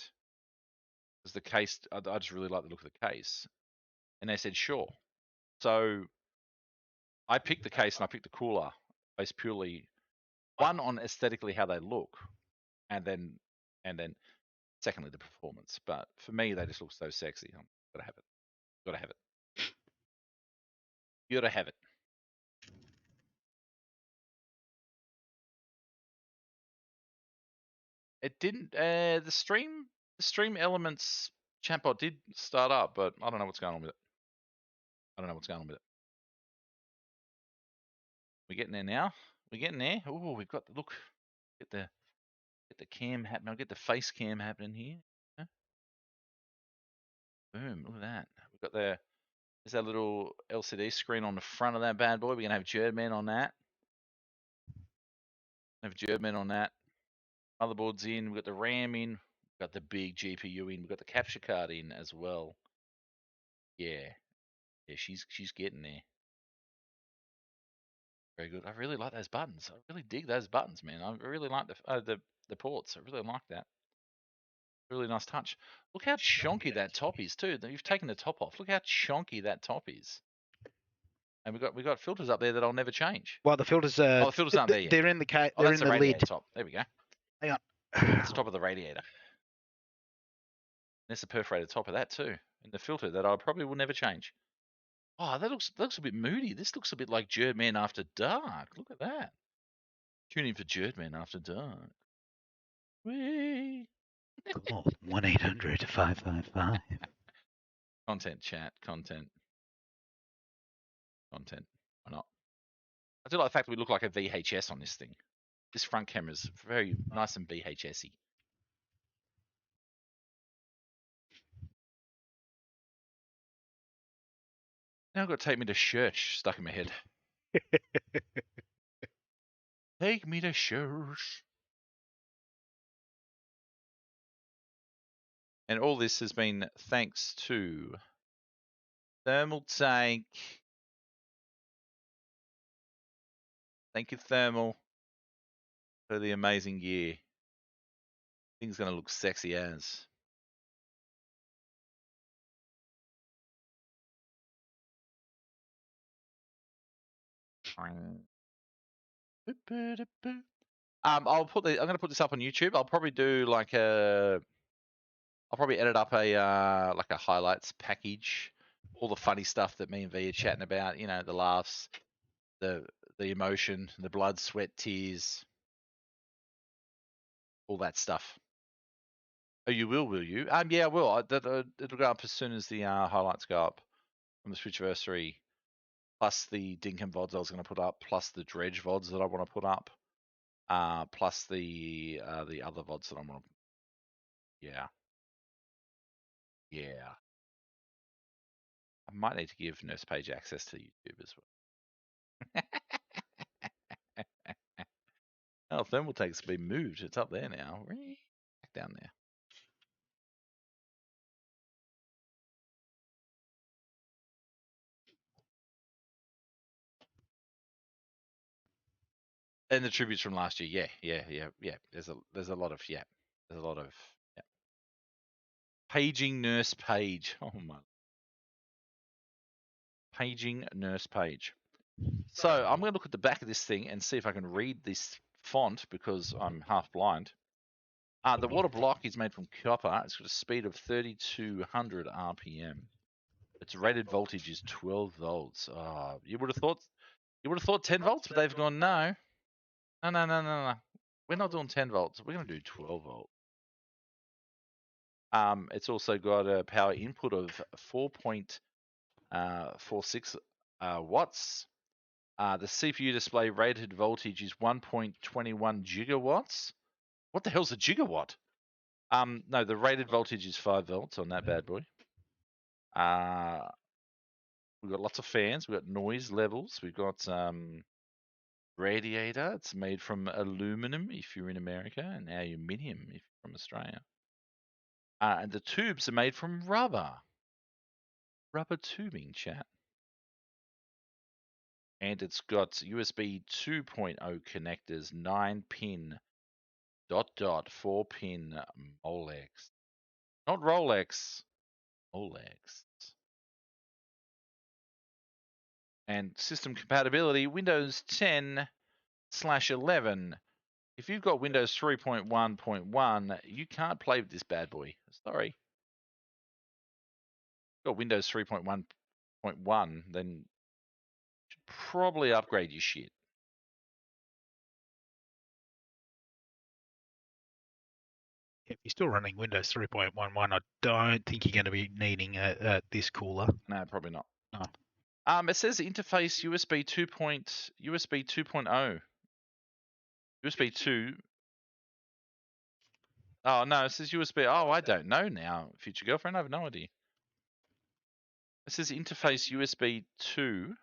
Because the case, I just really like the look of the case, and they said sure. So I picked the case and I picked the cooler based purely one on aesthetically how they look, and then secondly the performance. But for me, they just look so sexy. I'm gotta have it. Gotta have it. You gotta have it. It didn't. The stream elements chatbot did start up, but I don't know what's going on with it. We're getting there now. We're getting there. Oh, we've got look. Get the cam happening. I'll get the face cam happening here. Boom! Look at that. We've got there's that little LCD screen on the front of that bad boy. We're gonna have Jurdman on that. Motherboard's in. We've got the RAM in. We've got the big GPU in. We've got the capture card in as well. Yeah, she's getting there. Very good. I really like those buttons. I really dig those buttons, man. I really like the ports. I really like that. Really nice touch. Look how chonky that top is too. You've taken the top off. Look how chonky that top is. And we got filters up there that I'll never change. Well, the filters Oh, the filters aren't there yet. They're in the Oh, they're that's in the the radiator lid. top. There we go. Hang on. That's the top of the radiator. There's the perforated top of that too. And the filter that I probably will never change. Oh, that looks a bit moody. This looks a bit like Jurdman After Dark. Look at that. Tune in for Jurdman After Dark. Whee! Call 1-800-555. Content, chat. Content. Why not? I do like the fact that we look like a VHS on this thing. This front camera's very nice and VHS-y. Now I've got to take me to church stuck in my head. Take me to church. And all this has been thanks to Thermaltake. Thank you, Thermal, for the amazing gear. Thing's going to look sexy as. I'm going to put this up on YouTube. I'll probably do like I'll probably edit up a like a highlights package, all the funny stuff that me and V are chatting about. You know, the laughs, the the emotion, the blood, sweat, tears, all that stuff. Oh, you will you? Yeah, I will. It'll go up as soon as the highlights go up from the Switchversary, plus the Dinkum VODs I was going to put up, plus the Dredge VODs that I want to put up, plus the other VODs that I want to. Yeah. I might need to give Nurse Page access to YouTube as well. Oh, Thermaltake's been moved. It's up there now. Back down there. And the tributes from last year, yeah. There's a lot of paging Nurse Page. Oh my. Paging Nurse Page. So I'm going to look at the back of this thing and see if I can read this font because I'm half blind. The water block is made from copper. It's got a speed of 3,200 RPM. Its rated voltage is 12 volts. Oh, you would have thought 10 volts, but they've gone no. No. We're not doing 10 volts. We're going to do 12 volts. It's also got a power input of 4.46 watts. The CPU display rated voltage is 1.21 gigawatts. What the hell's a gigawatt? No, the rated voltage is 5 volts on that bad boy. We've got lots of fans. We've got noise levels. We've got radiator. It's made from aluminum if you're in America, and aluminium if you're from Australia. And the tubes are made from rubber. Rubber tubing, chat. And it's got USB 2.0 connectors, 9-pin, ... 4-pin Molex. Not Rolex, Molex. And system compatibility, Windows 10/11. If you've got Windows 3.1.1, you can't play with this bad boy. Sorry. If you've got Windows 3.1.1, then you should probably upgrade your shit. If you're still running Windows 3.11, I don't think you're going to be needing this cooler. No, probably not. No. It says interface USB 2.0. USB 2. Oh, no, it says USB. Oh, I don't know now. Future girlfriend, I have no idea. It says interface USB 2.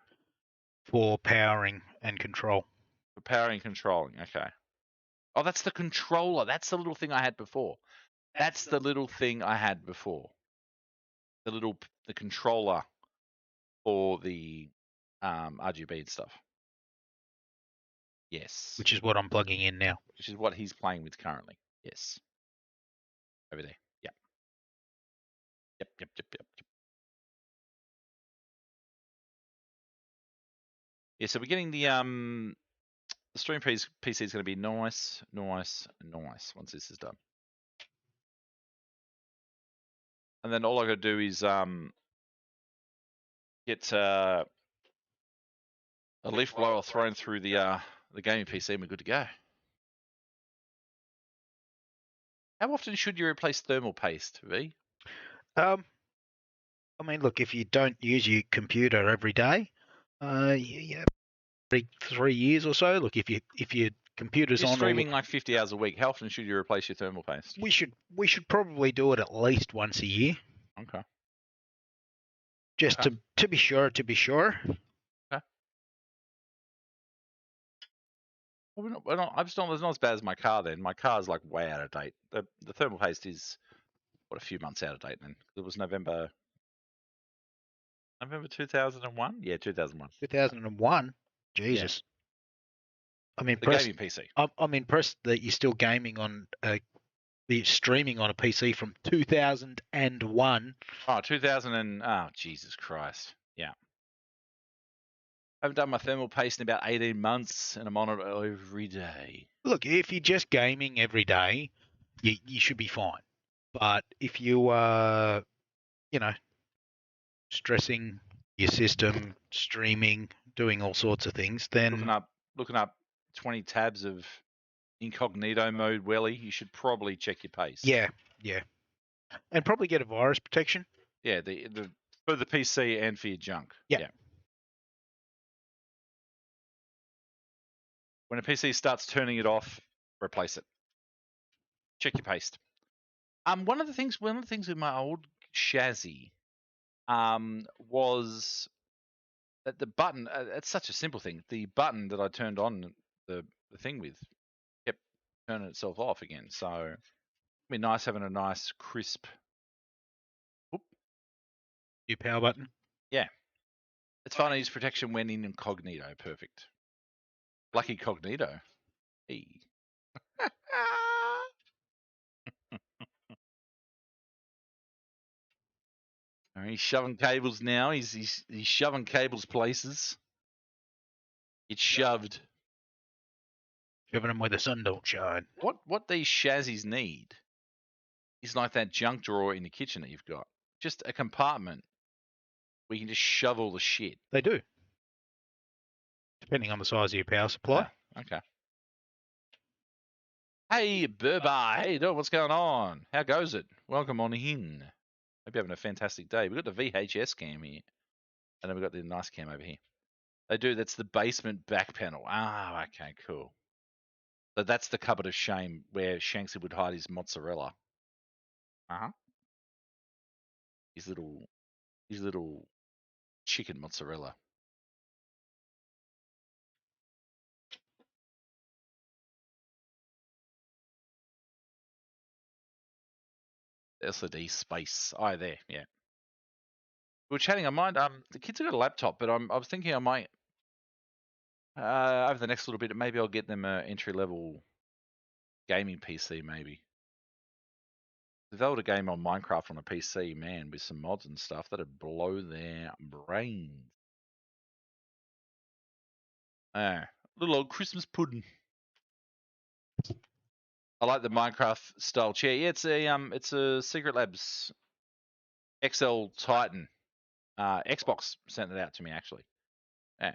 For powering and control. For powering and controlling. Okay. Oh, that's the controller. That's the little thing I had before. That's the little thing I had before. The controller for the RGB and stuff. Yes. Which is what I'm plugging in now. Which is what he's playing with currently. Yes. Over there. Yep. Yep. Yeah, so we're getting the stream PC is going to be nice once this is done. And then all I got to do is get a leaf blower thrown through the gaming PC and we're good to go. How often should you replace thermal paste, V? I mean, look, if you don't use your computer every day, yeah, every 3 years or so. Look, if your computer's You're on, streaming like 50 hours a week. How often should you replace your thermal paste? we should probably do it at least once a year. Okay. Just to be sure. Okay. Well, we're not, it's not as bad as my car then. My car's like way out of date. The thermal paste is a few months out of date then. It was November 2001? Yeah, 2001. 2001? Jesus. Yeah. I'm impressed. The gaming PC. I'm impressed that you're still gaming on streaming on a PC from 2001. Oh, 2000 oh, Jesus Christ. Yeah. I haven't done my thermal paste in about 18 months and I'm on it every day. Look, if you're just gaming every day, you should be fine. But if you are, stressing your system, streaming, doing all sorts of things, looking then up 20 tabs of incognito mode welly, you should probably check your pace. yeah, and probably get a virus protection. Yeah, the for the PC and for your junk. Yeah. Yeah. When a PC starts turning it off, replace it. Check your paste. One of the things with my old chassis, was that the button. It's such a simple thing. The button that I turned on the thing with kept turning itself off again. So it'd be nice having a nice crisp. New power button. Yeah. It's fine to use protection when in incognito. Perfect. Lucky cognito. Hey. He's shoving cables now. He's shoving cables places. It's shoved. Shoving them where the sun don't shine. What these chassis need is like that junk drawer in the kitchen that you've got. Just a compartment where you can just shove all the shit. They do. Depending on the size of your power supply. Ah, okay. Hey, Burba. Hey, dude, what's going on? How goes it? Welcome on in. Hope you're having a fantastic day. We've got the VHS cam here. And then we've got the nice cam over here. That's the basement back panel. Ah, okay, cool. So that's the cupboard of shame where Shanksy would hide his mozzarella. Uh-huh. His little chicken mozzarella. LCD space. Oh, there, yeah. We were chatting. I might. The kids have got a laptop, but I was thinking I might. Over the next little bit, maybe I'll get them an entry-level gaming PC. Maybe if they were to game on Minecraft on a PC, man, with some mods and stuff, that'd blow their brains. Little old Christmas pudding. I like the Minecraft style chair. Yeah, it's a Secret Labs XL Titan. Xbox sent it out to me actually. Yeah.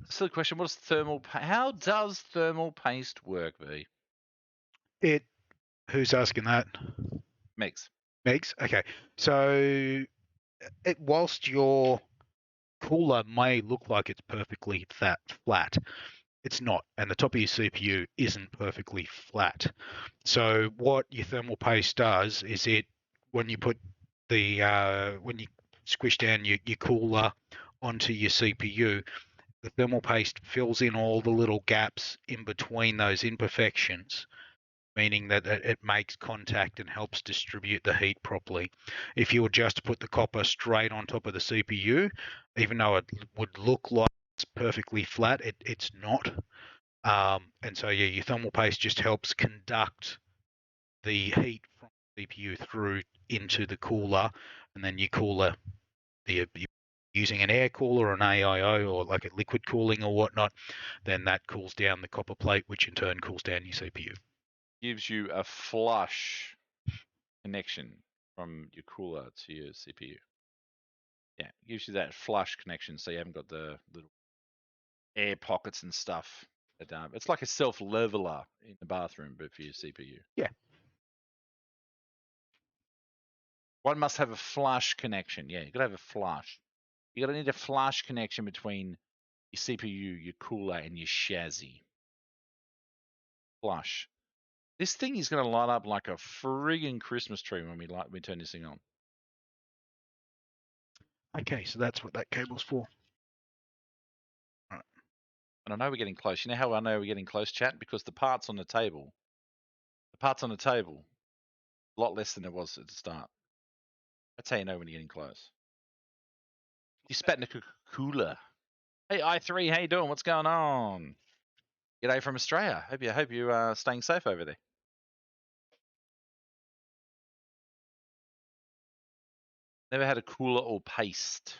Silly question. What is thermal? How does thermal paste work, V? Who's asking that? Megs. Megs? Okay. So whilst your cooler may look like it's perfectly flat, it's not. And the top of your CPU isn't perfectly flat. So what your thermal paste does is when you put when you squish down your cooler onto your CPU, the thermal paste fills in all the little gaps in between those imperfections, meaning that it makes contact and helps distribute the heat properly. If you were just to put the copper straight on top of the CPU, even though it would look like it's perfectly flat, it's not. And so yeah, your thermal paste just helps conduct the heat from the CPU through into the cooler, and then your cooler, you're using an air cooler or an AIO or like a liquid cooling or whatnot, then that cools down the copper plate, which in turn cools down your CPU. Gives you a flush connection from your cooler to your CPU. Yeah, gives you that flush connection, so you haven't got the little air pockets and stuff. It's like a self-leveler in the bathroom, but for your CPU. Yeah. One must have a flush connection. Yeah, you gotta have a flush. You gotta need a flush connection between your CPU, your cooler, and your chassis. Flush. This thing is gonna light up like a friggin' Christmas tree when we turn this thing on. Okay, so that's what that cable's for. And I know we're getting close. You know how I know we're getting close, chat? Because the parts on the table, a lot less than it was at the start. That's how you know when you're getting close. You spat in a cooler. Hey, i3, how you doing? What's going on? G'day from Australia. Hope you are staying safe over there. Never had a cooler or paste.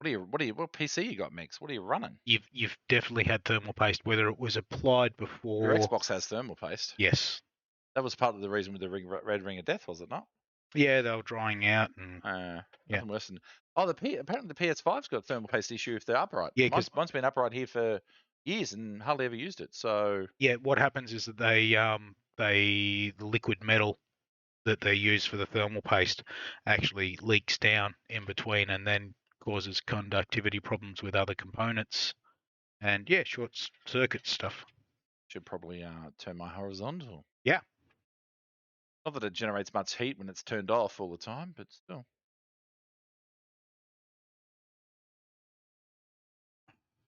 What PC you got, Mix? What are you running? You've definitely had thermal paste, whether it was applied before. Your Xbox has thermal paste. Yes. That was part of the reason with the Red Ring of Death, was it not? Yeah, they were drying out, and Nothing Yeah. worse than. Oh, apparently the PS5's got thermal paste issue if they're upright. Yeah, 'cause- Mine's been upright here for years and hardly ever used it. So yeah, what happens is that the liquid metal that they use for the thermal paste actually leaks down in between and then causes conductivity problems with other components, and yeah, short circuit stuff. should probably turn my horizontal. Yeah. Not that it generates much heat when it's turned off all the time, but still.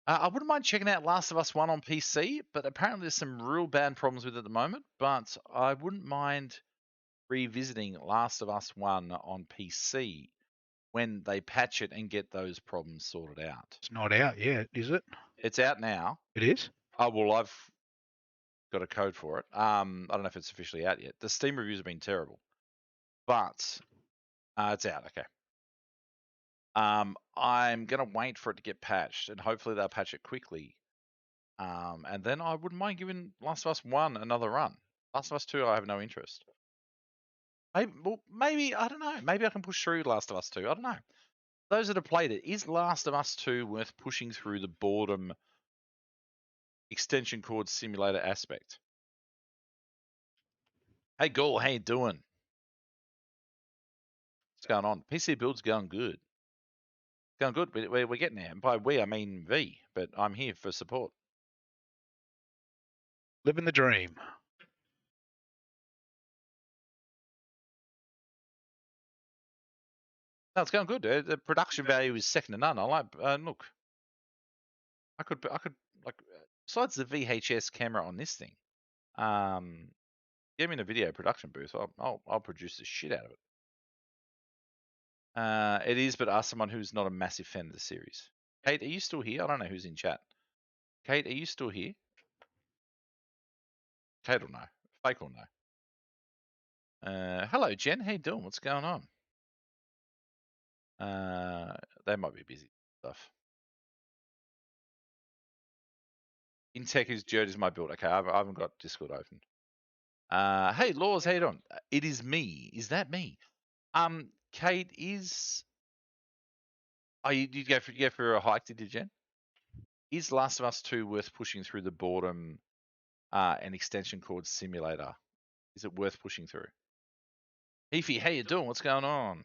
I wouldn't mind checking out Last of Us 1 on PC, but apparently there's some real bad problems with it at the moment. But I wouldn't mind revisiting Last of Us 1 on PC when they patch it and get those problems sorted out. It's not out yet, is it? It's out now. It is? Oh, well, I've got a code for it. I don't know if it's officially out yet. The Steam reviews have been terrible, but it's out. Okay. I'm going to wait for it to get patched, and hopefully they'll patch it quickly. And then I wouldn't mind giving Last of Us 1 another run. Last of Us 2, I have no interest. Maybe, I don't know. Maybe I can push through Last of Us 2. I don't know. Those that have played it, is Last of Us 2 worth pushing through the boredom extension cord simulator aspect? Hey, Gaul, how you doing? What's going on? PC build's going good. Going good. We're getting there. And by we, I mean V, but I'm here for support. Living the dream. No, it's going good. The production value is second to none. I like. Look, I could like. Besides the VHS camera on this thing, give me in a video production booth. I'll produce the shit out of it. It is, but ask someone who's not a massive fan of the series. Kate, are you still here? I don't know who's in chat. Kate, are you still here? Kate will know. Fake will know. Hello, Jen. How you doing? What's going on? They might be busy stuff. Intech is Jerd is my build. Okay, I haven't got Discord open. Hey, Laws, how you doing? It is me. Is that me? Kate is. Oh, you go for a hike, did you, Jen? Is Last of Us 2 worth pushing through the boredom and extension cord simulator? Is it worth pushing through? Heafy, how you doing? What's going on?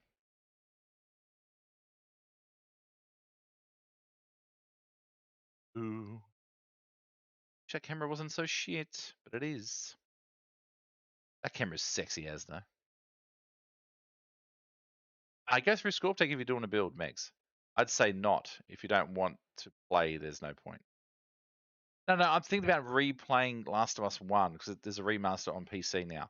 Ooh. Wish that camera wasn't so shit, but it is. That camera's sexy as though. I go through Scorptech if you're doing a build, Megs. I'd say not. If you don't want to play, there's no point. No, I'm thinking about replaying Last of Us 1 because there's a remaster on PC now.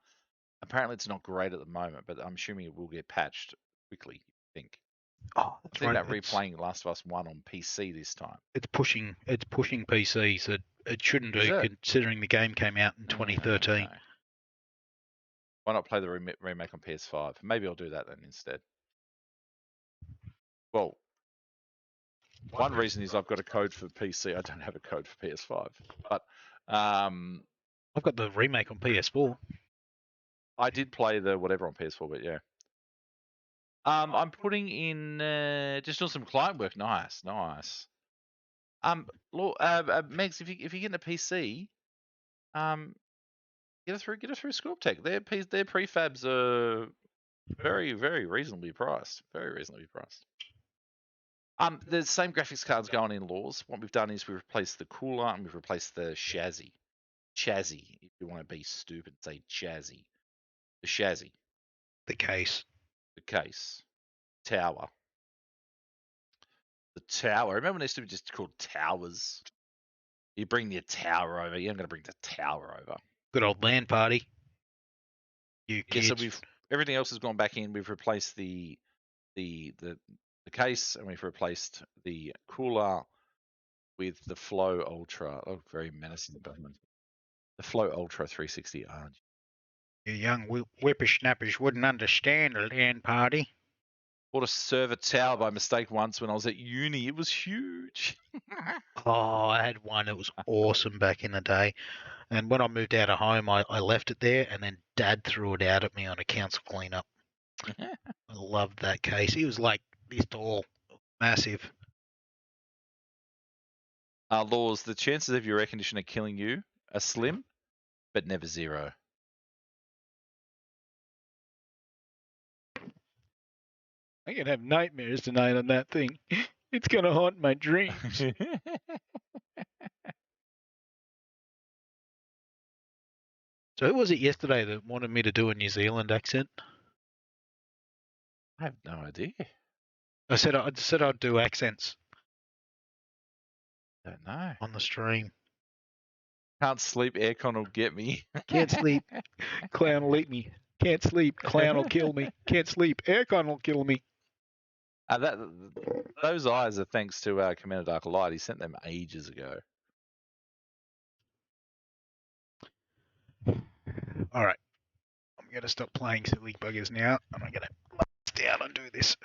Apparently, it's not great at the moment, but I'm assuming it will get patched quickly. I think. Oh, that's right. About replaying Last of Us 1 on PC this time. It's pushing PCs. It shouldn't do, considering the game came out in 2013. Okay. Why not play the remake on PS5? Maybe I'll do that then instead. Well, one reason is I've got a code for PC. I don't have a code for PS5, but I've got the remake on PS4. I did play the whatever on PS4, but yeah. I'm putting in just doing some client work. Nice. Megs, if you're getting a PC, get it through Scorptech. Their prefabs are very, very reasonably priced. Very reasonably priced. The same graphics cards going in, Laws. What we've done is we've replaced the cooler and we've replaced the chassis. Chassis, if you want to be stupid, say chassis. The chassis. The case. The case. Tower. The tower. Remember when they used to be just called towers? You bring your tower over. You're not going to bring the tower over. Good old LAN party. You kids. Yeah, so everything else has gone back in. We've replaced the case and we've replaced the cooler with the Floe Ultra. Oh, very menacing development. The Floe Ultra 360 RG. You young whippersnappers wouldn't understand a LAN party. Bought a server tower by mistake once when I was at uni. It was huge. Oh, I had one. It was awesome back in the day. And when I moved out of home, I left it there, and then Dad threw it out at me on a council cleanup. I loved that case. He was like this tall, massive. Laws, the chances of your air conditioner killing you are slim, but never zero. I'm gonna have nightmares tonight on that thing. It's gonna haunt my dreams. So who was it yesterday that wanted me to do a New Zealand accent? I have no idea. I said I'd do accents Don't know. on the stream. Can't sleep. Aircon will get me. Can't sleep. Clown will eat me. Can't sleep. Clown will kill me. Can't sleep. Aircon will kill me. Those eyes are thanks to Commander Dark Light. He sent them ages ago. All right. I'm going to stop playing silly buggers now. And I'm going to lay down and do this.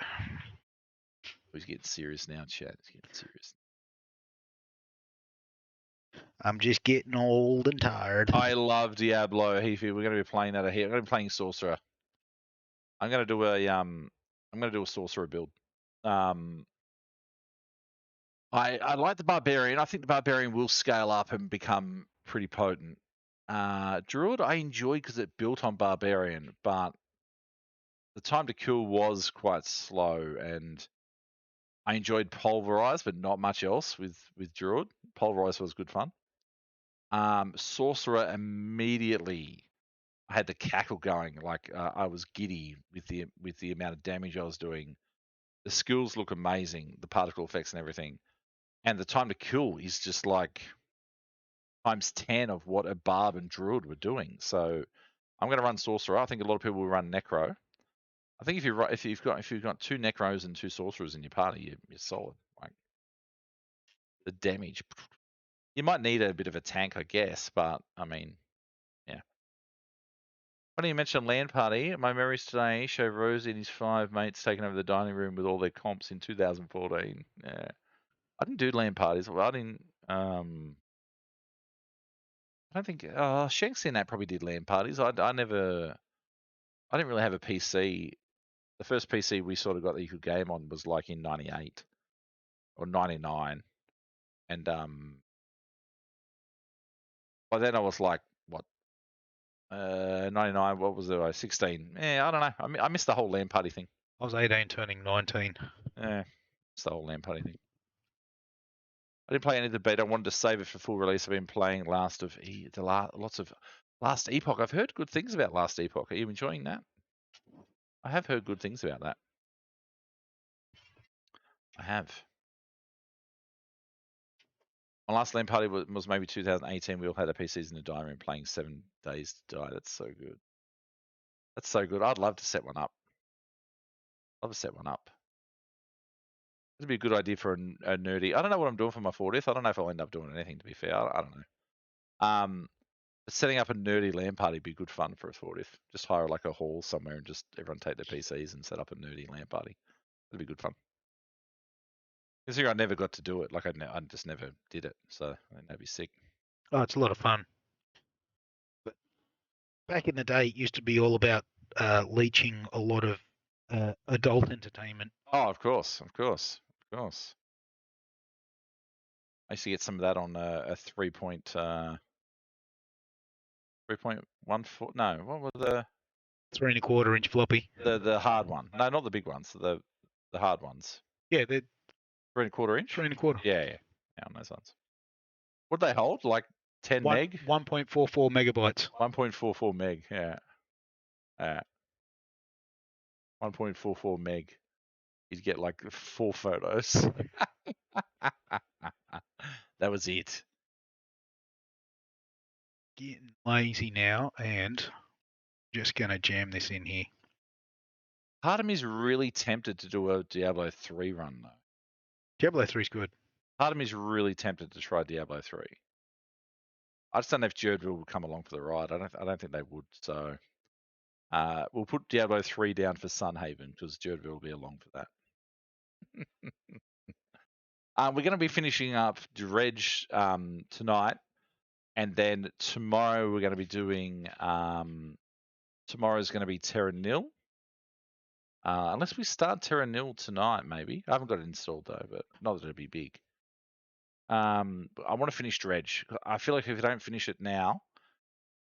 He's getting serious now, chat. He's getting serious. I'm just getting old and tired. I love Diablo, Heafy. We're going to be playing that here. I'm going to be playing Sorcerer. I'm going to do a Sorcerer build. I like the Barbarian. I think the Barbarian will scale up and become pretty potent. Druid I enjoyed because it built on Barbarian, but the time to kill was quite slow, and I enjoyed Pulverize, but not much else with Druid. Pulverize was good fun. Sorcerer immediately, I had the cackle going, like I was giddy with the amount of damage I was doing. The skills look amazing, the particle effects and everything, and the time to kill is just like times 10 of what a Barb and Druid were doing. So I'm going to run Sorcerer. I think a lot of people will run Necro. I think if you've got 2 Necros and 2 Sorcerers in your party, you're solid. Like the damage, you might need a bit of a tank, I guess, but I mean, yeah. Funny you mentioned LAN party. My memories today show Rosie and his 5 mates taking over the dining room with all their comps in 2014. Yeah, I didn't do LAN parties. Well, I didn't. I don't think. Shanks in that probably did LAN parties. I didn't really have a PC. The first PC we sort of got that you could game on was like in '98 or '99, and by then I was like, what, 99? What was it? 16? Yeah, I don't know. I missed the whole LAN party thing. I was 18 turning 19. Yeah, it's the whole LAN party thing. I didn't play any of the beta. I wanted to save it for full release. I've been playing lots of Last Epoch. I've heard good things about Last Epoch. Are you enjoying that? I have heard good things about that. I have. My last LAN party was maybe 2018. We all had our PCs in the dining room playing 7 Days to Die. That's so good. That's so good. I'd love to set one up. It'd be a good idea for a nerdy. I don't know what I'm doing for my 40th. I don't know if I'll end up doing anything, to be fair. I don't know. But setting up a nerdy LAN party would be good fun for a 40th. Just hire like a hall somewhere and just everyone take their PCs and set up a nerdy LAN party. It'd be good fun. Considering I never got to do it, like I just never did it, so I think that'd be sick. Oh, it's a lot of fun. But back in the day, it used to be all about leeching a lot of adult entertainment. Oh, of course. I used to get some of that on a 3.14. No, what were the 3.25 inch floppy. the hard one? No, not the big ones. The hard ones. Yeah, they're 3.25 inch. 3.25. Yeah, on those ones. What do they hold? Like 10 meg? 1.44 megabytes. 1.44 meg. Yeah. 1.44 meg. You'd get like 4 photos. That was it. Getting lazy now and just gonna jam this in here. Part of me is really tempted to do a Diablo 3 run though. Diablo 3 is good. Part of me is really tempted to try Diablo 3. I just don't know if Jurdputer would come along for the ride. I don't think they would. So we'll put Diablo 3 down for Sunhaven because Jurdputer will be along for that. We're going to be finishing up Dredge tonight, and then tomorrow we're going to be doing. Tomorrow's going to be Terra Nil, Unless we start Terra Nil tonight, maybe. I haven't got it installed though, but not that it'd be big. I want to finish Dredge. I feel like if I don't finish it now,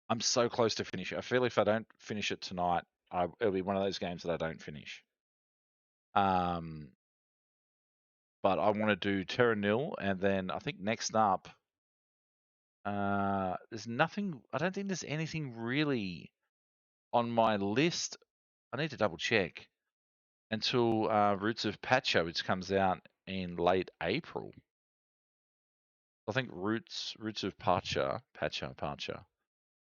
I'm so close to finish it. I feel if I don't finish it tonight, it'll be one of those games that I don't finish. But I want to do Terra Nil, and then I think next up, there's nothing. I don't think there's anything really on my list. I need to double check until Roots of Pacha, which comes out in late April. I think Roots of Pacha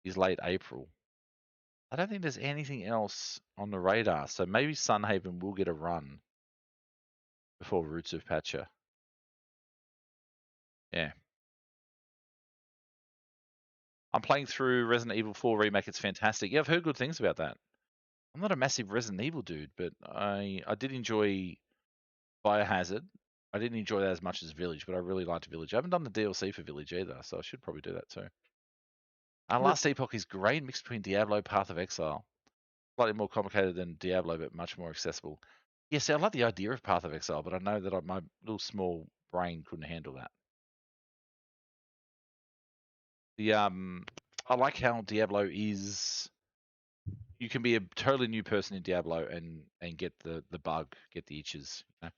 is late April. I don't think there's anything else on the radar, so maybe Sunhaven will get a run before Roots of Pacha. Yeah. I'm playing through Resident Evil 4 Remake. It's fantastic. Yeah, I've heard good things about that. I'm not a massive Resident Evil dude, but I did enjoy Biohazard. I didn't enjoy that as much as Village, but I really liked Village. I haven't done the DLC for Village either, so I should probably do that too. Last Epoch is great, mixed between Diablo, Path of Exile. Slightly more complicated than Diablo, but much more accessible. Yes, I like the idea of Path of Exile, but I know that my little small brain couldn't handle that. I like how Diablo is. You can be a totally new person in Diablo and get the bug, get the itches. You know?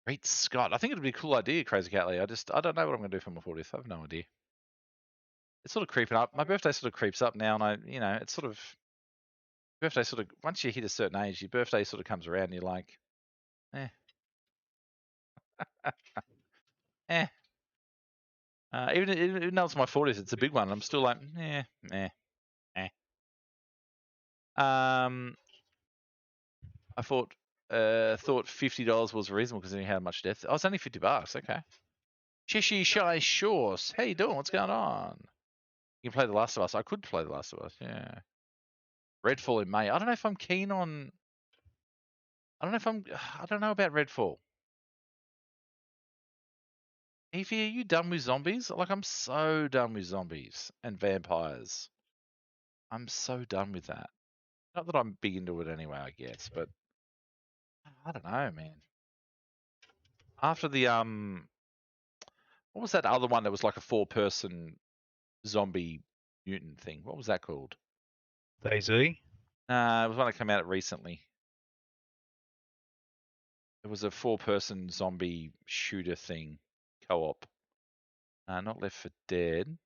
Great Scott. I think it'd be a cool idea, Crazy Cat Lee. I don't know what I'm going to do for my 40th. I have no idea. It's sort of creeping up. My birthday sort of creeps up now, and it's sort of birthday sort of once you hit a certain age, your birthday sort of comes around, and you're like, eh. Even though it's my 40th, it's a big one. I'm still like, I thought $50 was reasonable considering how much death. Oh, it's only $50. Okay. Shishi Shy Shores. How you doing? What's going on? You can play The Last of Us. I could play The Last of Us. Yeah. Redfall in May. I don't know if I'm keen on. I don't know about Redfall. Evie, are you done with zombies? Like, I'm so done with zombies and vampires. I'm so done with that. Not that I'm big into it anyway, I guess, but I don't know, man. After the what was that other one that was like a 4-person zombie mutant thing? What was that called? DayZ? It was one that came out recently. It was a 4-person zombie shooter thing, co-op. Not Left 4 Dead.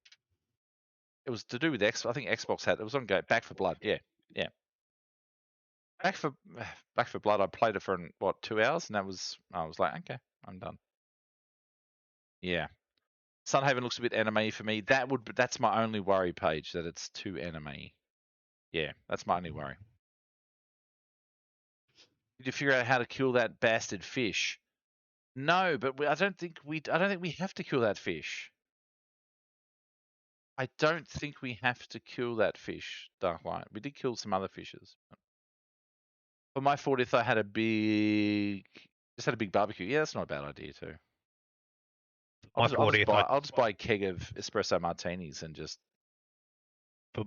It was to do with Xbox. I think Xbox had it. Was on Back 4 Blood. Yeah. Back 4 Blood. I played it for 2 hours, and I was like, okay, I'm done. Yeah. Sunhaven looks a bit anime for me. That's my only worry, Paige, that it's too anime. Yeah, that's my only worry. Did you figure out how to kill that bastard fish? No, but I don't think we have to kill that fish. I don't think we have to kill that fish, Darklight. We did kill some other fishes. For my 40th, I had a big barbecue. Yeah, that's not a bad idea too. I'll just buy a keg of espresso martinis and just. For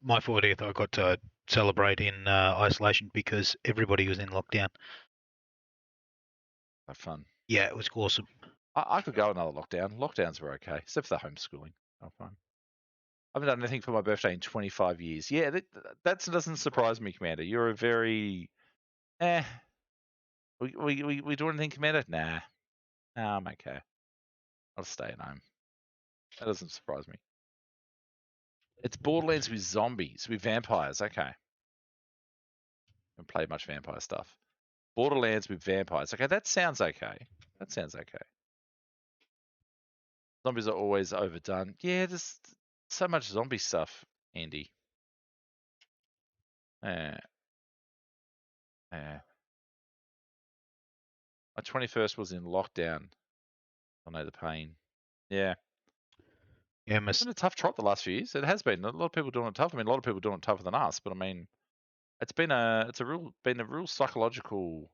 my 40th, I got to celebrate in isolation because everybody was in lockdown. Have fun. Yeah, it was awesome. I could go another lockdown. Lockdowns were okay, except for the homeschooling. Oh, fine. I haven't done anything for my birthday in 25 years. Yeah, that doesn't surprise me, Commander. You're a very We do anything, Commander? Nah. No, I'm okay. I'll stay at home. That doesn't surprise me. It's Borderlands with zombies, with vampires. Okay. I haven't played much vampire stuff. Borderlands with vampires. Okay, that sounds okay. Zombies are always overdone. Yeah, there's so much zombie stuff, Andy. My 21st was in lockdown. I know the pain. Yeah. Yeah, It's been a tough trot the last few years. It has been. A lot of people doing it tough. I mean, a lot of people doing it tougher than us. But I mean, it's been a real psychological.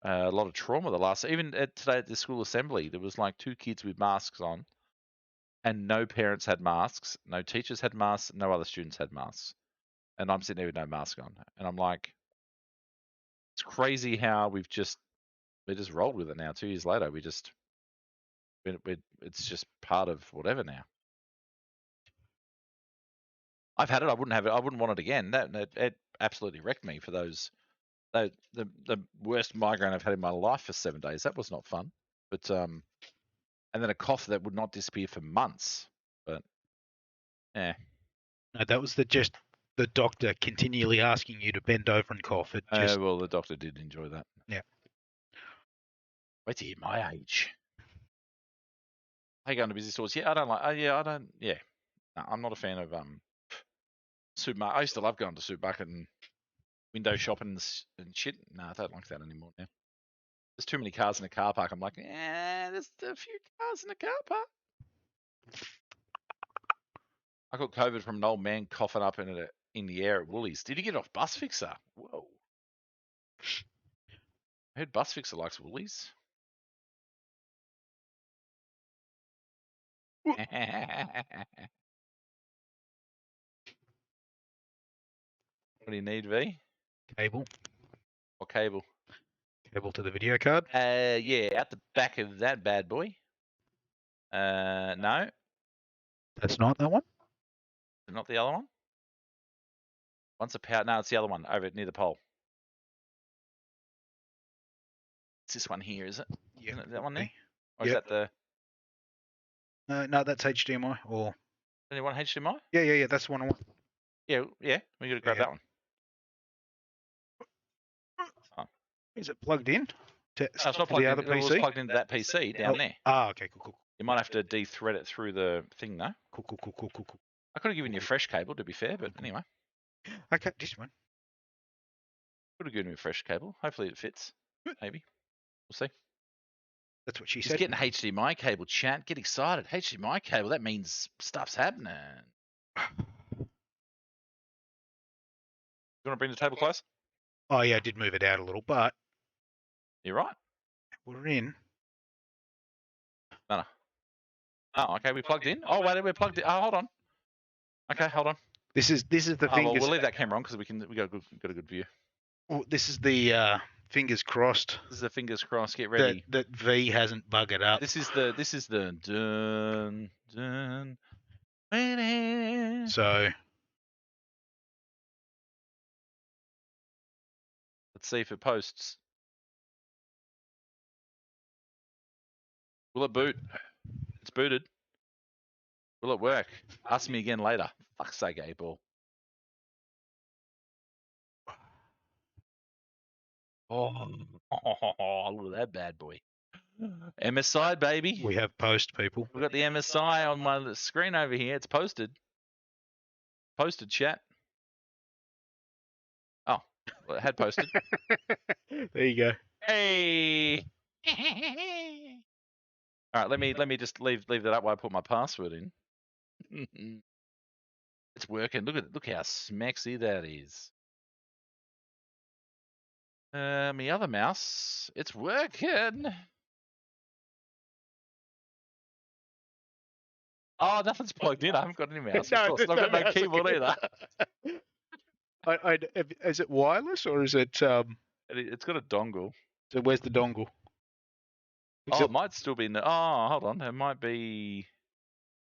A lot of trauma the last. Even today at the school assembly, there was like 2 kids with masks on, and no parents had masks, no teachers had masks, no other students had masks, and I'm sitting there with no mask on, and I'm like, it's crazy how we just rolled with it now. 2 years later, it's just part of whatever now. I've had it. I wouldn't have it. I wouldn't want it again. It absolutely wrecked me for those. The worst migraine I've had in my life for 7 days. That was not fun. But and then a cough that would not disappear for months. But yeah. No, that was just the doctor continually asking you to bend over and cough. It just Well, the doctor did enjoy that. Yeah. Wait to hit my age. I go into busy stores. Yeah, I don't like. I don't. Yeah, no, I'm not a fan of supermarket. I used to love going to supermarket and window shopping and shit. No, I don't like that anymore now. There's too many cars in the car park. I'm like, there's a few cars in the car park. I got COVID from an old man coughing up in the air at Woolies. Did he get it off Bus Fixer? Whoa. I heard Bus Fixer likes Woolies. What do you need, V? cable. What cable? Cable to the video card. Yeah, out the back of that bad boy. No, That's not that one. not the other one. One's a power. No, it's the other one over near the pole. It's this one here, is it? Yeah. Isn't it that one there? okay. Or is Yep. that the? No, that's HDMI. Or Anyone HDMI? yeah. That's the one I want. Yeah. We got to grab Yeah. that one. Is it plugged in? No, it's not to plugged the in. other It was PC? plugged into that PC down there. Okay, cool. You might have to de-thread it through the thing, though. Cool. I could have given you a fresh cable, to be fair, but anyway. Okay, this one. Could have given you a fresh cable. Hopefully it fits. Maybe. We'll see. That's what she He's said. getting HDMI cable, chat. Get excited. HDMI cable, that means stuff's happening. You want to bring the table close? Oh yeah, I did move it out a little, but You're right. we're in. No. Oh, okay. We plugged in. Oh, wait, we're plugged in. Oh, hold on. Okay, hold on. This is the Oh, well, fingers. we'll leave that camera on because we got a good view. This is the fingers crossed This is the fingers crossed. Get ready. that V hasn't buggered up. This is the dun dun. Ready. So Let's see if it posts. Will it boot? It's booted. Will it work? Ask me again later. Fuck's sake, April. Oh, look at that bad boy. MSI, baby. we have post people. We've got the MSI on my screen over here. It's posted. Posted, chat. Oh, well, it had posted. There you go. Hey. All right, let me just leave that up while I put my password in. It's working. Look how smexy that is. My other mouse, it's working. Oh, nothing's plugged in. I haven't got any mouse. Of course. I've got no keyboard either. Is it wireless or is it? It's got a dongle. So where's the dongle? Oh, it might still be in the. Oh, hold on. It might be.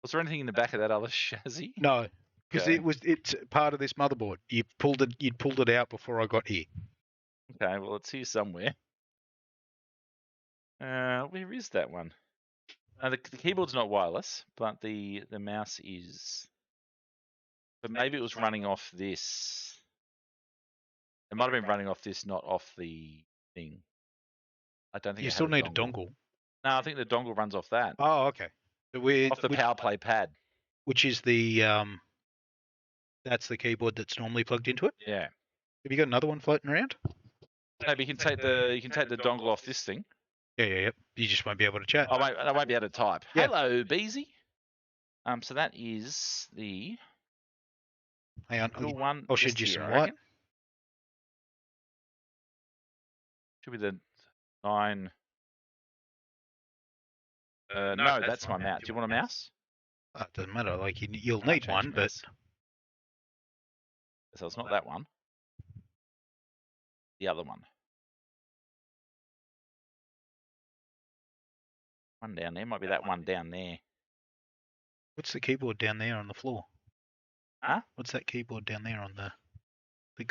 Was there anything in the back of that other chassis? No, because Okay. it's part of this motherboard. You'd pulled it out before I got here. Okay, well, it's here somewhere. Where is that one? The keyboard's not wireless, but the mouse is. But maybe it was running off this. It might have been running off this, not off the thing. I don't think You it had still need a dongle. No, I think the dongle runs off that. Oh, okay. So we're Off the power play pad. which is the that's the keyboard that's normally plugged into it. Yeah. Have you got another one floating around? Maybe you can take the dongle off this thing. Yeah. You just won't be able to chat. I won't be able to type. Yeah. Hello, Beezy. So that is the Hang on. little one. I'll shed just you here, some I light. reckon. Should be the 9. No, that's my mouse. Do you want a mouse? It doesn't matter. Like you'll I'll need change one, the but mouse. So it's not that one. The other one. One down there. Might be that one down there. What's the keyboard down there on the floor? Huh? What's that keyboard down there on the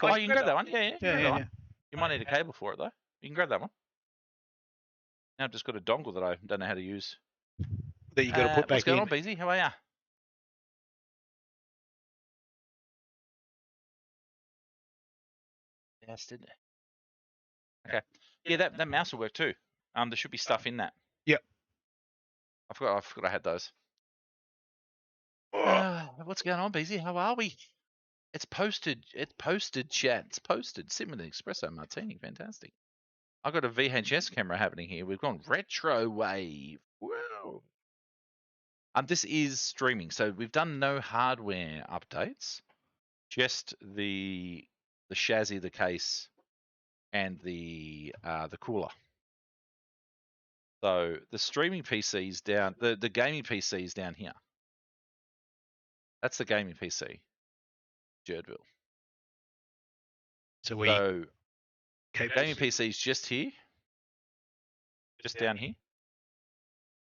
Oh, you can grab that one. Yeah, you can grab that yeah. one. You might need a cable for it, though. You can grab that one. Now I've just got a dongle that I don't know how to use. That you got to put back what's going in. on, Beezy? How are ya? Bastard. Okay. Yeah, that mouse will work too. There should be stuff in that. Yep. I forgot I had those. What's going on, Beezy? How are we? It's posted. It's posted, chat. It's posted. Sit with an espresso martini. Fantastic. I've got a VHS camera happening here. We've gone retro wave. Whoa. This is streaming, so we've done no hardware updates. Just the chassis, the case, and the cooler. So the streaming PC's down. The gaming PC's down here. That's the gaming PC. Jurdputer. So we gaming PC's just here, just down here,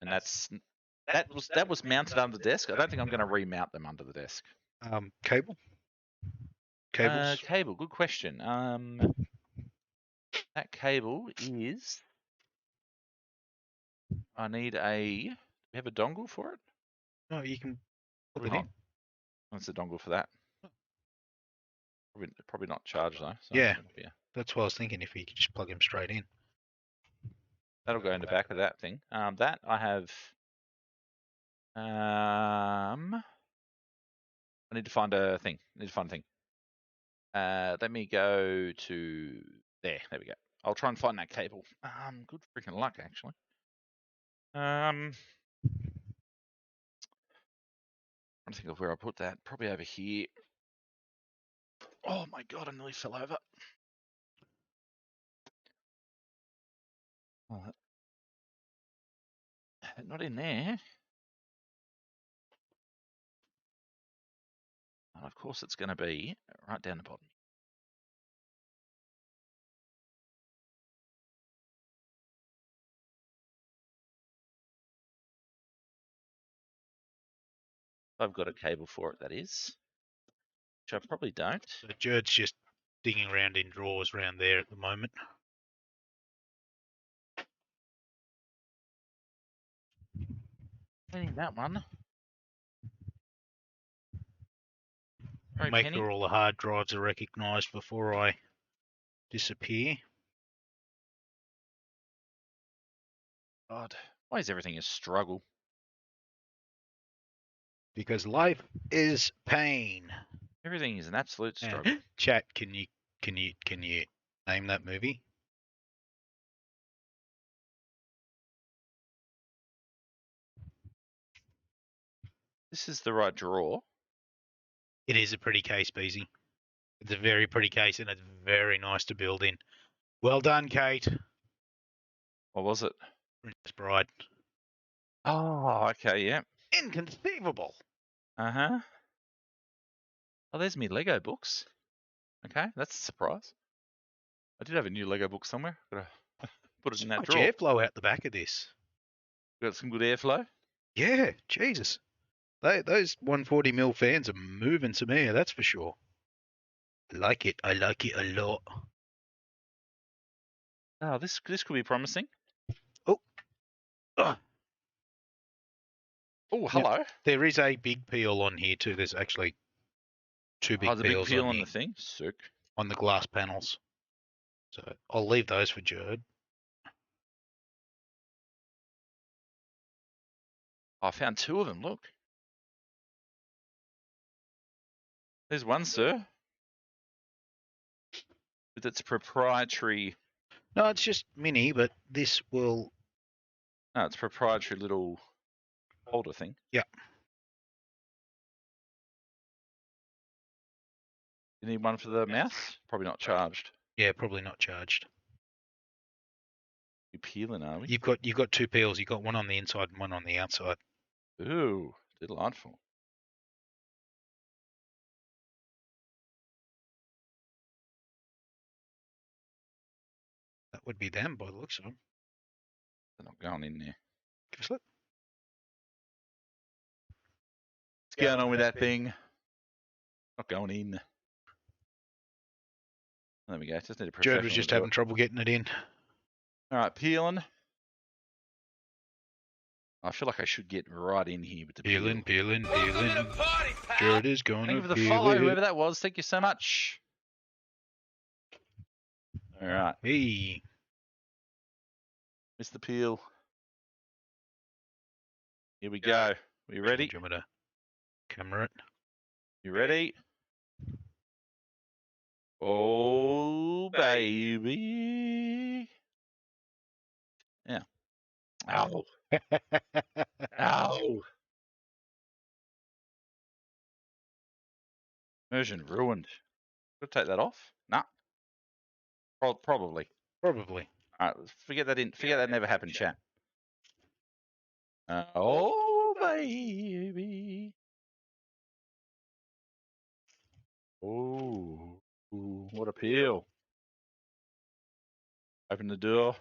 and that was mounted under the desk. I don't think I'm going to remount them under the desk. Cables. Cable. Good question. That cable is. I need a. Do we have a dongle for it? No, you can put Probably it not. in. What's the dongle for that? Probably not charged though. So Yeah. That's what I was thinking. If you could just plug him straight in. That'll go in the back of that thing. That I have. I need to find a thing. Let me go to there. There we go. I'll try and find that cable. Good freaking luck, actually. I'm trying to think of where I put that. Probably over here. Oh my god! I nearly fell over. Not in there. And of course, it's going to be right down the bottom. I've got a cable for it, that is. Which I probably don't. So Jurd's just digging around in drawers around there at the moment. I need that one. Make sure all the hard drives are recognised before I disappear. God, why is everything a struggle? Because life is pain. Everything is an absolute struggle. Chat, can you name that movie? This is the right drawer. It is a pretty case, Beezy. It's a very pretty case, and it's very nice to build in. Well done, Kate. What was it? Princess Bride. Oh, okay, yeah. Inconceivable. Uh-huh. Oh, there's me Lego books. Okay, that's a surprise. I did have a new Lego book somewhere. Gotta put it in that Much drawer. airflow out the back of this. Got some good airflow. Yeah, Jesus. Those 140mm fans are moving some air, that's for sure. I like it a lot. Oh, this could be promising. Oh, hello. there is a big peel on here too. There's actually two big the big peels peel on on here, the thing. Sick. on the glass panels. So I'll leave those for Jurd. I found two of them. Look. There's one, sir. With its proprietary. No, it's just mini, but this will. No, it's proprietary little holder thing. Yeah. You need one for the mouse? Probably not charged. Yeah, probably not charged. You peeling, are we? You've got two peels. You've got one on the inside and one on the outside. Ooh, delightful. That would be them by the looks of them. They're not going in there. Give us a look. What's going on with that thing? Not going in. There we go. Just need a professional. Jurd was just to do having it. trouble getting it in. All right, peeling. I feel like I should get right in here with the Peeling, peel. peeling, peeling. Jurd is going Thank you to for the peel follow, it. whoever that was. Thank you so much. All right, Hey, Mr. Peel. Here we go. We ready? do you want me to camera it? You ready? Oh, baby. Yeah. Ow. Ow. Immersion ruined. Could take that off? Nah. Probably. Probably. All right, forget that. Forget that never happened, chat. Oh, baby. Oh, what a peel. Open the door.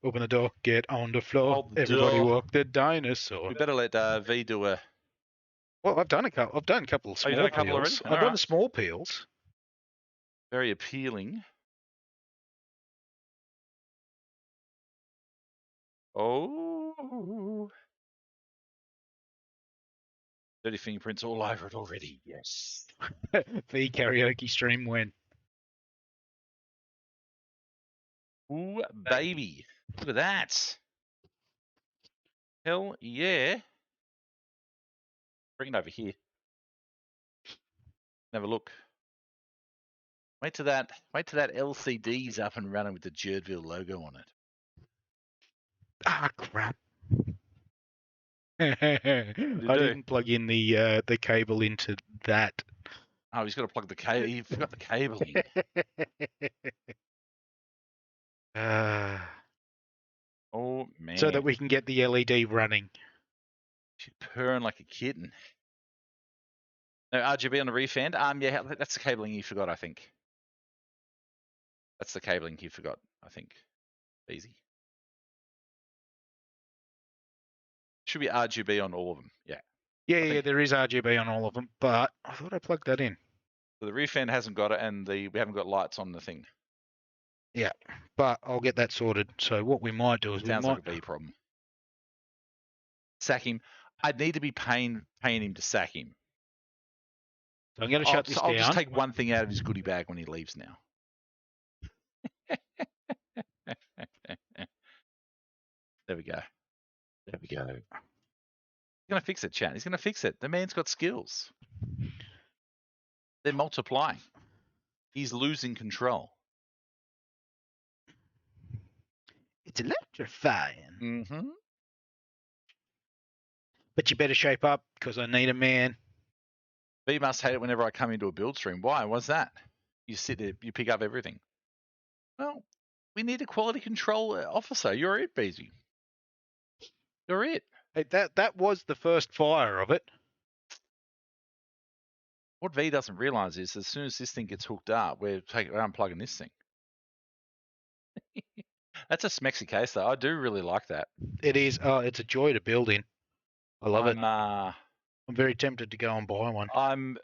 Open the door, get on the floor. Hold the Everybody door. walk the dinosaur. We better let V do a. Well, I've done a couple. I've done a couple of Oh, small you've done a couple peels. already? I've done Alright. the small peels. Very appealing. Oh. Dirty fingerprints all over it already. Yes. The karaoke stream when. Ooh, baby. Look at that. Hell yeah. Bring it over here. Have a look. Wait till that LCD's up and running with the Jurdville logo on it. Ah, crap. I do? didn't plug in the cable into that. Oh, he's got to plug the cable. He forgot the cabling. Oh man. So that we can get the LED running. She's purring like a kitten. No RGB on the rear fan. Yeah, that's the cabling you forgot, I think. That's the cabling you forgot, I think. Easy. Should be RGB on all of them. Yeah. Yeah, there is RGB on all of them, but I thought I plugged that in. So the rear fan hasn't got it, and we haven't got lights on the thing. Yeah, but I'll get that sorted. So what we might do is Sounds like a V problem. Sack him. I'd need to be paying him to sack him. So I'm going to shut this down. I'll just take one thing out of his goodie bag when he leaves now. There we go. There we go. He's going to fix it, chat. He's going to fix it. The man's got skills. They're multiplying. He's losing control. It's electrifying. Mm-hmm. But you better shape up because I need a man. B must hate it whenever I come into a build stream. Why? What's that? You sit there, you pick up everything. Well, we need a quality control officer. You're it, Beezy. You're it. Hey, that was the first fire of it. What V doesn't realise is as soon as this thing gets hooked up, we're unplugging this thing. That's a smexy case, though. I do really like that. It is. It's a joy to build in. I love it. I'm very tempted to go and buy one. I'm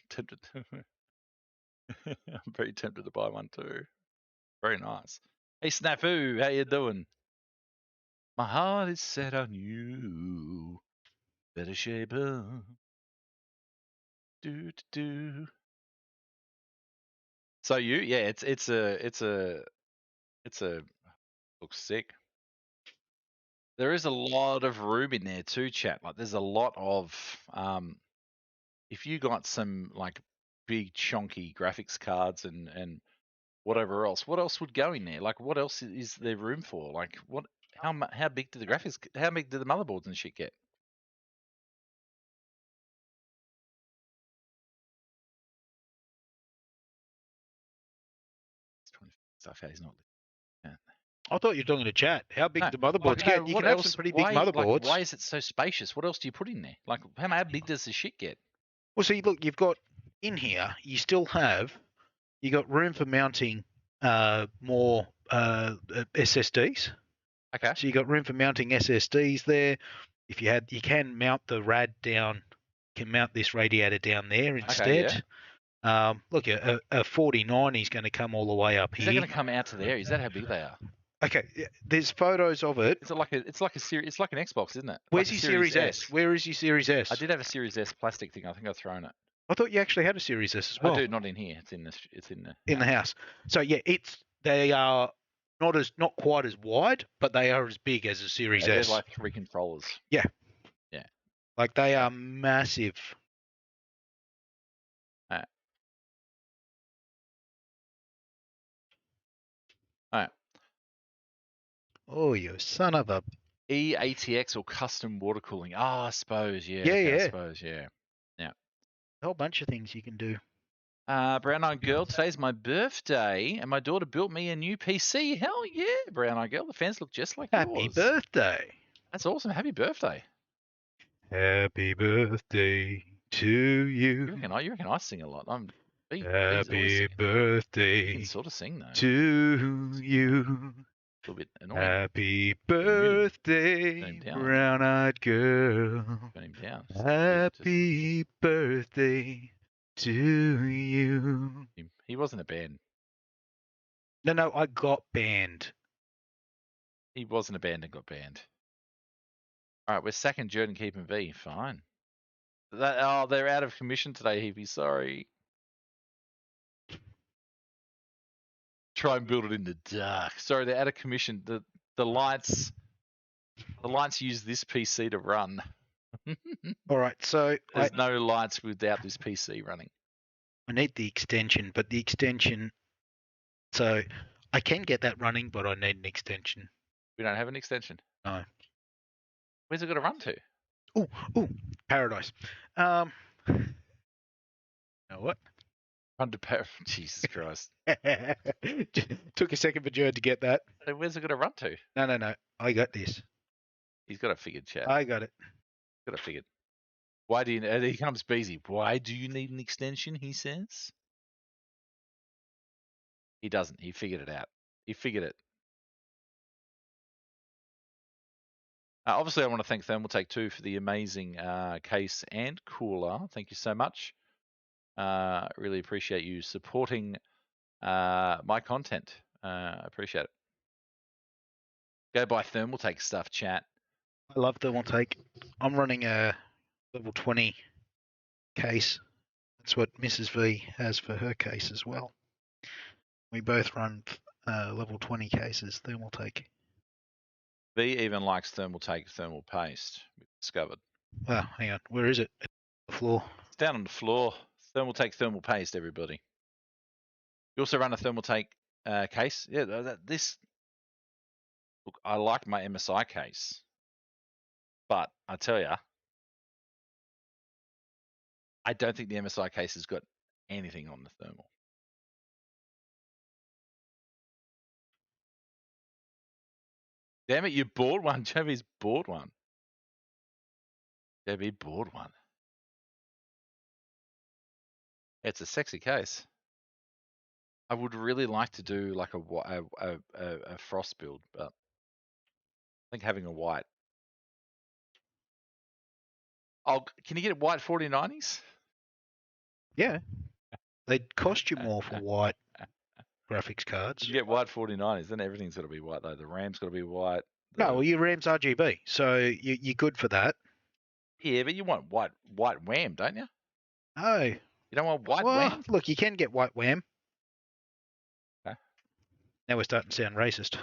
tempted. I'm very tempted to buy one too. Very nice. Hey Snafu, how you doing? My heart is set on you. Better shape up. Do. So it's a looks sick. There is a lot of room in there too, chat. Like there's a lot of if you got some like big chunky graphics cards and whatever else, what else would go in there? Like what else is there room for? Like what? How big do the graphics? How big do the motherboards and shit get? Stuff he's not. I thought you were talking to chat. How big do motherboards get? You what can have else? some pretty big motherboards. Like, why is it so spacious? What else do you put in there? Like how big does the shit get? Well, see, look, you've got in here. You still have. You got room for mounting more SSDs. Okay. So you got room for mounting SSDs there. If you can mount the rad down. Can mount this radiator down there instead. yeah. Look, a 4090 is going to come all the way up Is that here. going to come out to there? Is that how big they are? Okay, there's photos of it. It's like a series. It's like an Xbox, isn't it? Where's like your Series S? Where is your Series S? I did have a Series S plastic thing. I think I've thrown it. I thought you actually had a Series S as well. I do, not in here. It's in the house. So yeah, they are not quite as wide, but they are as big as a Series S. There's like 3 controllers. Yeah. Yeah. Like they are massive. Alright. Oh, you son of a. EATX or custom water cooling. I suppose, yeah. Yeah. I suppose, yeah. A whole bunch of things you can do. Brown Eyed Girl, today's my birthday, and my daughter built me a new PC. Hell yeah, Brown Eyed Girl. The fans look just like Happy yours. birthday. That's awesome. Happy birthday. Happy birthday to you. You reckon I sing a lot? Happy birthday You can sort of sing, though. to you. A little bit annoying. Happy birthday, brown-eyed girl. Turn him down. Happy birthday to you. He wasn't a band. No, I got banned. He wasn't a band and got banned. All right, we're sacking Jerd and keeping V. Fine. They're out of commission today, Heavy. Sorry. Try and build it in the dark. Sorry, they're out of commission. The lights use this PC to run. All right, so there's no lights without this PC running. I need the extension, but the extension. So I can get that running, but I need an extension. We don't have an extension. No. Where's it got to run to? Oh, paradise. You know what? Run to paradise. Jesus Christ. Took a second for Jerd to get that. Where's it got to run to? No. I got this. He's got it figured, chat. I got it. Got it figured. Why do you? Here comes Beezy. Why do you need an extension? He says. He doesn't. He figured it out. He figured it. Obviously, I want to thank Thermaltake too for the amazing case and cooler. Thank you so much. Really appreciate you supporting my content. Appreciate it. Go buy Thermaltake stuff, chat. I love Thermaltake. I'm running a level 20 case. That's what Mrs. V has for her case as well. We both run level 20 cases, Thermaltake. V even likes Thermaltake thermal paste. We've discovered. Well, hang on. Where is it? The floor. It's down on the floor. Thermaltake thermal paste, everybody. You also run a Thermaltake case. Yeah, look, I like my MSI case, but I tell you, I don't think the MSI case has got anything on the thermal. Damn it, you bought one. Javi's bought one. Javi bought one. It's a sexy case. I would really like to do like a frost build, but I think having a white. Oh, can you get white 4090s? Yeah. They'd cost you more for white graphics cards. You get white 4090s, then everything's got to be white though. The RAM's got to be white. No, well, your RAM's RGB, so you're good for that. Yeah, but you want white wham, don't you? No. You don't want white wham? Look, you can get white wham. Okay. Now we're starting to sound racist.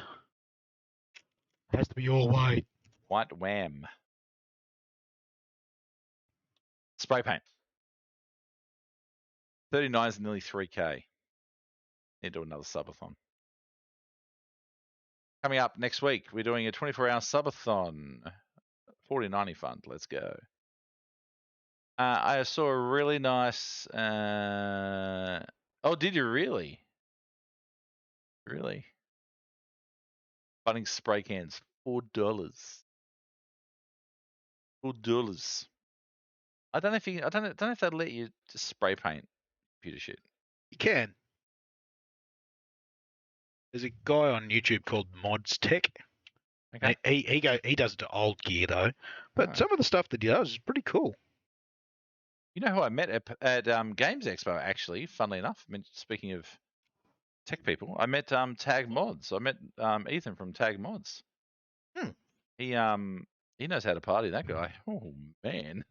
It has to be all white. White wham. Spray paint. 39 is nearly 3K. Need to do another subathon. Coming up next week, we're doing a 24-hour subathon. 4090 fund. Let's go. I saw a really nice. Oh, did you really? Really? Bunnings spray cans, $4. $4. I don't know if I don't know if they'd let you just spray paint computer shit. You can. There's a guy on YouTube called Mods Tech. Okay. He does the old gear though, but Alright. some of the stuff that he does is pretty cool. You know who I met at Games Expo, actually, funnily enough? I mean, speaking of tech people, I met Tag Mods. I met Ethan from Tag Mods. He knows how to party, that guy. Oh man.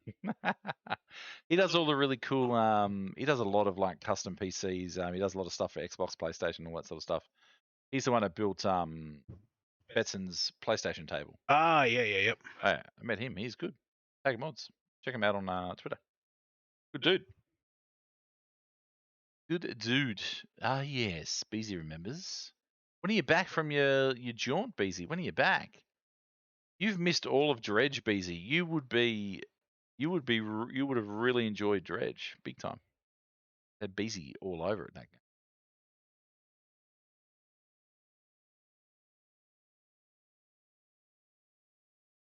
He does all the really cool he does a lot of like custom PCs. He does a lot of stuff for Xbox, PlayStation, all that sort of stuff. He's the one that built Betson's PlayStation table. Ah, yep. I met him. He's good. Tag Mods. Check him out on Twitter. Good dude. Good dude. Ah, yes. Beezy remembers. When are you back from your jaunt, Beezy? When are you back? You've missed all of Dredge, Beezy. You would have really enjoyed Dredge, big time. Had Beezy all over it that game.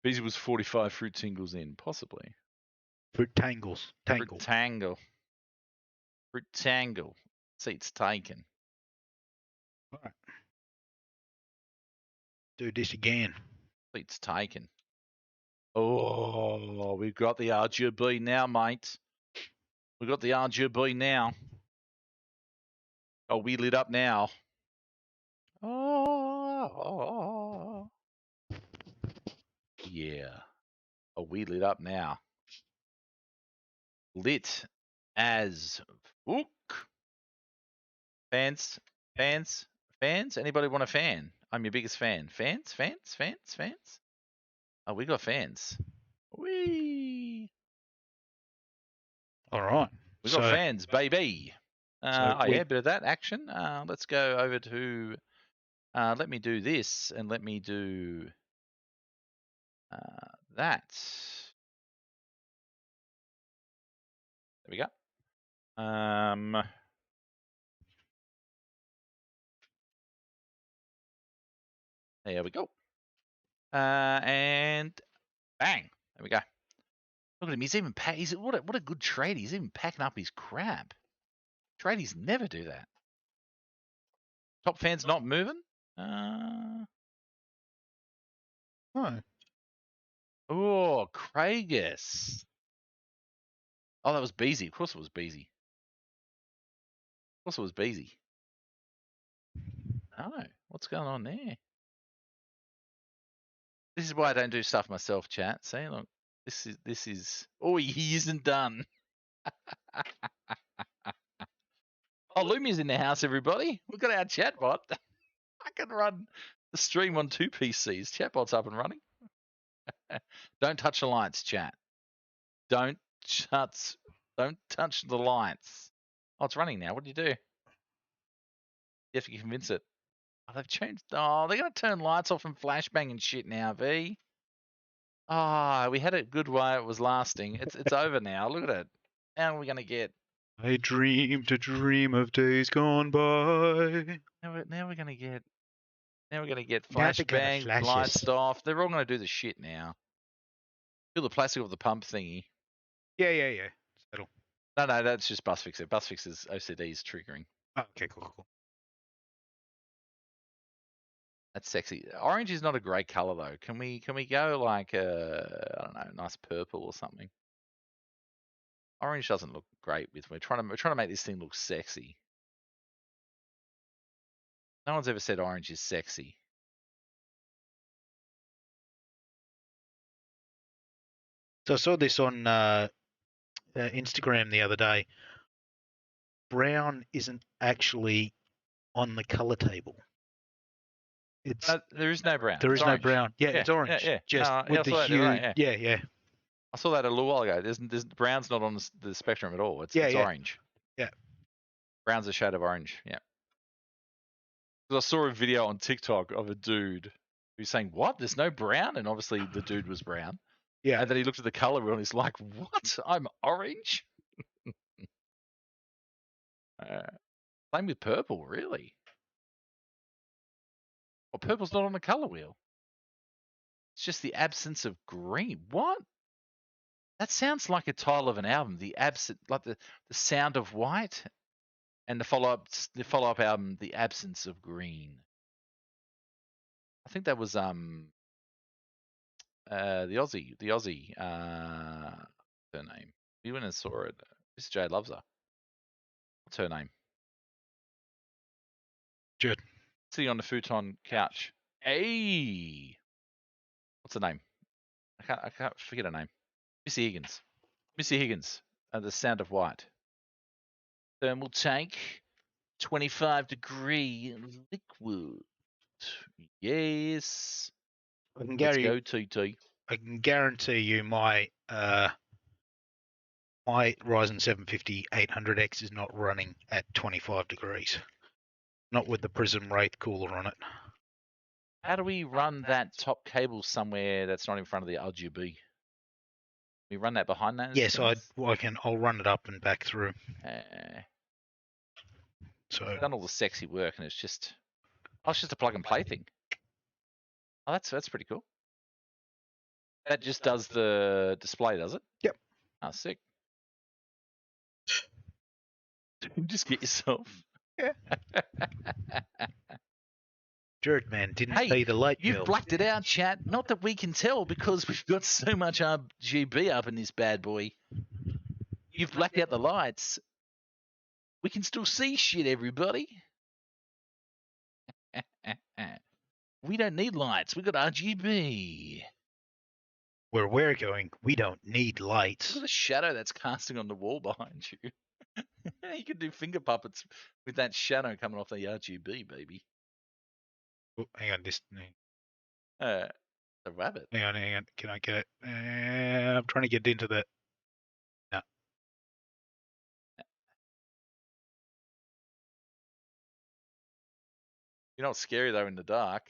Beezy was 45 fruit tingles in, possibly. Fruit tangles. Fruit tangle. Fruit tangle. Seats taken. All right. Do this again. Seats taken. Oh, we've got the RGB now, mate. We've got the RGB now. Oh, we lit up now. Oh. Yeah. Oh, we lit up now. Lit as fuck. Fans? Anybody want a fan? I'm your biggest fan. Fans? Oh, we got fans. Whee! All right. We got fans, baby. yeah, bit of that action. Let's go over to. Let me do this, and let me do that. There we go. There we go. And bang. There we go. Look at him. He's even what a good trade. He's even packing up his crap. Tradies never do that. Top fans not moving. No. Oh, Craigus. Oh, that was Beezy. Of course it was Beezy. Oh, what's going on there? This is why I don't do stuff myself, chat. See, look, this is. Oh, he isn't done. Oh, Lumia's in the house, everybody. We've got our chatbot. I can run the stream on 2 PCs. Chatbot's up and running. Don't touch the lights, chat. Don't touch the lights. Oh, it's running now. What do you do? You have to convince it. Oh, they've changed. Oh, they're going to turn lights off and flashbang and shit now, V. Oh, we had it good while it was lasting. It's over now. Look at it. How are we going to get? I dreamed a dream of days gone by. Now we're going to get. Now we're going to get Now they're gonna flashbang, flash lights us. off. They're all going to do the shit now. Feel the plastic of the pump thingy. Yeah. Settle. No, that's just bus fixer. Bus fixer's OCD's triggering. Oh, okay, cool. That's sexy. Orange is not a great color though. Can we go like I don't know, nice purple or something? Orange doesn't look great with. We're trying to make this thing look sexy. No one's ever said orange is sexy. So I saw this on Instagram the other day. Brown isn't actually on the color table. It's there is no brown. There is no orange. brown. Yeah, it's orange. Yeah. Just with the hue. Right, yeah. I saw that a little while ago. There's brown's not on the spectrum at all. It's orange. Yeah. Brown's a shade of orange. Yeah. Because I saw a video on TikTok of a dude who's saying, "What? There's no brown," and obviously the dude was brown. Yeah. And then he looked at the color wheel and he's like, "What? I'm orange." Same with purple, really. Well, purple's not on the color wheel. It's just the absence of green. What? That sounds like a title of an album. Like the sound of white, and the follow up album, The Absence of Green. I think that was the Aussie. Her name. We went and saw it. Miss J loves her. What's her name? Jurd. Sitting on the futon couch. Hey, what's her name? I can't forget her name. Missy Higgins. Missy Higgins. The Sound of White. Thermaltake. 25-degree liquid. Yes. I can Let's guarantee. go, TT. I can guarantee you my my Ryzen 750 800X is not running at 25 degrees. Not with the Prism Wraith cooler on it. How do we run that top cable somewhere that's not in front of the RGB? We run that behind that? Yes, I'll run it up and back through. So Done all the sexy work, and it's just a plug and play thing. Oh, that's pretty cool. That just does the display, does it? Yep. Oh, sick. Just get yourself. Yeah. Jurd man didn't Hey, pay the light you've bill. blacked it out, chat. Not that we can tell because we've got so much RGB up in this bad boy. You've blacked out the lights. We can still see shit, everybody. We don't need lights. We've got RGB. Where we're going, we don't need lights. Look at the shadow that's casting on the wall behind you. You can do finger puppets with that shadow coming off the RGB, baby. Oh, hang on, this. The rabbit. Hang on. Can I get it? I'm trying to get into the. No. You know what's scary though in the dark?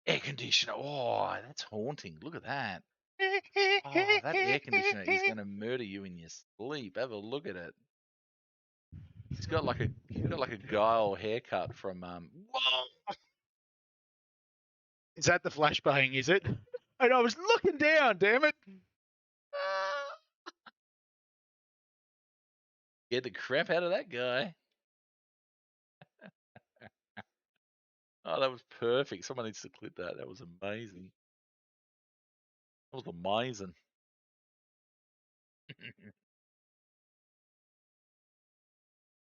Air conditioner. Oh, that's haunting. Look at that. Oh, that air conditioner is going to murder you in your sleep. Have a look at it. He's got like a guile haircut from Whoa! Is that the flashbang? Is it? And I was looking down. Damn it! Get the crap out of that guy. Oh, that was perfect. Someone needs to clip that. That was amazing. That was amazing.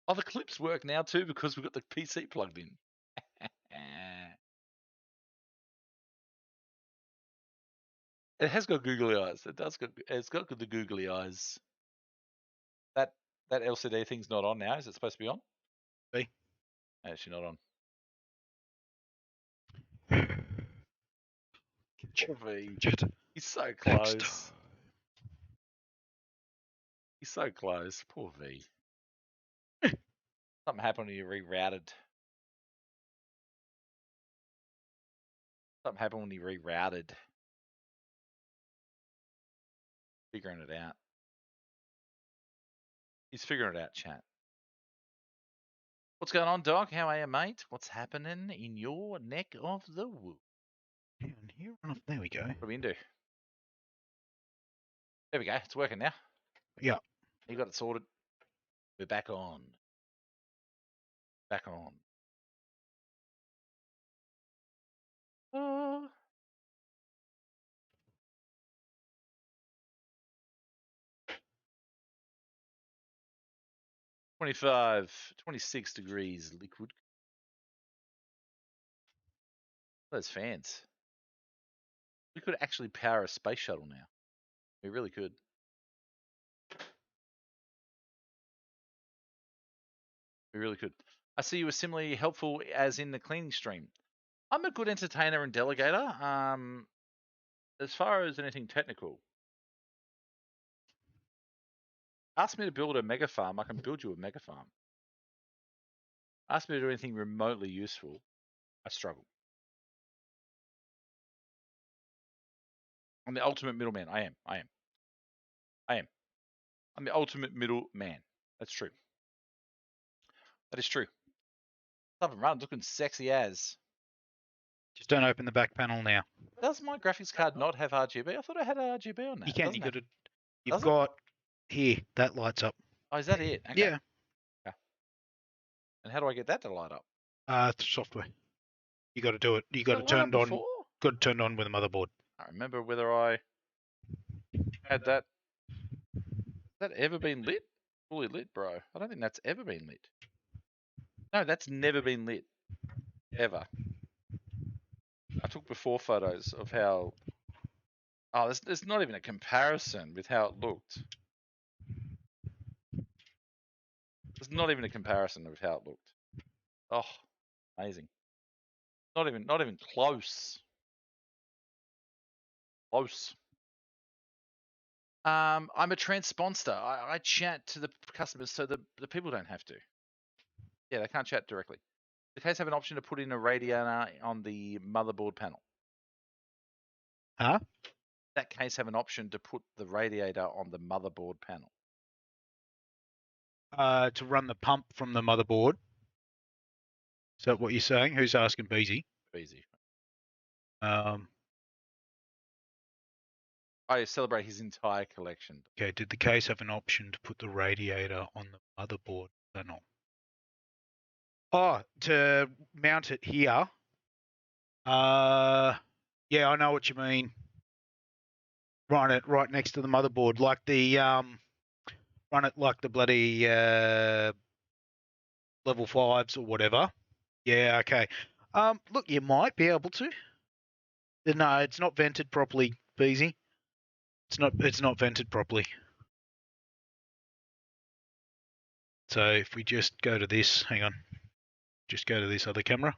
Oh, the clips work now too because we've got the PC plugged in. It has got googly eyes. It's got the googly eyes. That LCD thing's not on now. Is it supposed to be on? See? No, actually not on. V. He's so close. He's so close. Poor V. Something happened when you rerouted. Something happened when you rerouted. Figuring it out. He's figuring it out, chat. What's going on, Doc? How are you, mate? What's happening in your neck of the woods? Down here. There we go. What do we do? There we go. It's working now. Yeah. You got it sorted. We're back on. Back on. Oh. $25, 26 degrees liquid. Those fans. We could actually power a space shuttle now. We really could. We really could. I see you were similarly helpful as in the cleaning stream. I'm a good entertainer and delegator. As far as anything technical, ask me to build a mega farm. I can build you a mega farm. Ask me to do anything remotely useful. I struggle. I'm the ultimate middleman. I am. I'm the ultimate middleman. That's true. That is true. Love and run, looking sexy as. Just don't open the back panel now. Does my graphics card not have RGB? I thought I had RGB on that. You can. Doesn't it? You've got here that lights up. Oh, is that it? Okay. Yeah. Okay. And how do I get that to light up? Software. You got to do it. You got to Did I line turn up it on. before? Got to turn it on with a motherboard. I can't remember whether I had that. Has that ever been lit? Fully lit, bro. I don't think that's ever been lit. No, that's never been lit. Ever. I took before photos of how. Oh, there's not even a comparison with how it looked. There's not even a comparison of how it looked. Oh, amazing. Not even close. Close. I'm a transponder. I chat to the customers so the people don't have to. Yeah, they can't chat directly. The case have an option to put in a radiator on the motherboard panel. Huh? That case have an option to put the radiator on the motherboard panel. To run the pump from the motherboard. Is that what you're saying? Who's asking, Beezy? Easy. Um, I celebrate his entire collection. okay, did the case have an option to put the radiator on the motherboard panel? Oh, to mount it here. Yeah, I know what you mean. Run it right next to the motherboard, like the run it like the bloody level 5s or whatever. Yeah, okay. Look, you might be able to. No, it's not vented properly, Beezy. It's not vented properly. So if we just go to this, hang on. Just go to this other camera.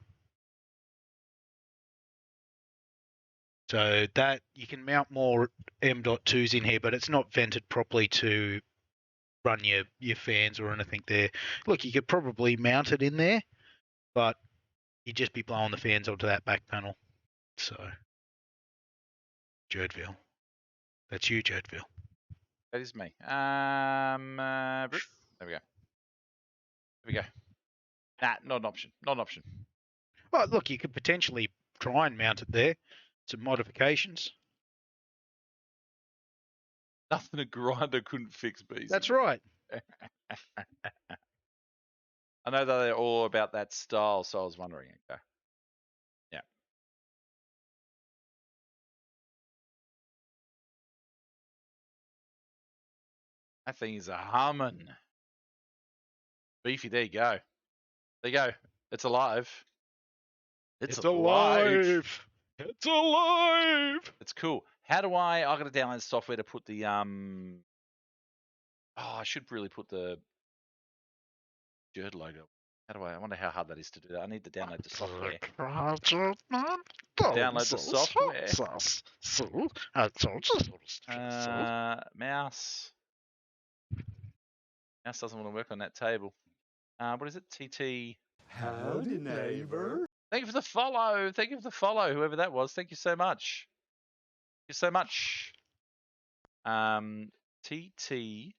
So that you can mount more M.2s in here, but it's not vented properly to run your fans or anything there. Look, you could probably mount it in there, but you'd just be blowing the fans onto that back panel. So, Jurdville. That's you, Jurdville. That is me. There we go. There we go. Nah, not an option. Not an option. Well, look, you could potentially try and mount it there. Some modifications. Nothing a grinder couldn't fix, Bees. That's right. I know that they're all about that style, so I was wondering. Okay. Yeah. That thing is a humming. Beefy, there you go. There you go. It's alive. It's alive. It's alive. It's cool. How do I gotta download software to put the I should really put the Jurd logo. How do I wonder how hard that is to do that. I need to download the software. Download the software. Mouse. Mouse doesn't want to work on that table. What is it? TT. Howdy, neighbor. Thank you for the follow. Thank you for the follow, whoever that was. Thank you so much. Thank you so much. TT.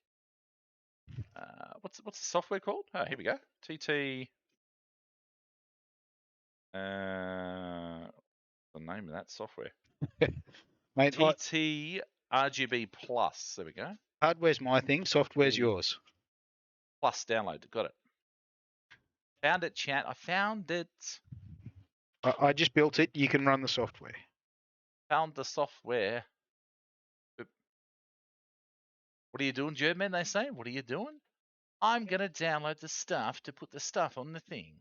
What's the software called? Oh, here we go. TT. The name of that software. Mate, TT ARGB Plus. There we go. hardware's my thing. Software's yours. Plus download. Got it. Found it, chat. I found it. I just built it. You can run the software. Found the software. What are you doing, German? They say. What are you doing? I'm gonna download the stuff to put the stuff on the thing.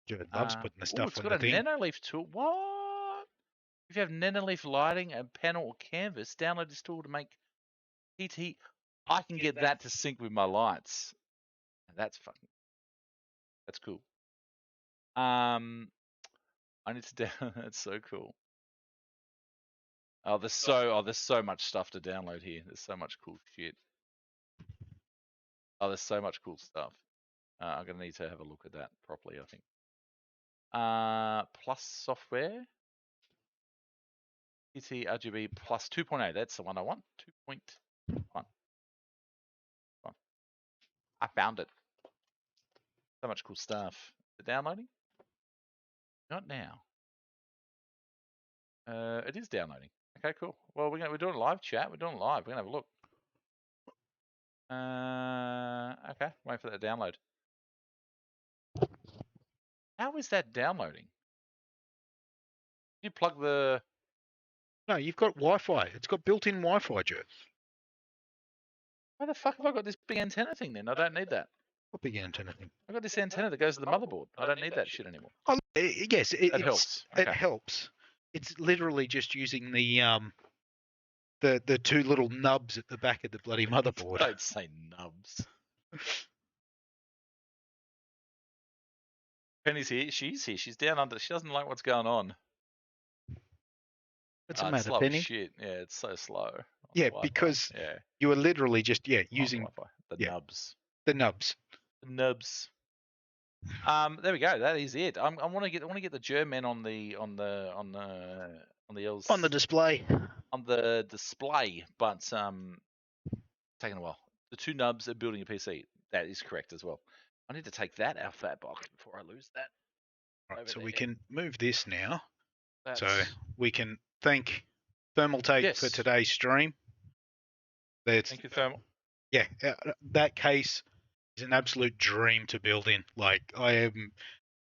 Jared loves putting the stuff it's on got the a thing. Nanoleaf tool. What? If you have Nanoleaf lighting, a panel, or canvas, download this tool to make TT. I can get that to sync with my lights. That's cool. I need to download. That's so cool. There's so much stuff to download here. There's so much cool shit. There's so much cool stuff. I'm gonna need to have a look at that properly, I think. Plus software. TT RGB plus 2.8. That's the one I want. 2.1. I found it. So much cool stuff. The downloading? Not now. It is downloading. Okay, cool. Well, we're doing live chat. We're doing live. We're gonna have a look. Okay, wait for that to download. How is that downloading? You plug the. No, you've got Wi-Fi. It's got built-in Wi-Fi, Joe. Why the fuck have I got this big antenna thing then? I don't need that. What big antenna thing? I got this antenna that goes to the motherboard. I don't need that shit anymore. Oh, yes, It helps. It Okay. helps. It's literally just using the two little nubs at the back of the bloody motherboard. Don't say nubs. Penny's here. She's here. She's down under. She doesn't like what's going on. What's the It's matter, slow as Penny? shit. Yeah, it's so slow. on Yeah, the Wi-Fi. because yeah, you are literally just on using Wi-Fi. The yeah. nubs. the nubs. The nubs. There we go. That is it. I want to get the German on the L's On the display. on the display, but taking a while. The two nubs are building a PC. That is correct as well. I need to take that out of that box before I lose that. Right, Over so there. we can move this now. That's, So we can thank Thermaltake for Yes. today's stream. That's, thank you, Thermal. yeah, that case is an absolute dream to build in. Like I am,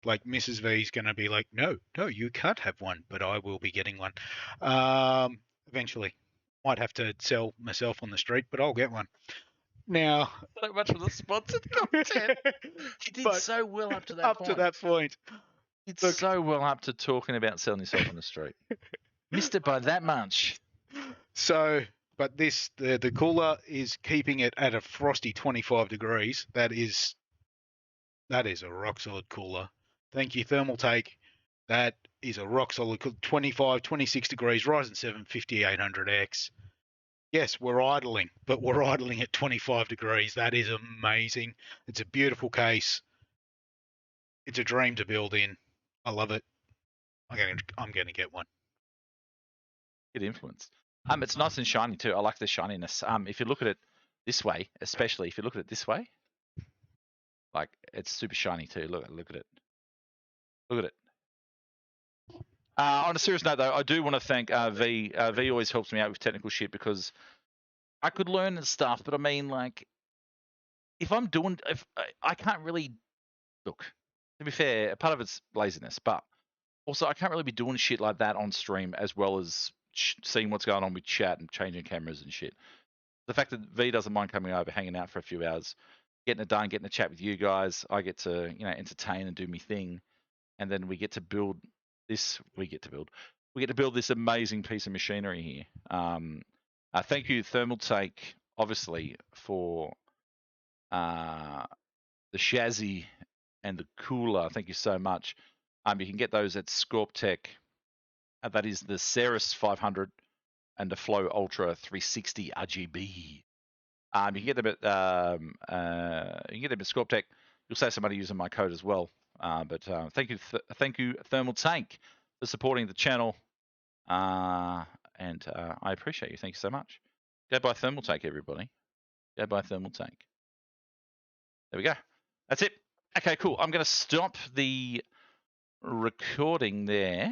like Mrs. V's going to be like, no, you can't have one, but I will be getting one. Eventually, might have to sell myself on the street, but I'll get one. Now, So much for the sponsored content. You did But so well up to that up point. to that point, You did look- so well up to talking about selling yourself on the street. Missed it by that much. So, but the cooler is keeping it at a frosty 25 degrees. That is a rock solid cooler. Thank you, Thermaltake. That is a rock solid 25, 26 degrees, Ryzen 7 5800X. Yes, we're idling, but we're idling at 25 degrees. That is amazing. It's a beautiful case. It's a dream to build in. I love it. I'm going to get one. Get influenced. It's nice and shiny too. I like the shininess. If you look at it this way, especially if you look at it this way, like it's super shiny too. Look at it. Look at it. On a serious note, though, I do want to thank V. V always helps me out with technical shit because I could learn and stuff, but I mean, like, if I can't really look. To be fair, a part of it's laziness, but also I can't really be doing shit like that on stream as well as seeing what's going on with chat and changing cameras and shit. The fact that V doesn't mind coming over, hanging out for a few hours, getting it done, getting a chat with you guys, I get to entertain and do me thing, and then we get to build this. We get to build this amazing piece of machinery here. Thank you, Thermaltake, obviously for the chassis and the cooler. Thank you so much. You can get those at Jurdputer. That is the Ceres 500 and the Floe Ultra 360 RGB. You can get them at Jurdputer. You'll save some money using my code as well. But thank you, Thermaltake, for supporting the channel. And I appreciate you. Thank you so much. Go buy Thermaltake, everybody. Go buy Thermaltake. There we go. That's it. Okay, cool. I'm going to stop the recording there.